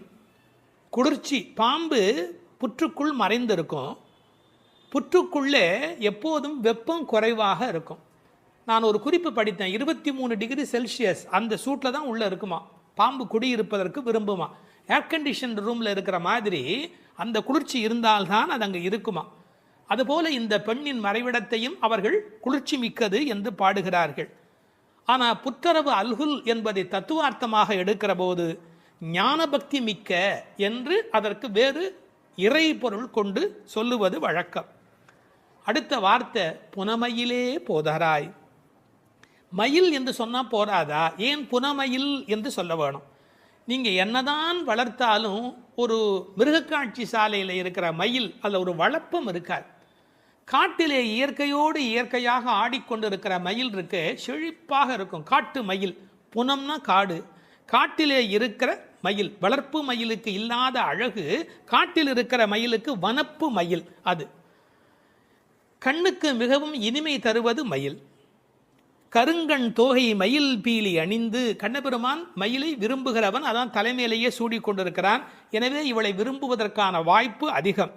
குளிர்ச்சி, பாம்பு புற்றுக்குள் மறைந்திருக்கும், புற்றுக்குள்ளே எப்போதும் வெப்பம் குறைவாக இருக்கும். நான் ஒரு குறிப்பு படித்தேன், 23 டிகிரி செல்சியஸ் அந்த சூட்டில் தான் உள்ளே இருக்குமா பாம்பு குடியிருப்பதற்கு விரும்புமா. ஏர் கண்டிஷன் ரூமில் இருக்கிற மாதிரி அந்த குளிர்ச்சி இருந்தால்தான் அது அங்கே இருக்குமா. அதுபோல இந்த பெண்ணின் மறைவிடத்தையும் அவர்கள் குளிர்ச்சி மிக்கது என்று பாடுகிறார்கள். ஆனால் புற்றரவு அல்குல் என்பதை தத்துவார்த்தமாக எடுக்கிற போது ஞானபக்தி மிக்க என்று அதற்கு வேறு இறை பொருள் கொண்டு சொல்லுவது வழக்கம். அடுத்த வார்த்தை புனமையிலே போதராய். மயில் என்று சொன்னால் போராதா, ஏன் புனமயில் என்று சொல்ல வேணும்? நீங்கள் என்னதான் வளர்த்தாலும் ஒரு மிருகக்காட்சி சாலையில் இருக்கிற மயில் அதில் ஒரு வளப்பம் இருக்காது. காட்டிலே இயற்கையோடு இயற்கையாக ஆடிக்கொண்டிருக்கிற மயில் இருக்கு, செழிப்பாக இருக்கும். காட்டு மயில், புனம்னா காடு, காட்டிலே இருக்கிற மயில். வளர்ப்பு மயிலுக்கு இல்லாத அழகு காட்டில் இருக்கிற மயிலுக்கு வனப்பு மயில். அது கண்ணுக்கு மிகவும் இனிமை தருவது மயில். கருங்கண் தோகை மயில் பீலி அணிந்து, கண்ணபெருமான் மயிலை விரும்புகிறவன், அதான் தலைமையிலேயே சூடிக்கொண்டிருக்கிறான். எனவே இவளை விரும்புவதற்கான வாய்ப்பு அதிகம்.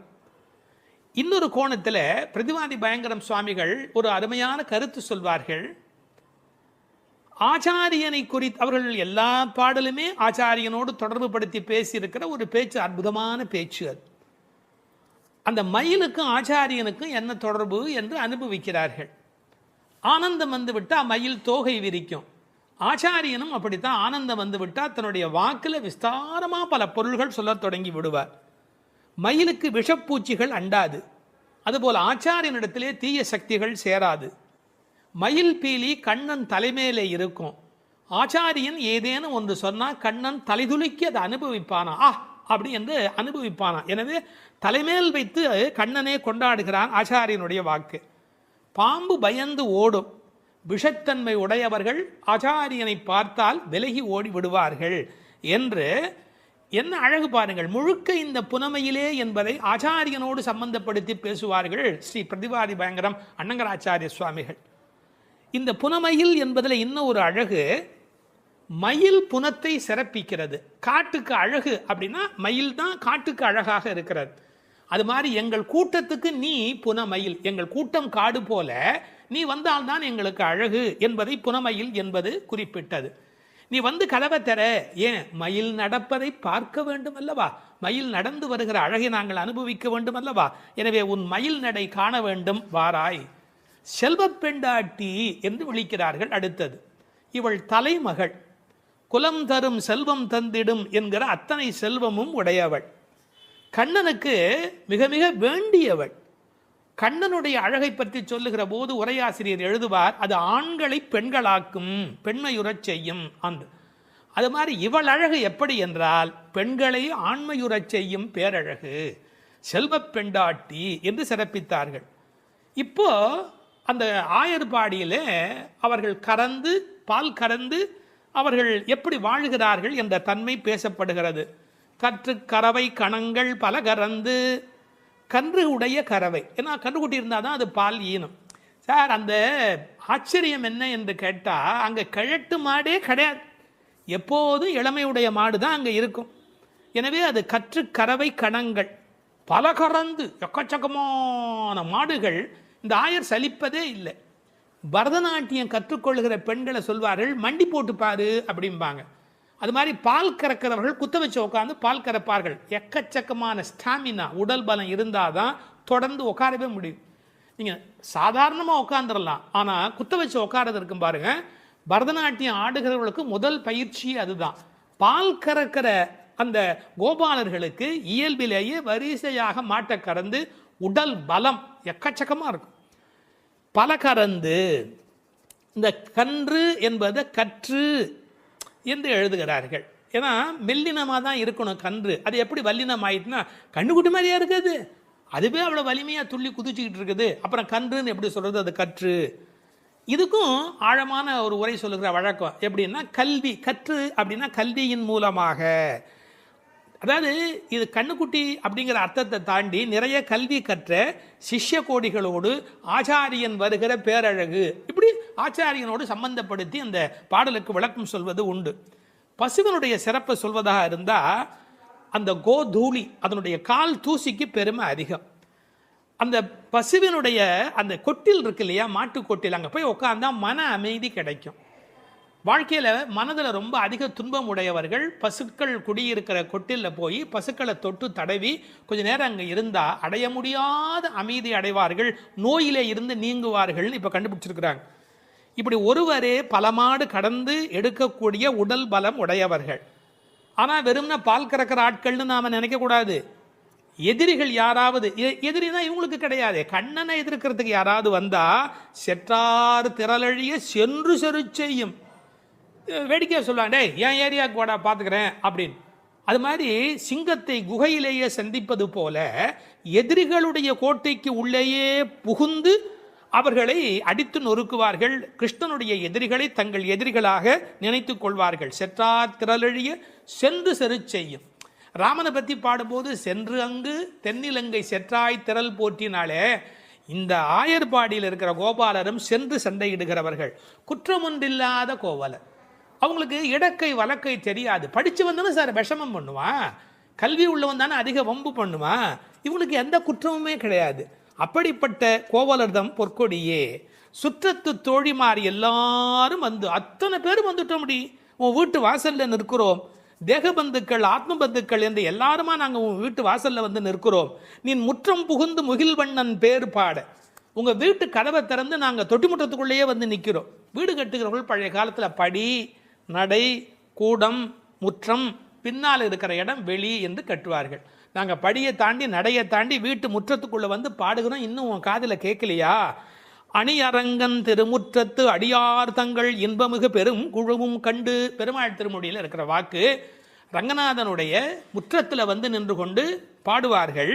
இன்னொரு கோணத்தில் பிரதிவாதி பயங்கரம் சுவாமிகள் ஒரு அருமையான கருத்து சொல்வார்கள். ஆச்சாரியனை குறித்து அவர்கள் எல்லா பாடலுமே ஆச்சாரியனோடு தொடர்பு படுத்தி பேசியிருக்கிற ஒரு பேச்சு, அற்புதமான பேச்சு அது. அந்த மயிலுக்கும் ஆச்சாரியனுக்கும் என்ன தொடர்பு என்று அனுபவிக்கிறார்கள். ஆனந்தம் வந்து விட்டால் மயில் தோகை விரிக்கும். ஆச்சாரியனும் அப்படித்தான், ஆனந்தம் வந்து விட்டால் தன்னுடைய வாக்கில் விஸ்தாரமாக பல பொருள்கள் சொல்ல தொடங்கி விடுவார். மயிலுக்கு விஷப்பூச்சிகள் அண்டாது, அதுபோல் ஆச்சாரியனிடத்திலே தீய சக்திகள் சேராது. மயில் பீலி கண்ணன் தலைமையிலே இருக்கும். ஆச்சாரியன் ஏதேனும் ஒன்று சொன்னால் கண்ணன் தலைதுலுக்கி அதை அனுபவிப்பானா, அப்படி என்று அனுபவிப்பானா. எனவே தலைமேல் வைத்து கண்ணனே கொண்டாடுகிறான் ஆச்சாரியனுடைய வாக்கு. பாம்பு பயந்து ஓடும், விஷத்தன்மை உடையவர்கள் ஆச்சாரியனை பார்த்தால் விலகி ஓடி விடுவார்கள் என்று என்ன அழகு பாருங்கள். முழுக்க இந்த புனமையிலே என்பதை ஆச்சாரியனோடு சம்பந்தப்படுத்தி பேசுவார்கள் ஸ்ரீ பிரதிவாதி பயங்கரம் அண்ணங்கராச்சாரிய சுவாமிகள். இந்த புனமையில் என்பதில் இன்னும் ஒரு அழகு, மயில் புனத்தை சிறப்பிக்கிறது. காட்டுக்கு அழகு அப்படின்னா மயில் தான் காட்டுக்கு அழகாக இருக்கிறது. அது மாதிரி எங்கள் கூட்டத்துக்கு நீ புனமயில், எங்கள் கூட்டம் காடு போல நீ வந்தால்தான் எங்களுக்கு அழகு என்பதை புனமயில் என்பது குறிப்பிட்டது. நீ வந்து கதவை தர, ஏன் மயில் நடப்பதை பார்க்க வேண்டும் அல்லவா, மயில் நடந்து வருகிற அழகை நாங்கள் அனுபவிக்க வேண்டும் அல்லவா. எனவே உன் மயில் நடை காண வேண்டும், வாராய். செல்வப் பெண்டாட்டி என்று விழிக்கிறார்கள். அடுத்தது, இவள் தலைமகள், குலம் தரும் செல்வம் தந்திடும் என்கிற அத்தனை செல்வமும் உடையவள், கண்ணனுக்கு மிக மிக வேண்டியவள். கண்ணனுடைய அழகை பற்றி சொல்லுகிற போது உரையாசிரியர் எழுதுவார், அது ஆண்களை பெண்களாக்கும், பெண்மையுறச் செய்யும் என்று. அது மாதிரி இவள் அழகு எப்படி என்றால் பெண்களை ஆண்மையுறச் செய்யும் பேரழகு, செல்வப் பெண்டாட்டி என்று சிறப்பித்தார்கள். இப்போ அந்த ஆயர்பாடியிலே அவர்கள் கறந்து பால் கறந்து அவர்கள் எப்படி வாழ்கிறார்கள் என்ற தன்மை பேசப்படுகிறது. கற்று கறவை கணங்கள் பல கறந்து. கன்று உடைய கறவை, ஏன்னா கன்றுக்குட்டி இருந்தால் தான் அது பால் ஈனும். சார், அந்த ஆச்சரியம் என்ன என்று கேட்டால், அங்கே கிழட்டு மாடே கிடையாது, எப்போதும் இளமையுடைய மாடு தான் அங்கே இருக்கும். எனவே அது கற்று கறவை கணங்கள் பல கறந்து, எக்கச்சக்கமான மாடுகள். இந்த ஆயர் சலிப்பதே இல்லை. பரதநாட்டியம் கற்றுக்கொள்கிற பெண்களை சொல்வார்கள், மண்டி போட்டு பாரு அப்படிம்பாங்க. அது மாதிரி பால் கறக்கிறவர்கள் குத்த வச்சு உட்காந்து பால் கறப்பார்கள். எக்கச்சக்கமான ஸ்டாமினா, உடல் பலம் இருந்தால் தான் தொடர்ந்து உட்காரவே முடியும். நீங்கள் சாதாரணமாக உட்காந்துடலாம், ஆனால் குத்த வச்சு உட்காரது இருக்கும் பாருங்க. பரதநாட்டியம் ஆடுகிறவர்களுக்கு முதல் பயிற்சி அதுதான். பால் கறக்கிற அந்த கோபாலர்களுக்கு இயல்பிலேயே வரிசையாக மாட்டை கறந்து உடல் பலம் எக்கச்சக்கமாக இருக்கும். பல கறந்து, இந்த கன்று என்பதை கற்று என்று எழுதுகிறார்கள். ஏன்னா மெல்லினமாக தான் இருக்கணும் கன்று. அது எப்படி வல்லினம் ஆயிட்டுனா, கண்ணுக்குட்டி மாதிரியா இருக்குது, அதுவே அவ்வளோ வலிமையாக துள்ளி குதிச்சுக்கிட்டு இருக்குது. அப்புறம் கன்றுன்னு எப்படி சொல்கிறது? அது கற்று. இதுக்கும் ஆழமான ஒரு உரை சொல்லுகிற வழக்கம் எப்படின்னா, கல்வி. கற்று அப்படின்னா கல்வியின் மூலமாக. அதாவது இது கண்ணுக்குட்டி அப்படிங்கிற அர்த்தத்தை தாண்டி நிறைய கல்வி கற்ற சிஷ்ய கோடிகளோடு ஆச்சாரியன் வருகிற பேரழகு, இப்படி ஆச்சாரியனோடு சம்பந்தப்படுத்தி அந்த பாடலுக்கு விளக்கம் சொல்வது உண்டு. பசுவனுடைய சிறப்பை சொல்வதாக இருந்தால், அந்த கோதூளி, அதனுடைய கால் தூசிக்கு பெருமை அதிகம். அந்த பசுவினுடைய அந்த கொட்டில் இருக்கு இல்லையா, மாட்டு கொட்டில், அங்கே போய் உட்காந்தா மன அமைதி கிடைக்கும். வாழ்க்கையில் மனதில் ரொம்ப அதிக துன்பம் உடையவர்கள் பசுக்கள் குடியிருக்கிற கொட்டிலில் போய் பசுக்களை தொட்டு தடவி கொஞ்ச நேரம் அங்கே இருந்தால் அடைய முடியாத அமைதி அடைவார்கள், நோயிலே இருந்து நீங்குவார்கள்னு இப்போ கண்டுபிடிச்சிருக்கிறாங்க. இப்படி ஒருவரே பல மாடு கடந்து எடுக்கக்கூடிய உடல் பலம் உடையவர்கள். ஆனால் வெறும்னா பால் கறக்கிற ஆட்கள்னு நாம் நினைக்கக்கூடாது. எதிரிகள் யாராவது, எதிரினா இவங்களுக்கு கிடையாது, கண்ணனை எதிர்க்கிறதுக்கு யாராவது வந்தால் செற்றார் திரளழிய சென்று செரு செய்யும். வேடிக்கையாக சொல்லுவாங்க, டே என் ஏரியாவுக்கு வாடா பார்த்துக்கிறேன் அப்படின்னு. அது மாதிரி சிங்கத்தை குகையிலேயே சந்திப்பது போல எதிரிகளுடைய கோட்டைக்கு உள்ளேயே புகுந்து அவர்களை அடித்து நொறுக்குவார்கள். கிருஷ்ணனுடைய எதிரிகளை தங்கள் எதிரிகளாக நினைத்து கொள்வார்கள். செற்றார் திரளழிய சென்று செரு செய்யும். ராமனை பற்றி பாடும்போது சென்று அங்கு தென்னிலங்கை செற்றாய் திரள் போற்றினாலே, இந்த ஆயர்பாடியில் இருக்கிற கோபாலரும் சென்று சண்டையிடுகிறவர்கள். குற்றம் ஒன்றில்லாத கோவலர். அவங்களுக்கு இடக்கை வழக்கை தெரியாது. படித்து வந்தானே சார் விஷமம் பண்ணுவான், கல்வி உள்ளவன் தானே அதிக வம்பு பண்ணுவான். இவங்களுக்கு எந்த குற்றமுமே கிடையாது. அப்படிப்பட்ட கோவலர்தம் பொற்கொடியே. சுற்றத்து தோழிமார் எல்லாரும் வந்து, அத்தனை பேரும் வந்துட்டோம். முடி உன் வீட்டு வாசல்ல நிற்கிறோம். தேகபந்துக்கள் ஆத்ம பந்துக்கள் என்று எல்லாருமா நாங்கள் உன் வீட்டு வாசல்ல வந்து நிற்கிறோம். நீ முற்றம் புகுந்து முகில்வண்ணன் பேர் பாட. உங்கள் வீட்டு கதவை திறந்து நாங்கள் தொட்டி முற்றத்துக்குள்ளேயே வந்து நிற்கிறோம். வீடு கட்டுகிறவர்கள் பழைய காலத்தில் படி, நடை, கூடம், முற்றம், பின்னால் இருக்கிற இடம் வெளி என்று கட்டுவார்கள். நாங்கள் படியை தாண்டி நடையை தாண்டி வீட்டு முற்றத்துக்குள்ளே வந்து பாடுகிறோம். இன்னும் உன் காதில் கேட்கலையா? அணியரங்கன் திருமுற்றத்து அடியார் தங்கள் இன்பமிகு பெரும் குழுவும் கண்டு. பெருமாள் திருமொழியில் இருக்கிற வாக்கு. ரங்கநாதனுடைய முற்றத்தில் வந்து நின்று கொண்டு பாடுவார்கள்.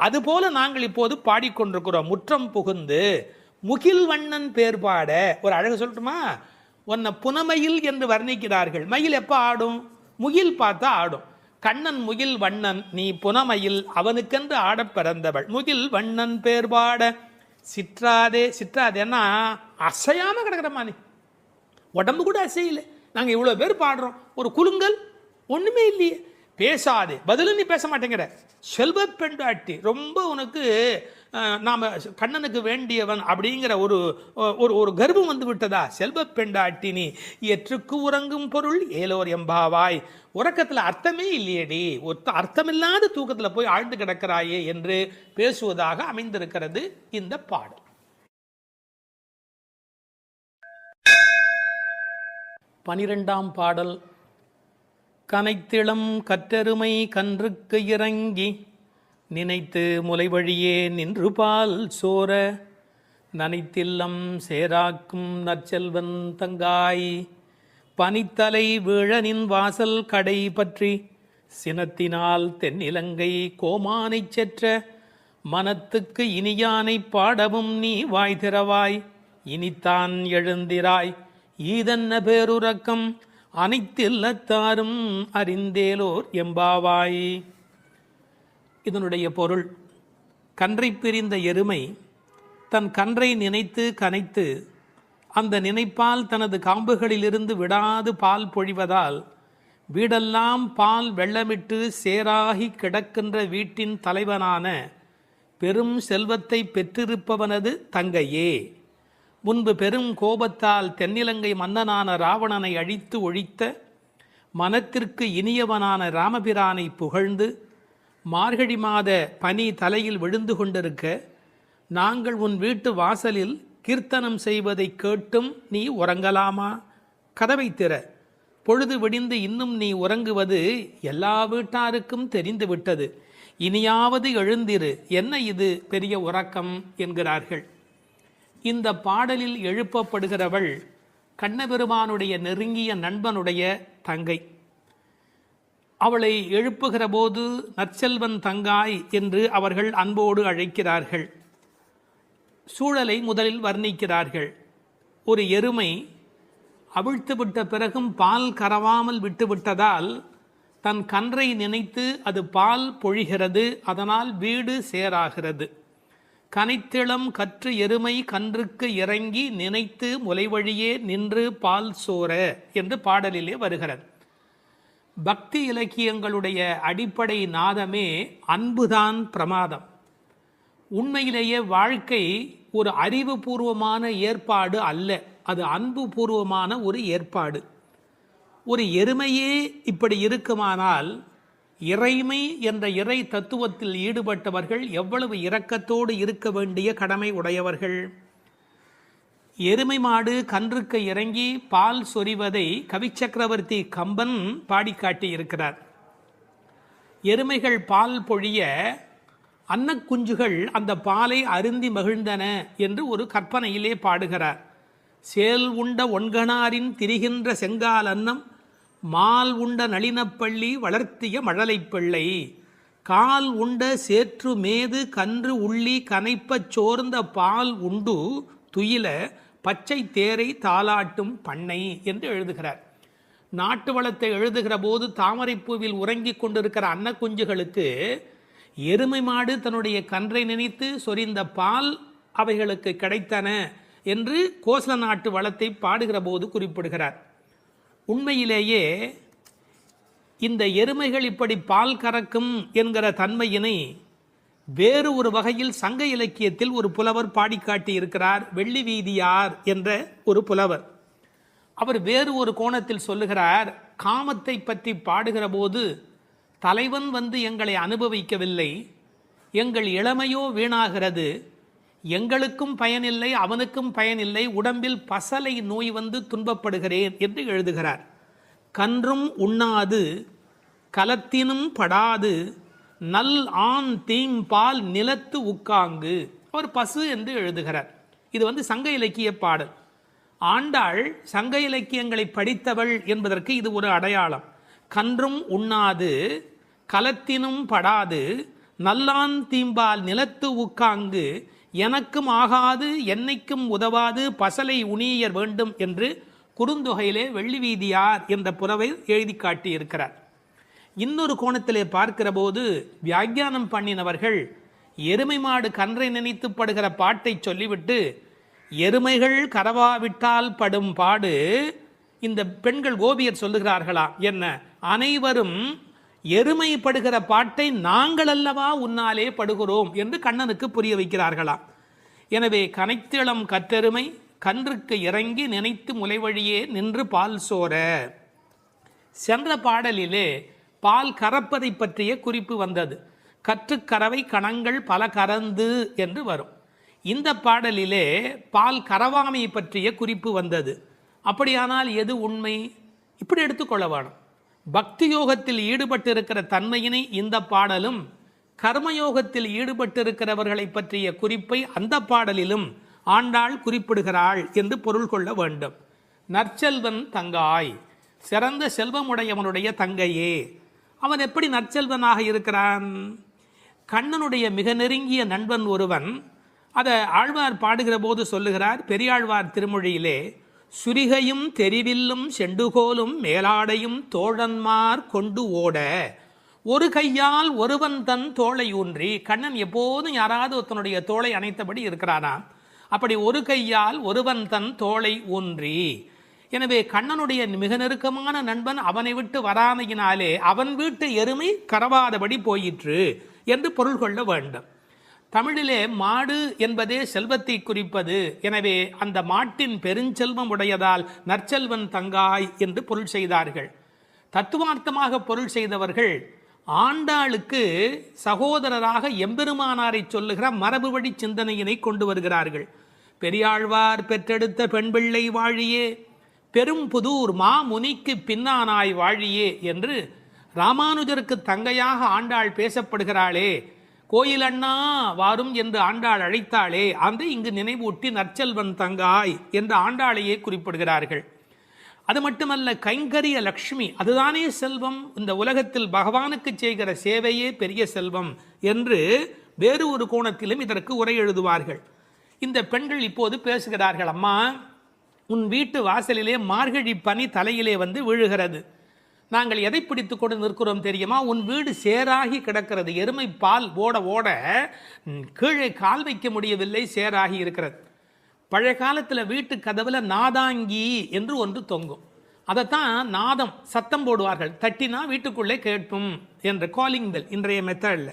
அதுபோல நாங்கள் இப்போது பாடிக்கொண்டிருக்கிறோம். முற்றம் புகுந்து முகில் வண்ணன் பேர் பாட. ஒரு அழகு சொல்லட்டுமா? உன்னை புனமயில் என்று வர்ணிக்கிறார்கள். மயில் எப்போ ஆடும்? முகில் பார்த்தா ஆடும். கண்ணன் முகில் வண்ணன், நீ புனமயில், அவனுக்கென்று ஆட பிறந்தவள். முகில் வண்ணன் பேர் பாட சிற்றாதே. சிற்றாதேன்னா அசையாம கிடக்கிறமா, நீ உடம்பு கூட அசையில. நாங்கள் இவ்வளோ பேர் பாடுறோம், ஒரு குலுங்கல் ஒன்றுமே இல்லையே. பேசாதே, பதிலும் நீ பேச மாட்டேங்கிற. செல்வ பெண்டாட்டி, ரொம்ப உனக்கு நாம் கண்ணனுக்கு வேண்டியவன் அப்படிங்கிற ஒரு ஒரு கர்வம் வந்து விட்டதா? செல்வ பெண்டாட்டி நீ எற்றுக்கு உறங்கும் பொருள் ஏலோர் எம்பாவாய். உறக்கத்தில் அர்த்தமே இல்லையேடி, அர்த்தமில்லாத தூக்கத்தில் போய் ஆழ்ந்து கிடக்கிறாயே என்று பேசுவதாக அமைந்திருக்கிறது இந்த பாடல். 12ஆம் பாடல். கனைத்திளம் கற்றருமை கன்றுக்கு இறங்கி நினைத்து முலை வழியே நின்று பால் சோர நனைத்தில்லம் சேராக்கும் நற்செல்வன் தங்காய் பனித்தலை வீழனின் வாசல் கடை பற்றி சினத்தினால் தென்னிலங்கை கோமானை செற்ற மனத்துக்கு இனியானை பாடவும் நீ வாய் திறவாய். இனித்தான் எழுந்திராய் ஈதன்ன பேருறக்கம் அனைத்தில்லத்தாரும் அறிந்தேலோர் எம்பாவாய். இதனுடைய பொருள், கன்றை பிரிந்த எருமை தன் கன்றை நினைத்து கனைத்து அந்த நினைப்பால் தனது காம்புகளிலிருந்து விடாது பால் பொழிவதால் வீடெல்லாம் பால் வெள்ளமிட்டு சேராகி கிடக்கின்ற வீட்டின் தலைவனான பெரும் செல்வத்தை பெற்றிருப்பவனது தங்கையே. முன்பு பெரும் கோபத்தால் தென்னிலங்கை மன்னனான ராவணனை அழித்து ஒழித்த மனத்திற்கு இனியவனான ராமபிரானை புகழ்ந்து மார்கழி மாத பனி தலையில் விழுந்து கொண்டிருக்க நாங்கள் உன் வீட்டு வாசலில் கீர்த்தனம் செய்வதை கேட்டும் நீ உறங்கலாமா? கதவை திற, பொழுது விடிந்து இன்னும் நீ உறங்குவது எல்லா வீட்டாருக்கும் தெரிந்துவிட்டது. இனியாவது எழுந்திரு, என்ன இது பெரிய உறக்கம் என்கிறார்கள். இந்த பாடலில் எழுப்பப்படுகிறவள் கண்ணபெருமானுடைய நெருங்கிய நண்பனுடைய தங்கை. அவளை எழுப்புகிற போது நற்செல்வன் தங்காய் என்று அவர்கள் அன்போடு அழைக்கிறார்கள். சூழலை முதலில் வர்ணிக்கிறார்கள். ஒரு எருமை அவிழ்த்துவிட்ட பிறகும் பால் கறவாமல் விட்டுவிட்டதால் தன் கன்றை நினைத்து அது பால் பொழிகிறது, அதனால் வீடு சேராகிறது. கனைத்திளம் கற்று எருமை கன்றுக்கு இறங்கி நினைத்து முலைவழியே நின்று பால் சோர என்று பாடலிலே வருகிறது. பக்தி இலக்கியங்களுடைய அடிப்படை நாதமே அன்புதான் பிரமாதம். உண்மையிலேயே வாழ்க்கை ஒரு அறிவுபூர்வமான ஏற்பாடு அல்ல, அது அன்பு பூர்வமான ஒரு ஏற்பாடு. ஒரு எருமையே இப்படி இருக்குமானால் இறைமை என்ற இறை தத்துவத்தில் ஈடுபட்டவர்கள் எவ்வளவு இரக்கத்தோடு இருக்க வேண்டிய கடமை உடையவர்கள். எருமை மாடு கன்றுக்கு இறங்கி பால் சொரிவதை கவிச்சக்கரவர்த்தி கம்பன் பாடிக்காட்டி இருக்கிறார். எருமைகள் பால் பொழிய அன்னக்குஞ்சுகள் அந்த பாலை அருந்தி மகிழ்ந்தன என்று ஒரு கற்பனையிலே பாடுகிறார். சேல் உண்ட ஒன்கணாரின் திரிகின்ற செங்கால் அன்னம் மால் உண்ட நளினப்பள்ளி வளர்த்திய மழலைப் பிள்ளை கால் உண்ட சேற்று மேது கன்று உள்ளி கனைப்பச் சோர்ந்த பால் உண்டு துயில பச்சை தேரை தாலாட்டும் பண்ணை என்று எழுதுகிறார். நாட்டு வளத்தை எழுதுகிற போது தாமரைப்பூவில் உறங்கிக் கொண்டிருக்கிற அன்னக்குஞ்சுகளுக்கு எருமை மாடு தன்னுடைய கன்றை நினைத்து சொரிந்த பால் அவைகளுக்கு கிடைத்தன என்று கோசல நாட்டு வளத்தை பாடுகிற போது குறிப்பிடுகிறார். உண்மையிலேயே இந்த எருமைகள் இப்படி பால் கறக்கும் என்கிற தன்மையினை வேறு ஒரு வகையில் சங்க இலக்கியத்தில் ஒரு புலவர் பாடிக்காட்டி இருக்கிறார். வெள்ளி வீதியார் என்ற ஒரு புலவர். அவர் வேறு ஒரு கோணத்தில் சொல்லுகிறார். காமத்தை பற்றி பாடுகிற போது தலைவன் வந்து எங்களை அனுபவிக்கவில்லை, எங்கள் இளமையோ வீணாகிறது, எங்களுக்கும் பயனில்லை அவனுக்கும் பயனில்லை, உடம்பில் பசலை நோய் வந்து துன்பப்படுகிறேன் என்று எழுதுகிறார். கன்றும் உண்ணாது கலத்தினும் படாது நல் ஆண் தீம்பால் நிலத்து உக்காங்கு, அவர் பசு என்று எழுதுகிறார். இது சங்க இலக்கிய பாடல். ஆண்டாள் சங்க இலக்கியங்களை படித்தவள் என்பதற்கு இது ஒரு அடையாளம். கன்றும் உண்ணாது கலத்தினும் படாது நல்லான் தீம்பால் நிலத்து உக்காங்கு எனக்கும் ஆகாது என்னைக்கும் உதவாது பசலை உணியர் வேண்டும் என்று குறுந்தொகையிலே வெள்ளி வீதியார் என்ற புலவர் எழுதி காட்டியிருக்கிறார். இன்னொரு கோணத்திலே பார்க்கிற போது வியாக்கியானம் பண்ணினவர்கள் எருமை மாடு கன்றை நினைத்து படுகிற பாட்டை சொல்லிவிட்டு எருமைகள் கரவாவிட்டால் படும் பாடு இந்த பெண்கள் கோபியர் சொல்லுகிறார்களா என்ன, அனைவரும் எருமை படுகிற பாட்டை நாங்கள் அல்லவா உன்னாலே படுகிறோம் என்று கண்ணனுக்கு புரிய வைக்கிறார்களாம். எனவே கனைத்திளம் கற்றெருமை கன்றுக்கு இறங்கி நினைத்து முலைவழியே நின்று பால் சோர. சென்ற பாடலிலே பால் கறப்பதை பற்றிய குறிப்பு வந்தது. கற்றுக்கறவை கணங்கள் பல கறந்து என்று வரும். இந்த பாடலிலே பால் கறவாமை பற்றிய குறிப்பு வந்தது. அப்படியானால் எது உண்மை? இப்படி எடுத்துக்கொள்ள வேணும். பக்தி யோகத்தில் ஈடுபட்டிருக்கிற தன்மையினை இந்த பாடலும், கர்மயோகத்தில் ஈடுபட்டிருக்கிறவர்களை பற்றிய குறிப்பை அந்த பாடலிலும் ஆண்டாள் குறிப்பிடுகிறாள் என்று பொருள் கொள்ள வேண்டும். நற்செல்வன் தங்காய், சிறந்த செல்வமுடையவனுடைய தங்கையே. அவன் எப்படி நற்செல்வனாக இருக்கிறான்? கண்ணனுடைய மிக நெருங்கிய நண்பன் ஒருவன். அதை ஆழ்வார் பாடுகிற போது சொல்லுகிறார். பெரியாழ்வார் திருமொழியிலே சுரிகையும் தெரிவில்லும் செண்டுகோலும் மேலாடையும் தோழன்மார் கொண்டு ஓட ஒரு கையால் ஒருவன் தன் தோளை ஊன்றி. கண்ணன் எப்போதும் யாராவது ஒருத்தனுடைய தோளை அணைத்தபடி இருக்கிறானா, அப்படி ஒரு கையால் ஒருவன் தன் தோளை ஊன்றி. எனவே கண்ணனுடைய மிக நெருக்கமான நண்பன் அவனை விட்டு வராமையினாலே அவன் வீட்டு எருமை கரவாதபடி போயிற்று என்று பொருள் கொள்ள வேண்டும். தமிழிலே மாடு என்பதே செல்வத்தை குறிப்பது. எனவே அந்த மாட்டின் பெருஞ்செல்வம் உடையதால் நற்செல்வன் தங்காய் என்று பொருள் செய்தார்கள். தத்துவார்த்தமாக பொருள் செய்தவர்கள் ஆண்டாளுக்கு சகோதரராக எம்பெருமானாரை சொல்லுகிற மரபு வழி சிந்தனையினை கொண்டு வருகிறார்கள். பெரியாழ்வார் பெற்றெடுத்த பெண் பிள்ளை வாழியே, பெரும் புதூர் மாமுனிக்கு பின்னானாய் வாழியே என்று ராமானுஜருக்கு தங்கையாக ஆண்டாள் பேசப்படுகிறாளே. கோயில் அண்ணா வாரும் என்று ஆண்டாள் அழைத்தாளே, அந்த இங்கு நினைவூட்டி நற்செல்வன் தங்காய் என்று ஆண்டாளையே குறிப்பிடுகிறார்கள். அது மட்டுமல்ல, கைங்கரிய லக்ஷ்மி அதுதானே செல்வம், இந்த உலகத்தில் பகவானுக்கு செய்கிற சேவையே பெரிய செல்வம் என்று வேறு ஒரு கோணத்திலும் இதற்கு உரை எழுதுவார்கள். இந்த பெண்கள் இப்போது பேசுகிறார்கள், அம்மா உன் வீட்டு வாசலிலே மார்கழி பனி தலையிலே வந்து விழுகிறது, நாங்கள் எதை பிடித்து கொண்டு நிற்கிறோம் தெரியுமா? உன் வீடு சேராகி கிடக்கிறது, எருமை பால் ஓட ஓட கீழே கால் வைக்க முடியவில்லை, சேராகி இருக்கிறது. பழைய காலத்தில் வீட்டு கதவுல நாதாங்கி என்று ஒன்று தொங்கும், அதைத்தான் நாதம் சத்தம் போடுவார்கள், தட்டினா வீட்டுக்குள்ளே கேட்கும் என்ற காலிங் பெல் இன்றைய மெத்தடில்.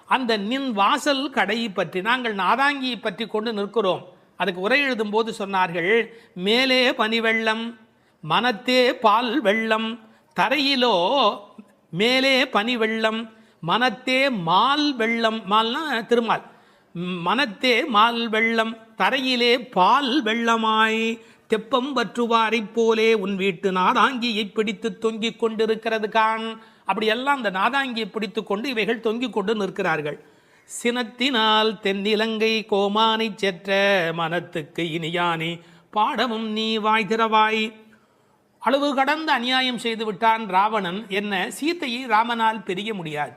அந்த நின் வாசல் கடையை பற்றி நாங்கள் நாதாங்கியை பற்றி கொண்டு நிற்கிறோம். அதுக்கு உரை எழுதும் போது சொன்னார்கள், மேலே பனி வெள்ளம் மனத்தே பால் வெள்ளம், தரையிலோ மேலே பனி வெள்ளம் மனத்தே மால் வெள்ளம், மால்னா திருமால், மனத்தே மால் வெள்ளம் தரையிலே பால் வெள்ளமாய் தெப்பம் வற்றுவாரை போலே உன் வீட்டு நாதாங்கியை பிடித்து தொங்கிக் கொண்டிருக்கிறது கான். அப்படியெல்லாம் அந்த நாதாங்கியை பிடித்து கொண்டு இவைகள் தொங்கிக் கொண்டு நிற்கிறார்கள். சினத்தினால் தென்னிலங்கை கோமானை செற்ற மனத்துக்கு இனியானி பாடமும் நீ வாய் திறவாய். அளவு கடந்த அநியாயம் செய்து விட்டான் ராவணன். என்ன, சீத்தையை ராமனால் பிரிய முடியாது,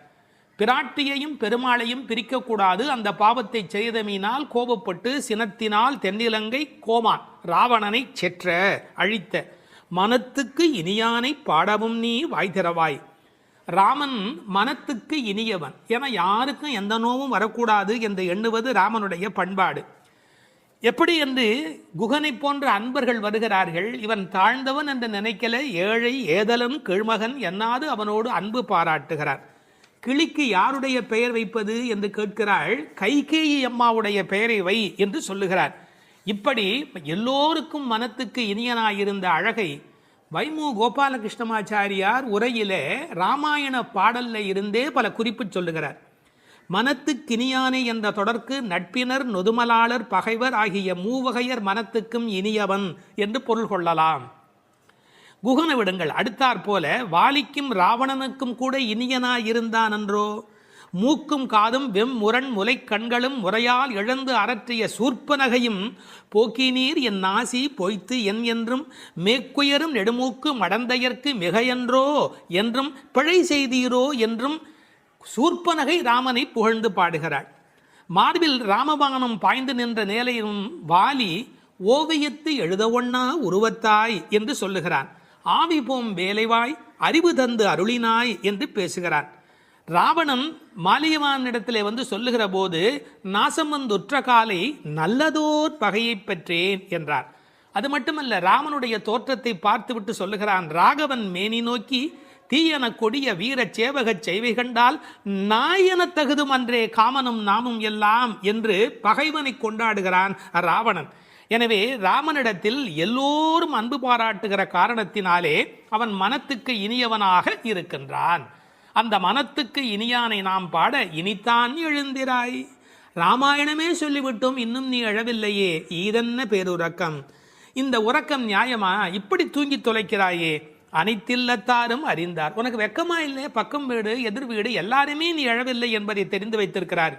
பிராட்டியையும் பெருமாளையும் பிரிக்கக்கூடாது. அந்த பாவத்தை செய்தமையினால் கோபப்பட்டு சினத்தினால் தென்னிலங்கை கோமான் ராவணனை செற்ற அழித்த மனத்துக்கு இனியானை பாடவும் நீ வாய் திறவாய். ராமன் மனத்துக்கு இனியவன் என யாருக்கும் எந்த நோவும் வரக்கூடாது என்று எண்ணுவது ராமனுடைய பண்பாடு. எப்படி என்று குகனை போன்ற அன்பர்கள் வருகிறார்கள். இவன் தாழ்ந்தவன் என்று நினைக்கல, ஏழை ஏதலும் கீழ்மகன் என்னாது அவனோடு அன்பு பாராட்டுகிறார். கிளிக்கு யாருடைய பெயர் வைப்பது என்று கேட்கிறாள். கைகேயி அம்மாவுடைய பெயரை வை என்று சொல்லுகிறார். இப்படி எல்லோருக்கும் மனத்துக்கு இனியனாயிருந்த அழகை வைமு கோபாலகிருஷ்ணமாச்சாரியார் உரையிலே ராமாயண பாடல்ல இருந்தே பல குறிப்பு சொல்லுகிறார். மனத்துக்கினியானே என்ற தொடர்க்கு நட்பினர் நொதுமலாளர் பகைவர் ஆகிய மூவகையர் மனத்துக்கும் இனியவன் என்று பொருள் கொள்ளலாம். குகன விடுங்கள். அடுத்தாற் போல வாலிக்கும் ராவணனுக்கும் கூட இனியனாயிருந்தான் என்றோ, மூக்கும் காதும் வெம்முரண் முலை கண்களும் முறையால் இழந்து அரற்றிய சூர்ப்பனகையும் போக்கினீர் என் நாசி பொய்த்து என் என்றும் மேக்குயரும் நெடுமூக்கு மடந்தையர்க்கு மிகையன்றோ என்றும் பிழை செய்தீரோ என்றும் சூர்ப்பனகை ராமனை புகழ்ந்து பாடுகிறாள். மார்பில் ராமபானம் பாய்ந்து நின்ற நிலையும் வாலி ஓவியத்து எழுத ஒண்ணா உருவத்தாய் என்று சொல்லுகிறான். ஆவி போம் வேலைவாய் அறிவு தந்து அருளினாய் என்று பேசுகிறான். ராவணன் மாலியவானிடத்திலே வந்து சொல்லுகிற போது நாசம் வந்துற்ற காலை நல்லதோர் பகையை பெற்றேன் என்றார். அது மட்டுமல்ல, ராமனுடைய தோற்றத்தை பார்த்துவிட்டு சொல்லுகிறான், ராகவன் மேனி நோக்கி தீயன கொடிய வீர சேவகச் செய்வை கண்டால் நாயன தகுதும் அன்றே காமனும் நாமும் எல்லாம் என்று பகைவனை கொண்டாடுகிறான் ராவணன். எனவே ராமனிடத்தில் எல்லோரும் அன்பு பாராட்டுகிற காரணத்தினாலே அவன் மனத்துக்கு இனியவனாக இருக்கின்றான். அந்த மனத்துக்கு இனியானை நாம் பாட இனித்தான் எழுந்திராய். ராமாயணமே சொல்லிவிட்டோம், இன்னும் நீ எழவில்லையே, ஈதென்ன பேருறக்கம். இந்த உறக்கம் நியாயமா? இப்படி தூங்கி தொலைக்கிறாயே. அனைத்தில்லத்தாரும் அறிந்தார். உனக்கு வெக்கமா இல்லை? பக்கம் வீடு எதிர் வீடு எல்லாருமே நீ எழவில்லை என்பதை தெரிந்து வைத்திருக்கிறார்.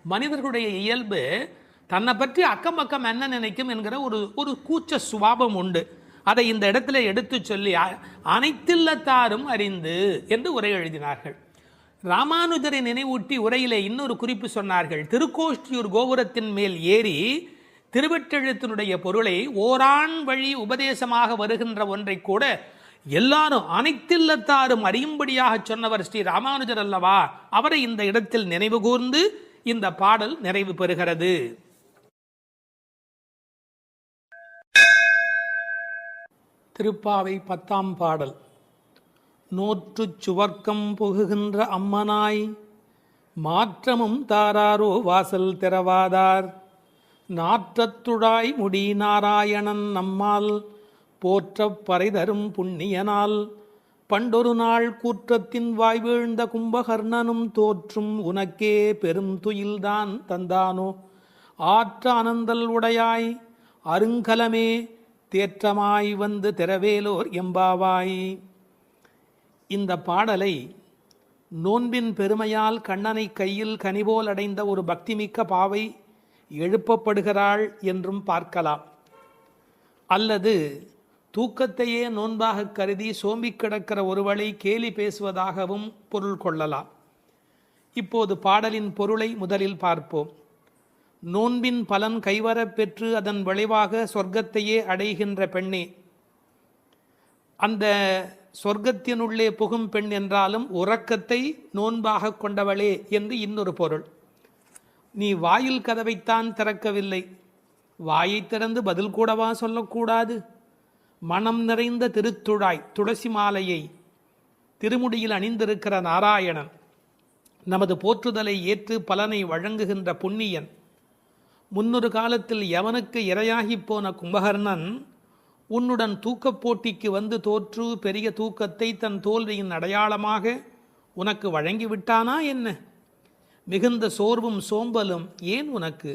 மனிதர்களுடைய இயல்பு தன்னை பற்றி அக்கம் பக்கம் என்ன நினைக்கும் என்கிற ஒரு கூச்ச சுபாவம் உண்டு. அதை இந்த இடத்துல எடுத்து சொல்லி அனைத்தில்லத்தாரும் அறிந்து என்று உரை எழுதினார்கள். ராமானுஜரை நினைவூட்டி உரையிலே இன்னொரு குறிப்பு சொன்னார்கள். திருக்கோஷ்டியூர் கோபுரத்தின் மேல் ஏறி திருவெட்டெழுத்தினுடைய பொருளை ஓரான் வழி உபதேசமாக வருகின்ற ஒன்றை கூட எல்லாரும் அனைத்தில்லத்தாரும் அறியும்படியாக சொன்னவர் ஸ்ரீ ராமானுஜர் அல்லவா? அவரை இந்த இடத்தில் நினைவு கூர்ந்து இந்த பாடல் நிறைவு பெறுகிறது. திருப்பாவை 10ஆம் பாடல். நோற்றுச் சுவர்க்கம் புகுகின்ற அம்மனாய் மாற்றமும் தாராரோ வாசல் திறவாதார் நாற்றத்துழாய் முடி நாராயணன் நம்மால் போற்றப் பறைதரும் புண்ணியனால் பண்டொரு நாள் கூற்றத்தின் வாய் வீழ்ந்த கும்பகர்ணனும் தோற்றும் உனக்கே பெரும் துயில்தான் தந்தானோ ஆற்ற அனந்தல் உடையாய் அருங்கலமே தேற்றமாய் வந்து திறவேலோர் எம்பாவாய். இந்த பாடலை நோன்பின் பெருமையால் கண்ணனை கையில் கனிபோல் அடைந்த ஒரு பக்திமிக்க பாவை எழுப்பப்படுகிறாள் என்றும் பார்க்கலாம். அல்லது தூக்கத்தையே நோன்பாக கருதி சோம்பிக் கிடக்கிற ஒருவளை கேலி பேசுவதாகவும் பொருள் கொள்ளலாம். இப்போது பாடலின் பொருளை முதலில் பார்ப்போம். நோன்பின் பலன் கைவரப் பெற்று அதன் விளைவாக சொர்க்கத்தையே அடைகின்ற பெண்ணே, அந்த சொர்க்கத்தினுள்ளே புகும் பெண் என்றாலும் உறக்கத்தை நோன்பாக கொண்டவளே என்று இன்னொரு பொருள். நீ வாயில் கதவைத்தான் திறக்கவில்லை, வாயை திறந்து பதில் கூடவா சொல்லக்கூடாது? மனம் நிறைந்த திருத்துழாய் துளசி மாலையை திருமுடியில் அணிந்திருக்கிற நாராயணன், நமது போற்றுதலை ஏற்று பலனை வழங்குகின்ற புண்ணியன், முன்னொரு காலத்தில் எவனுக்கு இரையாகி போன கும்பகர்ணன் உன்னுடன் தூக்கப் போட்டிக்கு வந்து தோற்று பெரிய தூக்கத்தை தன் தோல்வியின் அடையாளமாக உனக்கு வழங்கிவிட்டானா என்ன? மிகுந்த சோர்வும் சோம்பலும் ஏன் உனக்கு?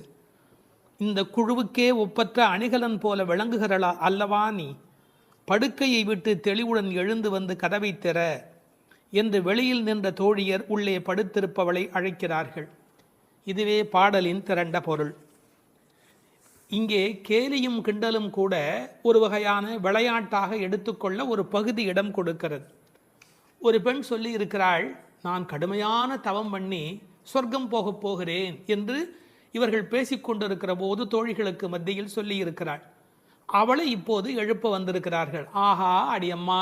இந்த குழுவுக்கே ஒப்பற்ற அணிகலன் போல விளங்குகிறளா அல்லவா நீ? படுக்கையை விட்டு தெளிவுடன் எழுந்து வந்து கதவை திற என்று வெளியில் நின்ற தோழியர் உள்ளே படுத்திருப்பவளை அழைக்கிறார்கள். இதுவே பாடலின் திரண்ட பொருள். இங்கே கேலியும் கிண்டலும் கூட ஒரு வகையான விளையாட்டாக எடுத்துக்கொள்ள ஒரு பகுதி இடம் கொடுக்கிறது. ஒரு பெண் சொல்லி இருக்கிறாள், நான் கடுமையான தவம் பண்ணி சொர்க்கம் போகப் போகிறேன் என்று இவர்கள் பேசிக்கொண்டிருக்கிற போது தோழிகளுக்கு மத்தியில் சொல்லி இருக்கிறாள். அவளை இப்போது எழுப்ப வந்திருக்கிறார்கள். ஆஹா அடியம்மா,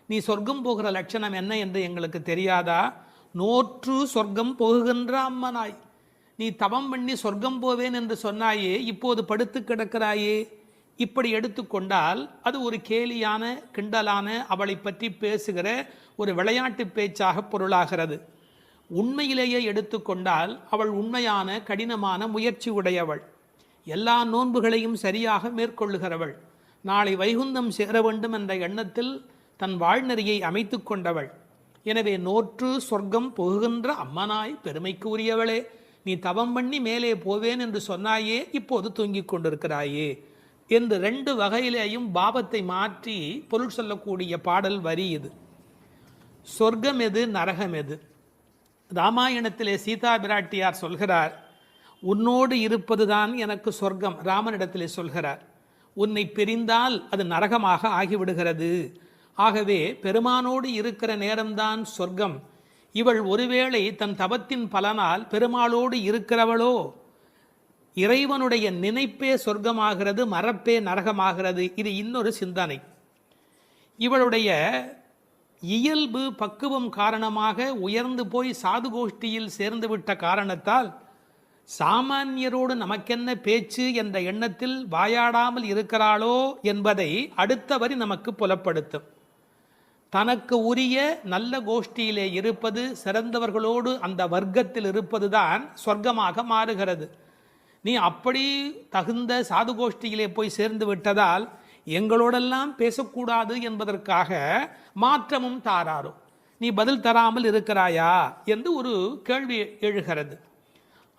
நீ சொர்க்கம் போகிற லட்சணம் என்ன என்று எங்களுக்கு தெரியாதா? நோற்று சொர்க்கம் போகுகின்ற அம்மனாய், நீ தவம் பண்ணி சொர்க்கம் போவேன் என்று சொன்னாயே, இப்போது படுத்து கிடக்கிறாயே. இப்படி எடுத்துக்கொண்டால் அது ஒரு கேலியான கிண்டலான அவளை பற்றி பேசுகிற ஒரு விளையாட்டு பேச்சாக பொருளாகிறது. உண்மையிலேயே எடுத்துக்கொண்டால் அவள் உண்மையான கடினமான முயற்சி உடையவள், எல்லா நோன்புகளையும் சரியாக மேற்கொள்ளுகிறவள், நாளை வைகுந்தம் சேர வேண்டும் என்ற எண்ணத்தில் தன் வாழ்நெறியை அமைத்து கொண்டவள். எனவே நோற்று சொர்க்கம் புகுகின்ற அம்மனாய் பெருமைக்கு உரியவளே, நீ தவம் பண்ணி மேலே போவேன் என்று சொன்னாயே, இப்போது தூங்கிக் கொண்டிருக்கிறாயே என்று ரெண்டு வகையிலேயும் பாவத்தை மாற்றி பொருள் சொல்லக்கூடிய பாடல் வரி இது. சொர்க்கம் எது, நரகம் எது? ராமாயணத்திலே சீதா பிராட்டியார் சொல்கிறார், உன்னோடு இருப்பதுதான் எனக்கு சொர்க்கம். ராமனிடத்திலே சொல்கிறார், உன்னை பிரிந்தால் அது நரகமாக ஆகிவிடுகிறது. ஆகவே பெருமானோடு இருக்கிற நேரம்தான் சொர்க்கம். இவள் ஒருவேளை தன் தவத்தின் பலனால் பெருமாளோடு இருக்கிறவளோ, இறைவனுடைய நினைப்பே சொர்க்கமாகிறது, மறப்பே நரகமாகிறது. இது இன்னொரு சிந்தனை. இவளுடைய இயல்பு பக்குவம் காரணமாக உயர்ந்து போய் சாது கோஷ்டியில் சேர்ந்து விட்ட காரணத்தால் சாமானியரோடு நமக்கென்ன பேச்சு என்ற எண்ணத்தில் வாயாடாமல் இருக்கிறாளோ என்பதை அடுத்த வரி நமக்கு புலப்படுத்தும். தனக்கு உரிய நல்ல கோஷ்டியிலே இருப்பது, சிறந்தவர்களோடு அந்த வர்க்கத்தில் இருப்பதுதான் சொர்க்கமாக மாறுகிறது. நீ அப்படி தகுந்த சாது கோஷ்டியிலே போய் சேர்ந்து விட்டதால் எங்களோடெல்லாம் பேசக்கூடாது என்பதற்காக மாற்றமும் தாராரோ, நீ பதில் தராமல் இருக்கிறாயா என்று ஒரு கேள்வி எழுகிறது.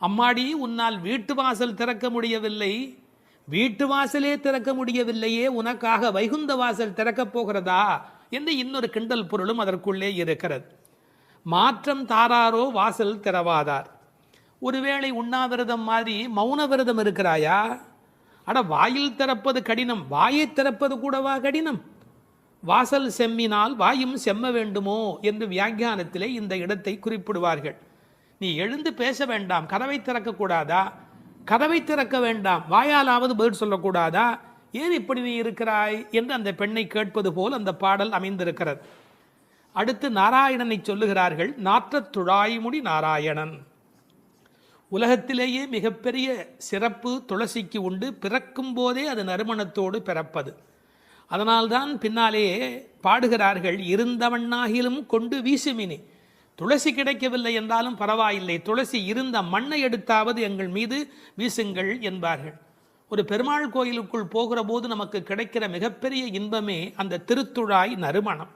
அம்மாடி, உன்னால் வீட்டு வாசல் திறக்க முடியவில்லை, வீட்டு வாசலே திறக்க முடியவில்லையே, உனக்காக வைகுந்த வாசல் திறக்கப் போகிறதா என்று இன்னொரு கிண்டல் பொருளும் அதற்குள்ளே இருக்கிறது. மாற்றம் தாராரோ வாசல் திறவாதார். ஒருவேளை உண்ணாவிரதம் மாதிரி மௌன விரதம் இருக்கிறாயா? அட, வாயில் திறப்பது கடினம், வாயை திறப்பது கூடவா கடினம்? வாசல் செம்மினால் வாயும் செம்ம வேண்டுமோ என்று வியாக்கியானத்திலே இந்த இடத்தை குறிப்பிடுவார்கள். நீ எழுந்து பேச வேண்டாம், கதவை திறக்கக்கூடாதா? கதவை திறக்க வேண்டாம், வாயாலாவது பதில் சொல்லக்கூடாதா? ஏன் இப்படி நீ இருக்கிறாய் என்று அந்த பெண்ணை கேட்பது போல் அந்த பாடல் அமைந்திருக்கிறது. அடுத்து நாராயணனை சொல்லுகிறார்கள். நாற்றத் துழாய்முடி நாராயணன். உலகத்திலேயே மிகப்பெரிய சிறப்பு துளசிக்கு உண்டு. பிறக்கும் போதே அது நறுமணத்தோடு பிறப்பது. அதனால்தான் பின்னாலே பாடுகிறார்கள், இருந்தவண்ணாகிலும் கொண்டு வீசுமினி. துளசி கிடைக்கவில்லை என்றாலும் பரவாயில்லை, துளசி இருந்த மண்ணை எடுத்தாவது எங்கள் மீது வீசுங்கள் என்பார்கள். ஒரு பெருமாள் கோயிலுக்குள் போகிற போது நமக்கு கிடைக்கிற மிகப்பெரிய இன்பமே அந்த திருத்துழாய் நறுமணம்.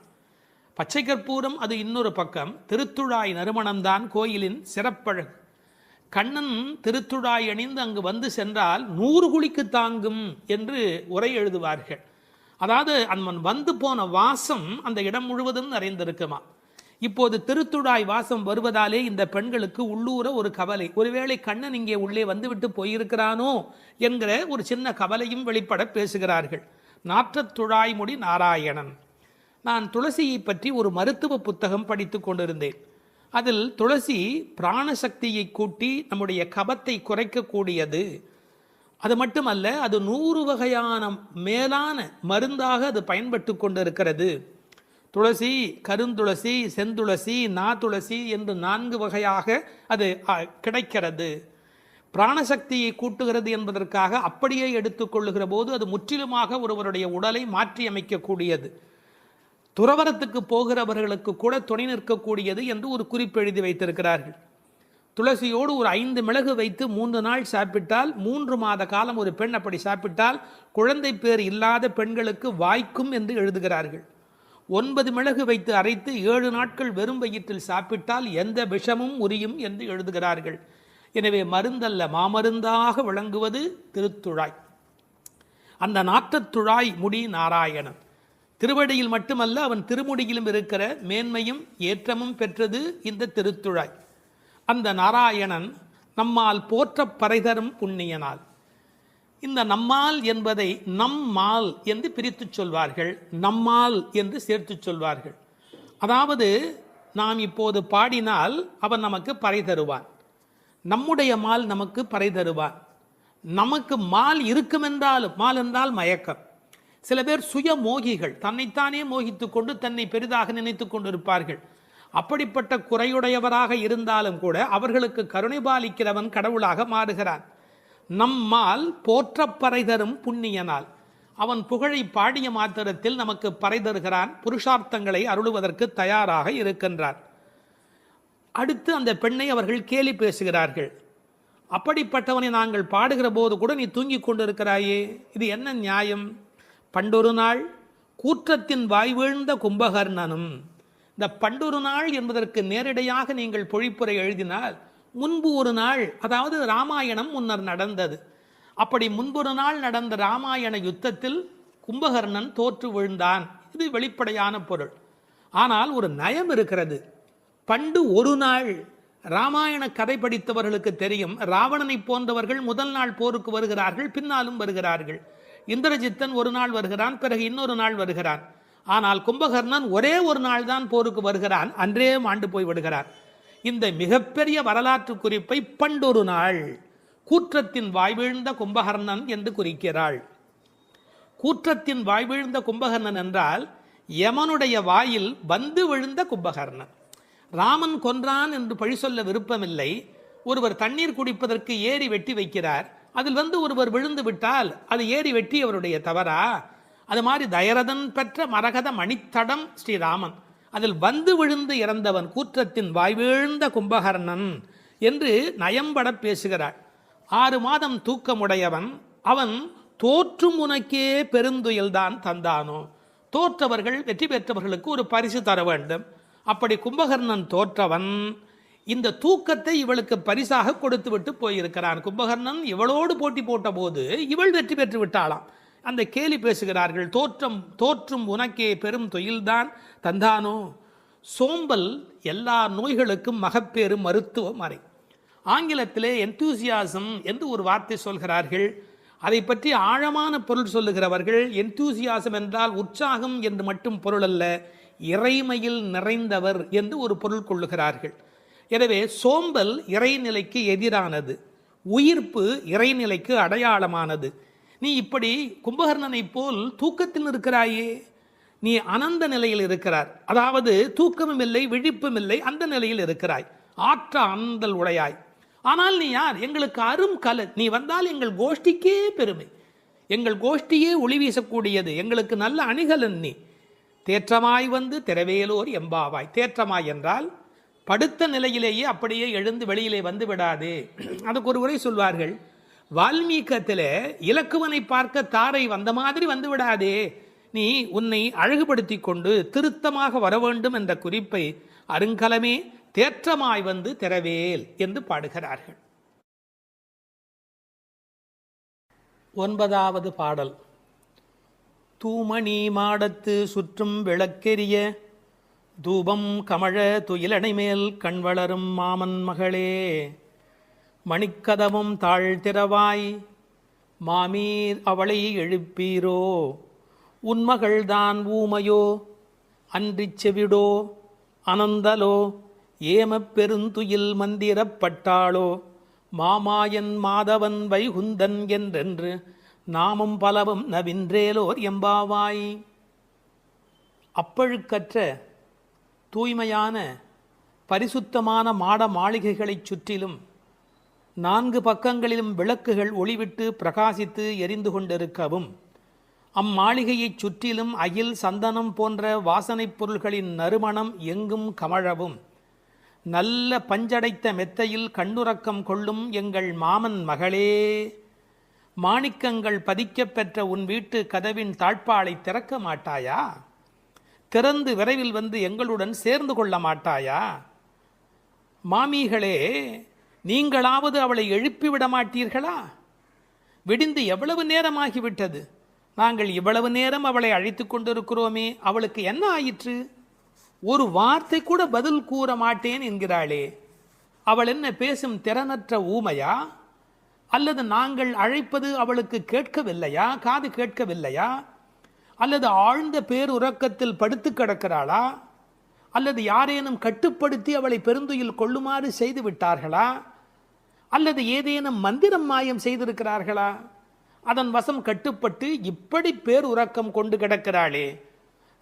பச்சை கற்பூரம் அது இன்னொரு பக்கம். திருத்துழாய் நறுமணம்தான் கோயிலின் சிறப்பழகு. கண்ணன் திருத்துழாய் அணிந்து அங்கு வந்து சென்றால் 100 குழிக்கு தாங்கும் என்று உரை எழுதுவார்கள். அதாவது அவன் வந்து போன வாசம் அந்த இடம் முழுவதும் நிறைந்திருக்குமா. இப்போது திருத்துழாய் வாசம் வருவதாலே இந்த பெண்களுக்கு உள்ளூர ஒரு கவலை. ஒருவேளை கண்ணன் இங்கே உள்ளே வந்துவிட்டு போயிருக்கிறானோ என்கிற ஒரு சின்ன கவலையும் வெளிப்பட பேசுகிறார்கள். நாற்றத் துழாய்முடி நாராயணன். நான் துளசியை பற்றி ஒரு மருத்துவ புத்தகம் படித்து கொண்டிருந்தேன். அதில் துளசி பிராணசக்தியை கூட்டி நம்முடைய கபத்தை குறைக்கக்கூடியது. அது மட்டுமல்ல, அது 100 வகையான மேலான மருந்தாக அது பயன்பட்டு கொண்டிருக்கிறது. துளசி, கருந்துளசி, செந்துளசி, நாதுளசி என்று 4 வகையாக அது கிடைக்கிறது. பிராணசக்தியை கூட்டுகிறது என்பதற்காக அப்படியே எடுத்துக்கொள்ளுகிற போது அது முற்றிலுமாக ஒருவருடைய உடலை மாற்றி அமைக்கக்கூடியது. துறவரத்துக்கு போகிறவர்களுக்கு கூட துணை நிற்கக்கூடியது என்று ஒரு குறிப்பு எழுதி வைத்திருக்கிறார்கள். துளசியோடு ஒரு 5 மிளகு வைத்து 3 நாள் சாப்பிட்டால் 3 மாத காலம் ஒரு பெண் அப்படி சாப்பிட்டால் குழந்தை பேர் இல்லாத பெண்களுக்கு வாய்க்கும் என்று எழுதுகிறார்கள். 9 மிளகு வைத்து அரைத்து 7 நாட்கள் வெறும் வயிற்றில் சாப்பிட்டால் எந்த விஷமும் உரியும் என்று எழுதுகிறார்கள். எனவே மருந்தல்ல, மாமருந்தாக விளங்குவது திருத்துழாய். அந்த நாற்றத்துழாய் முடி நாராயணன். திருவடியில் மட்டுமல்ல, அவன் திருமுடியிலும் இருக்கிற மேன்மையும் ஏற்றமும் பெற்றது இந்த திருத்துழாய். அந்த நாராயணன் நம்மால் போற்ற பறைதரும் புண்ணியனால். இந்த நம்மால் என்பதை நம்மால் என்று பிரித்து சொல்வார்கள், நம்மால் என்று சேர்த்து சொல்வார்கள். அதாவது நாம் இப்போது பாடினால் அவன் நமக்கு பறை தருவான், நம்முடைய மால் நமக்கு பறை தருவான். நமக்கு மால் இருக்குமென்றாலும், மால் என்றால் மயக்கம். சில பேர் சுய மோகிகள், தன்னைத்தானே மோகித்து கொண்டு தன்னை பெரிதாக நினைத்து கொண்டிருப்பார்கள். அப்படிப்பட்ட குறையுடையவராக இருந்தாலும் கூட அவர்களுக்கு கருணை பாலிக்கிறவன் கடவுளாக மாறுகிறான். நம்மால் போற்ற பறை தரும் புண்ணியனால். அவன் புகழை பாடிய மாத்திரத்தில் நமக்கு பறை தருகிறான், புருஷார்த்தங்களை அருளுவதற்கு தயாராக இருக்கின்றான். அடுத்து அந்த பெண்ணை அவர்கள் கேலி பேசுகிறார்கள். அப்படிப்பட்டவனை நாங்கள் பாடுகிற போது கூட நீ தூங்கி கொண்டிருக்கிறாயே, இது என்ன நியாயம்? பண்டொரு நாள் கூற்றத்தின் வாய் வீழ்ந்த கும்பகர்ணனும். இந்த பண்டொரு நாள் என்பதற்கு நேரடியாக நீங்கள் பொழிப்புரை எழுதினால் முன்பு ஒரு நாள், அதாவது ராமாயணம் முன்னர் நடந்தது. அப்படி முன்பொரு நாள் நடந்த ராமாயண யுத்தத்தில் கும்பகர்ணன் தோற்று விழுந்தான். இது வெளிப்படையான பொருள். ஆனால் ஒரு நயம் இருக்கிறது. பண்டு ஒரு நாள், ராமாயண கதை படித்தவர்களுக்கு தெரியும், ராவணனை போன்றவர்கள் முதல் நாள் போருக்கு வருகிறார்கள், பின்னாலும் வருகிறார்கள். இந்திரஜித்தன் ஒரு நாள் வருகிறான், பிறகு இன்னொரு நாள் வருகிறான். ஆனால் கும்பகர்ணன் ஒரே ஒரு நாள் தான் போருக்கு வருகிறான், அன்றே மாண்டு போய் விடுகிறான். இந்த மிகப்பெரிய வரலாற்று குறிப்பை பண்டொரு நாள் கூற்றத்தின் வாய்வீழ்ந்த கும்பகர்ணன் என்று குறிக்கிறாள். கூற்றத்தின் வாய்வீழ்ந்த கும்பகர்ணன் என்றால் யமனுடைய வாயில் வந்து விழுந்த கும்பகர்ணன். ராமன் கொன்றான் என்று பழி சொல்ல விருப்பமில்லை. ஒருவர் தண்ணீர் குடிப்பதற்கு ஏரி வெட்டி வைக்கிறார், அதில் வந்து ஒருவர் விழுந்து விட்டால் அது ஏரி வெட்டி அவருடைய தவறா? அது மாதிரி தயரதன் பெற்ற மரகத மணித்தடம் ஸ்ரீராமன், அதில் வந்து விழுந்து இறந்தவன் கூற்றத்தின் வாய்வீழ்ந்த கும்பகர்ணன் என்று நயம்பட பேசுகிறாள். 6 மாதம் தூக்கமுடையவன் அவன் தோற்றும் உனக்கே பெருந்துயல்தான் தந்தானோ. தோற்றவர்கள், வெற்றி பெற்றவர்களுக்கு ஒரு பரிசு தர வேண்டும். அப்படி கும்பகர்ணன் தோற்றவன் இந்த தூக்கத்தை இவளுக்கு பரிசாக கொடுத்து விட்டு போயிருக்கிறான். கும்பகர்ணன் இவளோடு போட்டி போட்ட போது இவள் வெற்றி பெற்று விட்டாளாம். அந்த கேலி பேசுகிறார்கள், தோற்றும் உனக்கே பெரும் தொழில்தான் தந்தானோ. சோம்பல் எல்லா நோய்களுக்கும் மகப்பேறு மருத்துவ மறை. ஆங்கிலத்திலே என்தூசியாசம் என்று ஒரு வார்த்தை சொல்கிறார்கள். அதை பற்றி ஆழமான பொருள் சொல்லுகிறவர்கள், என்தூசியாசம் என்றால் உற்சாகம் என்று மட்டும் பொருள் அல்ல, இறைமையில் நிறைந்தவர் என்று ஒரு பொருள் கொள்ளுகிறார்கள். எனவே சோம்பல் இறைநிலைக்கு எதிரானது. உயிர்ப்பு இறைநிலைக்கு அடையாளமானது. நீ இப்படி கும்பகர்ணனை போல் தூக்கத்தில் இருக்கிறாயே, நீ அனந்த நிலையில் இருக்கிறார், அதாவது தூக்கமும் இல்லை விழிப்பும் இல்லை, அந்த நிலையில் இருக்கிறாய், ஆற்ற அனந்தல் உடையாய். ஆனால் நீ யார்? எங்களுக்கு அரும் கலை. நீ வந்தால் எங்கள் கோஷ்டிக்கே பெருமை, எங்கள் கோஷ்டியே ஒளி வீசக்கூடியது, எங்களுக்கு நல்ல அணிகலன் நீ. தேற்றமாய் வந்து திரவேலோர் எம்பாவாய். தேற்றமாய் என்றால் படுத்த நிலையிலேயே அப்படியே எழுந்து வெளியிலே வந்து விடாதே. அதுக்கு ஒரு உரை சொல்வார்கள், வால்மீகத்தில் இலக்குவனை பார்க்க தாரை வந்த மாதிரி வந்து விடாதே, நீ உன்னை அழகுபடுத்தி கொண்டு திருத்தமாக வர வேண்டும் என்ற குறிப்பை அருங்கலமே தேற்றமாய் வந்து திரவேல் என்று பாடுகிறார்கள். 9வது பாடல். தூமணி மாடத்து சுற்றும் விளக்கெரிய தூபம் கமழ துயிலணை மேல் கண் வளரும் மாமன் மகளே, மணிக்கதவும் தாழ்த்திரவாய் மாமீர் அவளை எழுப்பீரோ, உன்மகள்தான் ஊமையோ அன்றிச் செவிடோ அனந்தலோ ஏமப் பெருந்துயில் மந்திரப்பட்டாளோ, மாமாயன் மாதவன் வைகுந்தன் என்றென்று நாமும் பலவும் நவின்றேலோர் எம்பாவாய். அப்பழுக்கற்ற தூய்மையான பரிசுத்தமான மாட மாளிகைகளைச் சுற்றிலும் 4 பக்கங்களிலும் விளக்குகள் ஒளிவிட்டு பிரகாசித்து எரிந்து கொண்டிருக்கவும், அம்மாளிகையைச் சுற்றிலும் அகில் சந்தனம் போன்ற வாசனைப் பொருள்களின் நறுமணம் எங்கும் கமழவும், நல்ல பஞ்சடைத்த மெத்தையில் கண்ணுறக்கம் கொள்ளும் எங்கள் மாமன் மகளே, மாணிக்கங்கள் பதிக்கப் பெற்ற உன் வீட்டு கதவின் தாழ்பாளை திறக்க மாட்டாயா? திறந்து விரைவில் வந்து எங்களுடன் சேர்ந்து கொள்ள மாட்டாயா? மாமிகளே, நீங்களாவது அவளை எழுப்பிவிட மாட்டீர்களா? விடிந்து எவ்வளவு நேரமாகிவிட்டது, நாங்கள் இவ்வளவு நேரம் அவளை அழைத்து கொண்டிருக்கிறோமே, அவளுக்கு என்ன ஆயிற்று? ஒரு வார்த்தை கூட பதில் கூற மாட்டேன் என்கிறாளே, அவள் என்ன பேசும் திறனற்ற ஊமையா? அல்லது நாங்கள் அழைப்பது அவளுக்கு கேட்கவில்லையா, காது கேட்கவில்லையா? அல்லது ஆழ்ந்த பேருறக்கத்தில் படுத்து கிடக்கிறாளா? அல்லது யாரேனும் கட்டுப்படுத்தி அவளை பெருந்துயில் கொள்ளுமாறு செய்து விட்டார்களா? அல்லது ஏதேனும் மந்திரம் மாயம் செய்திருக்கிறார்களா? அதன் வசம் கட்டுப்பட்டு இப்படி பேருறக்கம் கொண்டு கிடக்கிறாளே.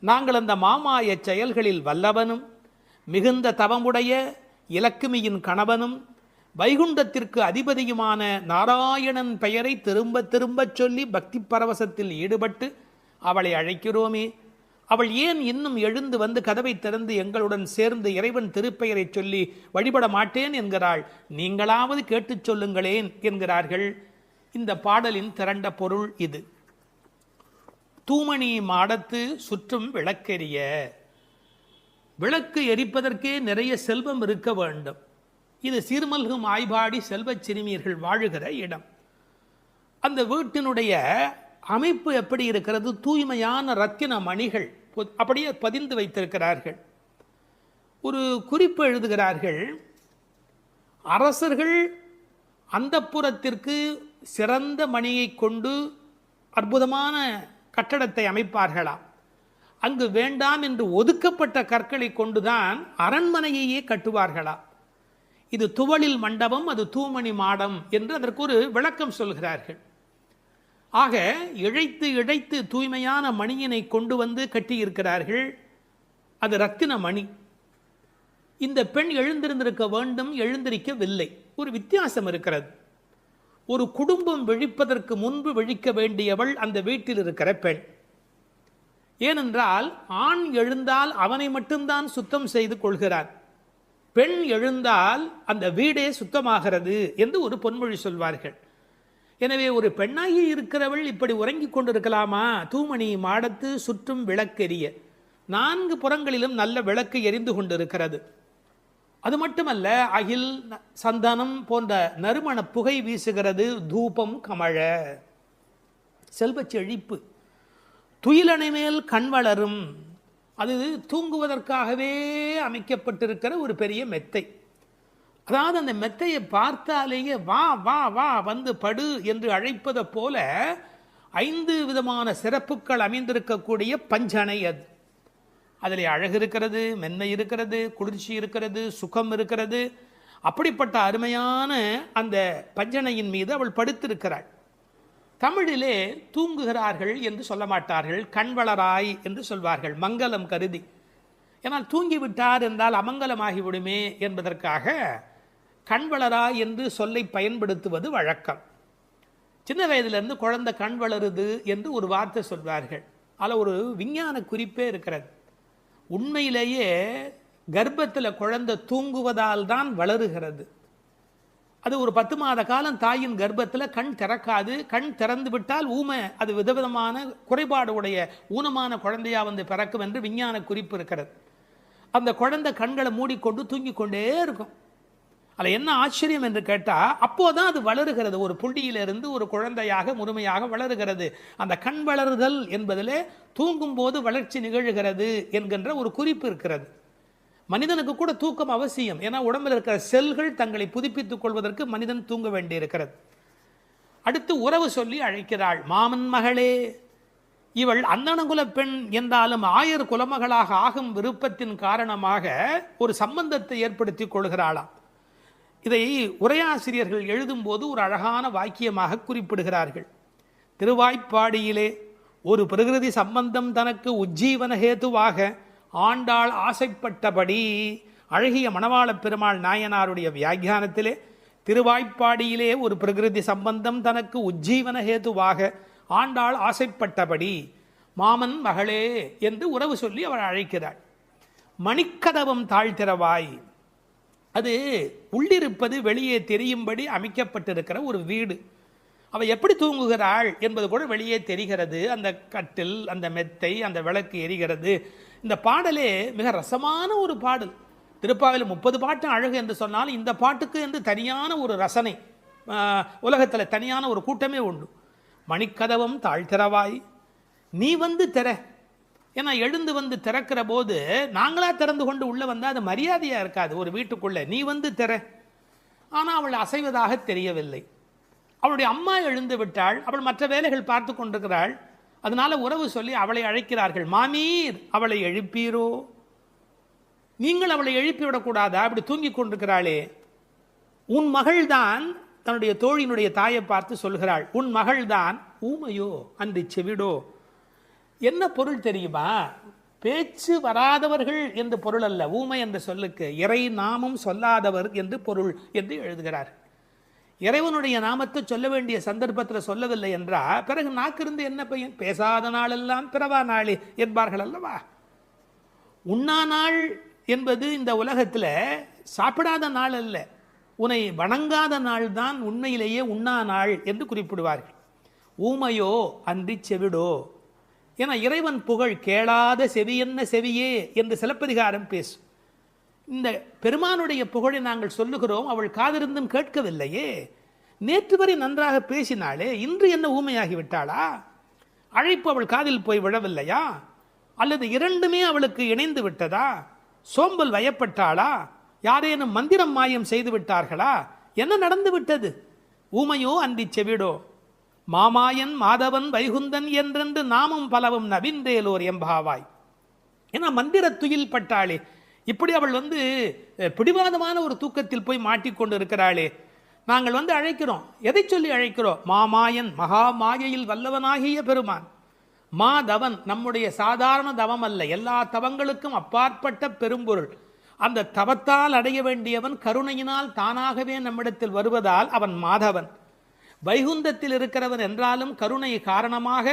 நாங்கள் அந்த மாமாய செயல்களில் வல்லவனும் மிகுந்த தவமுடைய இலக்குமியின் கணவனும் வைகுண்டத்திற்கு அதிபதியுமான நாராயணன் பெயரை திரும்ப திரும்ப சொல்லி பக்தி பரவசத்தில் ஈடுபட்டு அவளை அழைக்கிறோமே, அவள் ஏன் இன்னும் எழுந்து வந்து கதவை திறந்து எங்களுடன் சேர்ந்து இறைவன் திருப்பெயரை சொல்லி வழிபட மாட்டேன் என்கிறாள்? நீங்களாவது கேட்டுச் சொல்லுங்களேன் என்கிறார்கள். இந்த பாடலின் திரண்ட பொருள் இது. தூமணி மாடத்து சுற்றும் விளக்கெரிய. விளக்கு எரிப்பதற்கே நிறைய செல்வம் இருக்க வேண்டும். இது சீர்மல்கும் ஆய்பாடி செல்வச் சிறுமியர்கள் வாழுகிற இடம். அந்த வீட்டினுடைய அமைப்பு எப்படி இருக்கிறது? தூய்மையான ரத்தின மணிகள் அப்படியே பதிந்து வைத்திருக்கிறார்கள். ஒரு குறிப்பு எழுதுகிறார்கள், அரசர்கள் அந்தப்புறத்திற்கு சிறந்த மணியை கொண்டு அற்புதமான கட்டடத்தை அமைப்பார்களாம். அங்கு வேண்டாம் என்று ஒதுக்கப்பட்ட கற்களை கொண்டுதான் அரண்மனையையே கட்டுவார்களாம். இது துவளில் மண்டபம், அது தூமணி மாடம் என்று அதற்கு ஒரு விளக்கம் சொல்கிறார்கள். ஆக இழைத்து இழைத்து தூய்மையான மணியினை கொண்டு வந்து கட்டியிருக்கிறார்கள். அது ரத்தின மணி. இந்த பெண் எழுந்திருந்திருக்க வேண்டும், எழுந்திருக்கவில்லை. ஒரு வித்தியாசம் இருக்கிறது. ஒரு குடும்பம் விழிப்பதற்கு முன்பு விழிக்க வேண்டியவள் அந்த வீட்டில் இருக்கிற பெண். ஏனென்றால் ஆண் எழுந்தால் அவனை மட்டும்தான் சுத்தம் செய்து கொள்கிறான், பெண் எழுந்தால் அந்த வீடே சுத்தமாகிறது என்று ஒரு பொன்மொழி சொல்வார்கள். எனவே ஒரு பெண்ணாகி இருக்கிறவள் இப்படி உறங்கிக் கொண்டிருக்கலாமா? தூமணி மாடத்து சுற்றும் விளக்கெரிய. 4 புறங்களிலும் நல்ல விளக்கு எரிந்து கொண்டிருக்கிறது. அது மட்டுமல்ல, அகில் சந்தனம் போன்ற நறுமண புகை வீசுகிறது. தூபம் கமழ, செல்வச் செழிப்பு. துயிலணை மேல் கண் வளரும். அது தூங்குவதற்காகவே அமைக்கப்பட்டிருக்கிற ஒரு பெரிய மெத்தை. அதாவது அந்த மெத்தையை பார்த்தாலேயே வா வா வா வந்து படு என்று அழைப்பதை போல 5 விதமான சிறப்புகள் அமைந்திருக்கக்கூடிய பஞ்சனை அது. அதில் அழகு இருக்கிறது, மென்மை இருக்கிறது, குளிர்ச்சி இருக்கிறது, சுகம் இருக்கிறது. அப்படிப்பட்ட அருமையான அந்த பஞ்சனையின் மீது அவள் படுத்திருக்கிறாள். தமிழிலே தூங்குகிறார்கள் என்று சொல்ல மாட்டார்கள், கண்வளராய் என்று சொல்வார்கள், மங்களம் கருதி. ஏன்னால் தூங்கிவிட்டார் என்றால் அமங்கலமாகிவிடுமே என்பதற்காக கண்வளராய் என்று சொல்லை பயன்படுத்துவது வழக்கம். சின்ன வயதிலிருந்து குழந்தை கண் வளருது என்று ஒரு வார்த்தை சொல்வார்கள். அதில் ஒரு விஞ்ஞான குறிப்பே இருக்கிறது. உண்மையிலேயே கர்ப்பத்தில் குழந்தை தூங்குவதால் தான் வளருகிறது. அது ஒரு 10 மாத காலம் தாயின் கர்ப்பத்தில் கண் திறக்காது. கண் திறந்து விட்டால் ஊமை, அது விதவிதமான குறைபாடு உடைய ஊனமான குழந்தையா வந்து பிறக்கும் என்று விஞ்ஞான குறிப்பு இருக்கிறது. அந்த குழந்தை கண்களை மூடிக்கொண்டு தூங்கிக் கொண்டே இருக்கும். அதில் என்ன ஆச்சரியம் என்று கேட்டால், அப்போதான் அது வளருகிறது. ஒரு புள்ளியிலிருந்து ஒரு குழந்தையாக முழுமையாக வளருகிறது. அந்த கண் வளருதல் என்பதிலே தூங்கும் போது வளர்ச்சி நிகழ்கிறது என்கின்ற ஒரு குறிப்பு இருக்கிறது. மனிதனுக்கு கூட தூக்கம் அவசியம். ஏன்னா உடம்பில் இருக்கிற செல்கள் தங்களை புதுப்பித்துக் கொள்வதற்கு மனிதன் தூங்க வேண்டி இருக்கிறது. அடுத்து உறவு சொல்லி அழைக்கிறாள். மாமன் மகளே. இவள் அந்தணகுல பெண் என்றாலும் ஆயர் குலமகளாக ஆகும் விருப்பத்தின் காரணமாக ஒரு சம்பந்தத்தை ஏற்படுத்தி கொள்கிறாளாம். இதை உரையாசிரியர்கள் எழுதும்போது ஒரு அழகான வாக்கியமாக குறிப்பிடுகிறார்கள். திருவாய்ப்பாடியிலே ஒரு பிரகிருதி சம்பந்தம் தனக்கு உஜ்ஜீவன ஹேதுவாக ஆண்டாள் ஆசைப்பட்டபடி, அழகிய மணவாள பெருமாள் நாயனாருடைய வியாக்கியானத்திலே திருவாய்ப்பாடியிலே ஒரு பிரகிருதி சம்பந்தம் தனக்கு உஜ்ஜீவன ஹேதுவாக ஆண்டாள் ஆசைப்பட்டபடி மாமன் மகளே என்று உறவு சொல்லி அவள் அழைக்கிறாள். மணிக்கதவம் தாழ்த்திரவாய். அது உள்ளிருப்பது வெளியே தெரியும்படி அமைக்கப்பட்டிருக்கிற ஒரு வீடு. அவள் எப்படி தூங்குகிறாள் என்பது கூட வெளியே தெரிகிறது. அந்த கட்டில், அந்த மெத்தை, அந்த விளக்கு எரிகிறது. இந்த பாடலே மிக ரசமான ஒரு பாடல். திருப்பாவையில் 30 பாட்டு அழகு என்று சொன்னால் இந்த பாட்டுக்கு என்று தனியான ஒரு ரசனை உலகத்தில் தனியான ஒரு கூட்டமே உண்டு. மணிக்கதவம் தாழ்த்திரவாய், நீ வந்து திற. ஏன்னா எழுந்து வந்து திறக்கிற போது நாங்களா திறந்து கொண்டு உள்ள வந்தால் அது மரியாதையாக இருக்காது ஒரு வீட்டுக்குள்ளே. நீ வந்து திற. ஆனால் அவள் அசைவதாக தெரியவில்லை. அவளுடைய அம்மா எழுந்து விட்டாள். அவள் மற்ற வேலைகள் பார்த்து கொண்டிருக்கிறாள். அதனால உறவு சொல்லி அவளை அழைக்கிறார்கள். மாமீர், அவளை எழுப்பீரோ? நீங்கள் அவளை எழுப்பிவிடக்கூடாதா? அப்படி தூங்கி கொண்டிருக்கிறாளே. உன் மகள்தான் தன்னுடைய தோழியினுடைய தாயை பார்த்து சொல்கிறாள், உன் மகள்தான் ஊமையோ அன்றி செவிடோ. என்ன பொருள் தெரியுமா? பேச்சு வராதவர்கள் என்று பொருள் அல்ல. ஊமை என்ற சொல்லுக்கு இறை நாமம் சொல்லாதவர் என்று பொருள் என்று எழுதுகிறார். இறைவனுடைய நாமத்தை சொல்ல வேண்டிய சந்தர்ப்பத்தில் சொல்லவில்லை என்றால் பிறகு நாக்கிருந்து என்ன பையன்? பேசாத நாளெல்லாம் பிறவா நாளே என்பார்கள் அல்லவா? உண்ணா நாள் என்பது இந்த உலகத்தில் சாப்பிடாத நாள் அல்ல, உன்னை வணங்காத நாள் தான் உண்மையிலேயே உண்ணா நாள் என்று குறிப்பிடுவார்கள். ஊமையோ அன்றி செவிடோ. ஏன்னா இறைவன் புகழ் கேளாத செவி என்ன செவியே என்று சிலப்பதிகாரம் பேசும். இந்த பெருமானுடைய புகழை நாங்கள் சொல்லுகிறோம், அவள் காதிருந்தும் கேட்கவில்லையே. நேற்று வரை நன்றாக பேசினாளே, இன்று என்ன ஊமையாகிவிட்டாளா? அழைப்பு அவள் காதில் போய் விழவில்லையா? அல்லது இரண்டுமே அவளுக்கு இணைந்து விட்டதா? சோம்பல் வயப்பட்டாளா? யாரேனும் மந்திரம் மாயம் செய்து விட்டார்களா? என்ன நடந்து விட்டது? ஊமையோ அன்றி செவிடோ. மாமாயன் மாதவன் வைகுந்தன் என்றென்று நாமும் பலவும் நவின்றேலோர் எம்பாவாய். ஏன்னா மந்திர துயில் பட்டாளே. இப்படி அவள் பிடிவாதமான ஒரு தூக்கத்தில் போய் மாட்டிக்கொண்டு இருக்கிறாளே. நாங்கள் அழைக்கிறோம். எதை சொல்லி அழைக்கிறோம்? மாமாயன், மகா மாயையில் வல்லவனாகிய பெருமான். மாதவன் நம்முடைய சாதாரண தவம் அல்ல, எல்லா தவங்களுக்கும் அப்பாற்பட்ட பெரும்பொருள். அந்த தவத்தால் அடைய வேண்டியவன் கருணையினால் தானாகவே நம்மிடத்தில் வருவதால் அவன் மாதவன். வைகுந்தத்தில் இருக்கிறவன் என்றாலும் கருணை காரணமாக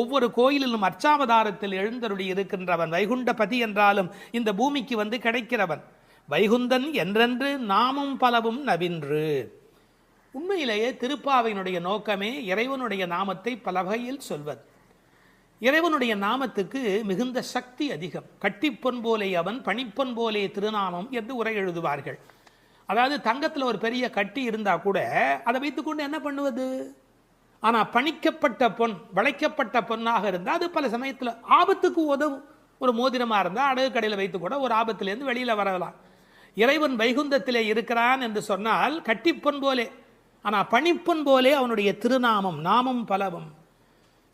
ஒவ்வொரு கோயிலிலும் அர்ச்சாவதாரத்தில் எழுந்தருளி இருக்கின்றவன். வைகுண்டபதி என்றாலும் இந்த பூமிக்கு கிடைக்கிறவன். வைகுந்தன் என்றென்று நாமும் பலவும் நவின்று. உண்மையிலேயே திருப்பாவையினுடைய நோக்கமே இறைவனுடைய நாமத்தை பல வகையில் சொல்வது. இறைவனுடைய நாமத்துக்கு மிகுந்த சக்தி அதிகம். கட்டிப்பொன் போலே அவன், பணிப்பொன் போலே திருநாமம் என்று உரை எழுதுவார்கள். அதாவது தங்கத்தில் ஒரு பெரிய கட்டி இருந்தால் கூட அதை வைத்துக்கொண்டு என்ன பண்ணுவது? ஆனால் பணிக்கப்பட்ட பொன், வளைக்கப்பட்ட பொன்னாக இருந்தால் அது பல சமயத்தில் ஆபத்துக்கு உதவும். ஒரு மோதிரமாக இருந்தால் அடகு கடையில் வைத்து கூட ஒரு ஆபத்திலேருந்து வெளியில் வரலாம். இறைவன் வைகுந்தத்திலே இருக்கிறான் என்று சொன்னால் கட்டிப்பொன் போலே, ஆனால் பணிப்பொன் போலே அவனுடைய திருநாமம், நாமம் பலவும்.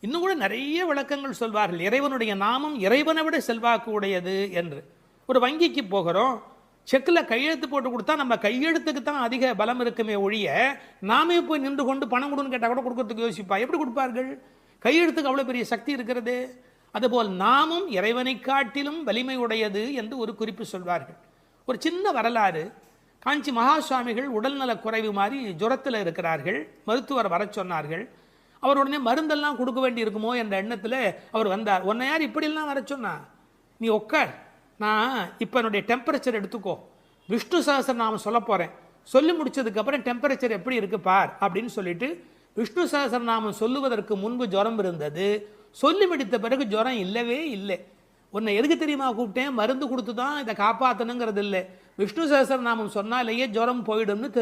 இன்னும் கூட நிறைய விளக்கங்கள் சொல்வார்கள். இறைவனுடைய நாமம் இறைவனை விட செல்வாக்கு உடையது என்று. ஒரு வங்கிக்கு போகிறோம், செக்கில் கையெழுத்து போட்டு கொடுத்தா நம்ம கையெழுத்துக்கு தான் அதிக பலம் இருக்குமே ஒழிய, நாமே போய் நின்று கொண்டு பணம் கொடுன்னு கேட்டால் கூட கொடுக்கறதுக்கு யோசிப்பா. எப்படி கொடுப்பார்கள்? கையெழுத்துக்கு அவ்வளோ பெரிய சக்தி இருக்கிறது. அதுபோல் நாமும் இறைவனை காட்டிலும் வலிமை உடையது என்று ஒரு குறிப்பு சொல்வார்கள். ஒரு சின்ன வரலாறு. காஞ்சி மகா சுவாமிகள் உடல்நலக் குறைவு மாதிரி ஜுரத்தில் இருக்கிறார்கள். மருத்துவர் வர சொன்னார்கள். அவர் உடனே மருந்தெல்லாம் கொடுக்க வேண்டி இருக்குமோ என்ற எண்ணத்தில் அவர் வந்தார். உன்னை யார் இப்படியெல்லாம் வர சொன்னா? நீ உட்கார், நான் இப்போ என்னுடைய டெம்பரேச்சர் எடுத்துக்கோ, விஷ்ணு சஹஸ்ரநாமம் சொல்ல போகிறேன், சொல்லி முடிச்சதுக்கப்புறம் டெம்பரேச்சர் எப்படி இருக்கு பார் அப்படின்னு சொல்லிட்டு விஷ்ணு சஹஸ்ரநாமம் சொல்லுவதற்கு முன்பு ஜுரம் இருந்தது. சொல்லி முடித்த பிறகு ஜுரம் இல்லவே இல்லை. உன்னை எதுக்கு தெரியுமா கூப்பிட்டேன்? மருந்து கொடுத்து தான் இதை காப்பாற்றணுங்கிறது இல்லை, விஷ்ணு சஹஸ்ரநாமம் சொன்னாலேயே ஜுரம் போயிடும்னு தெரியும்.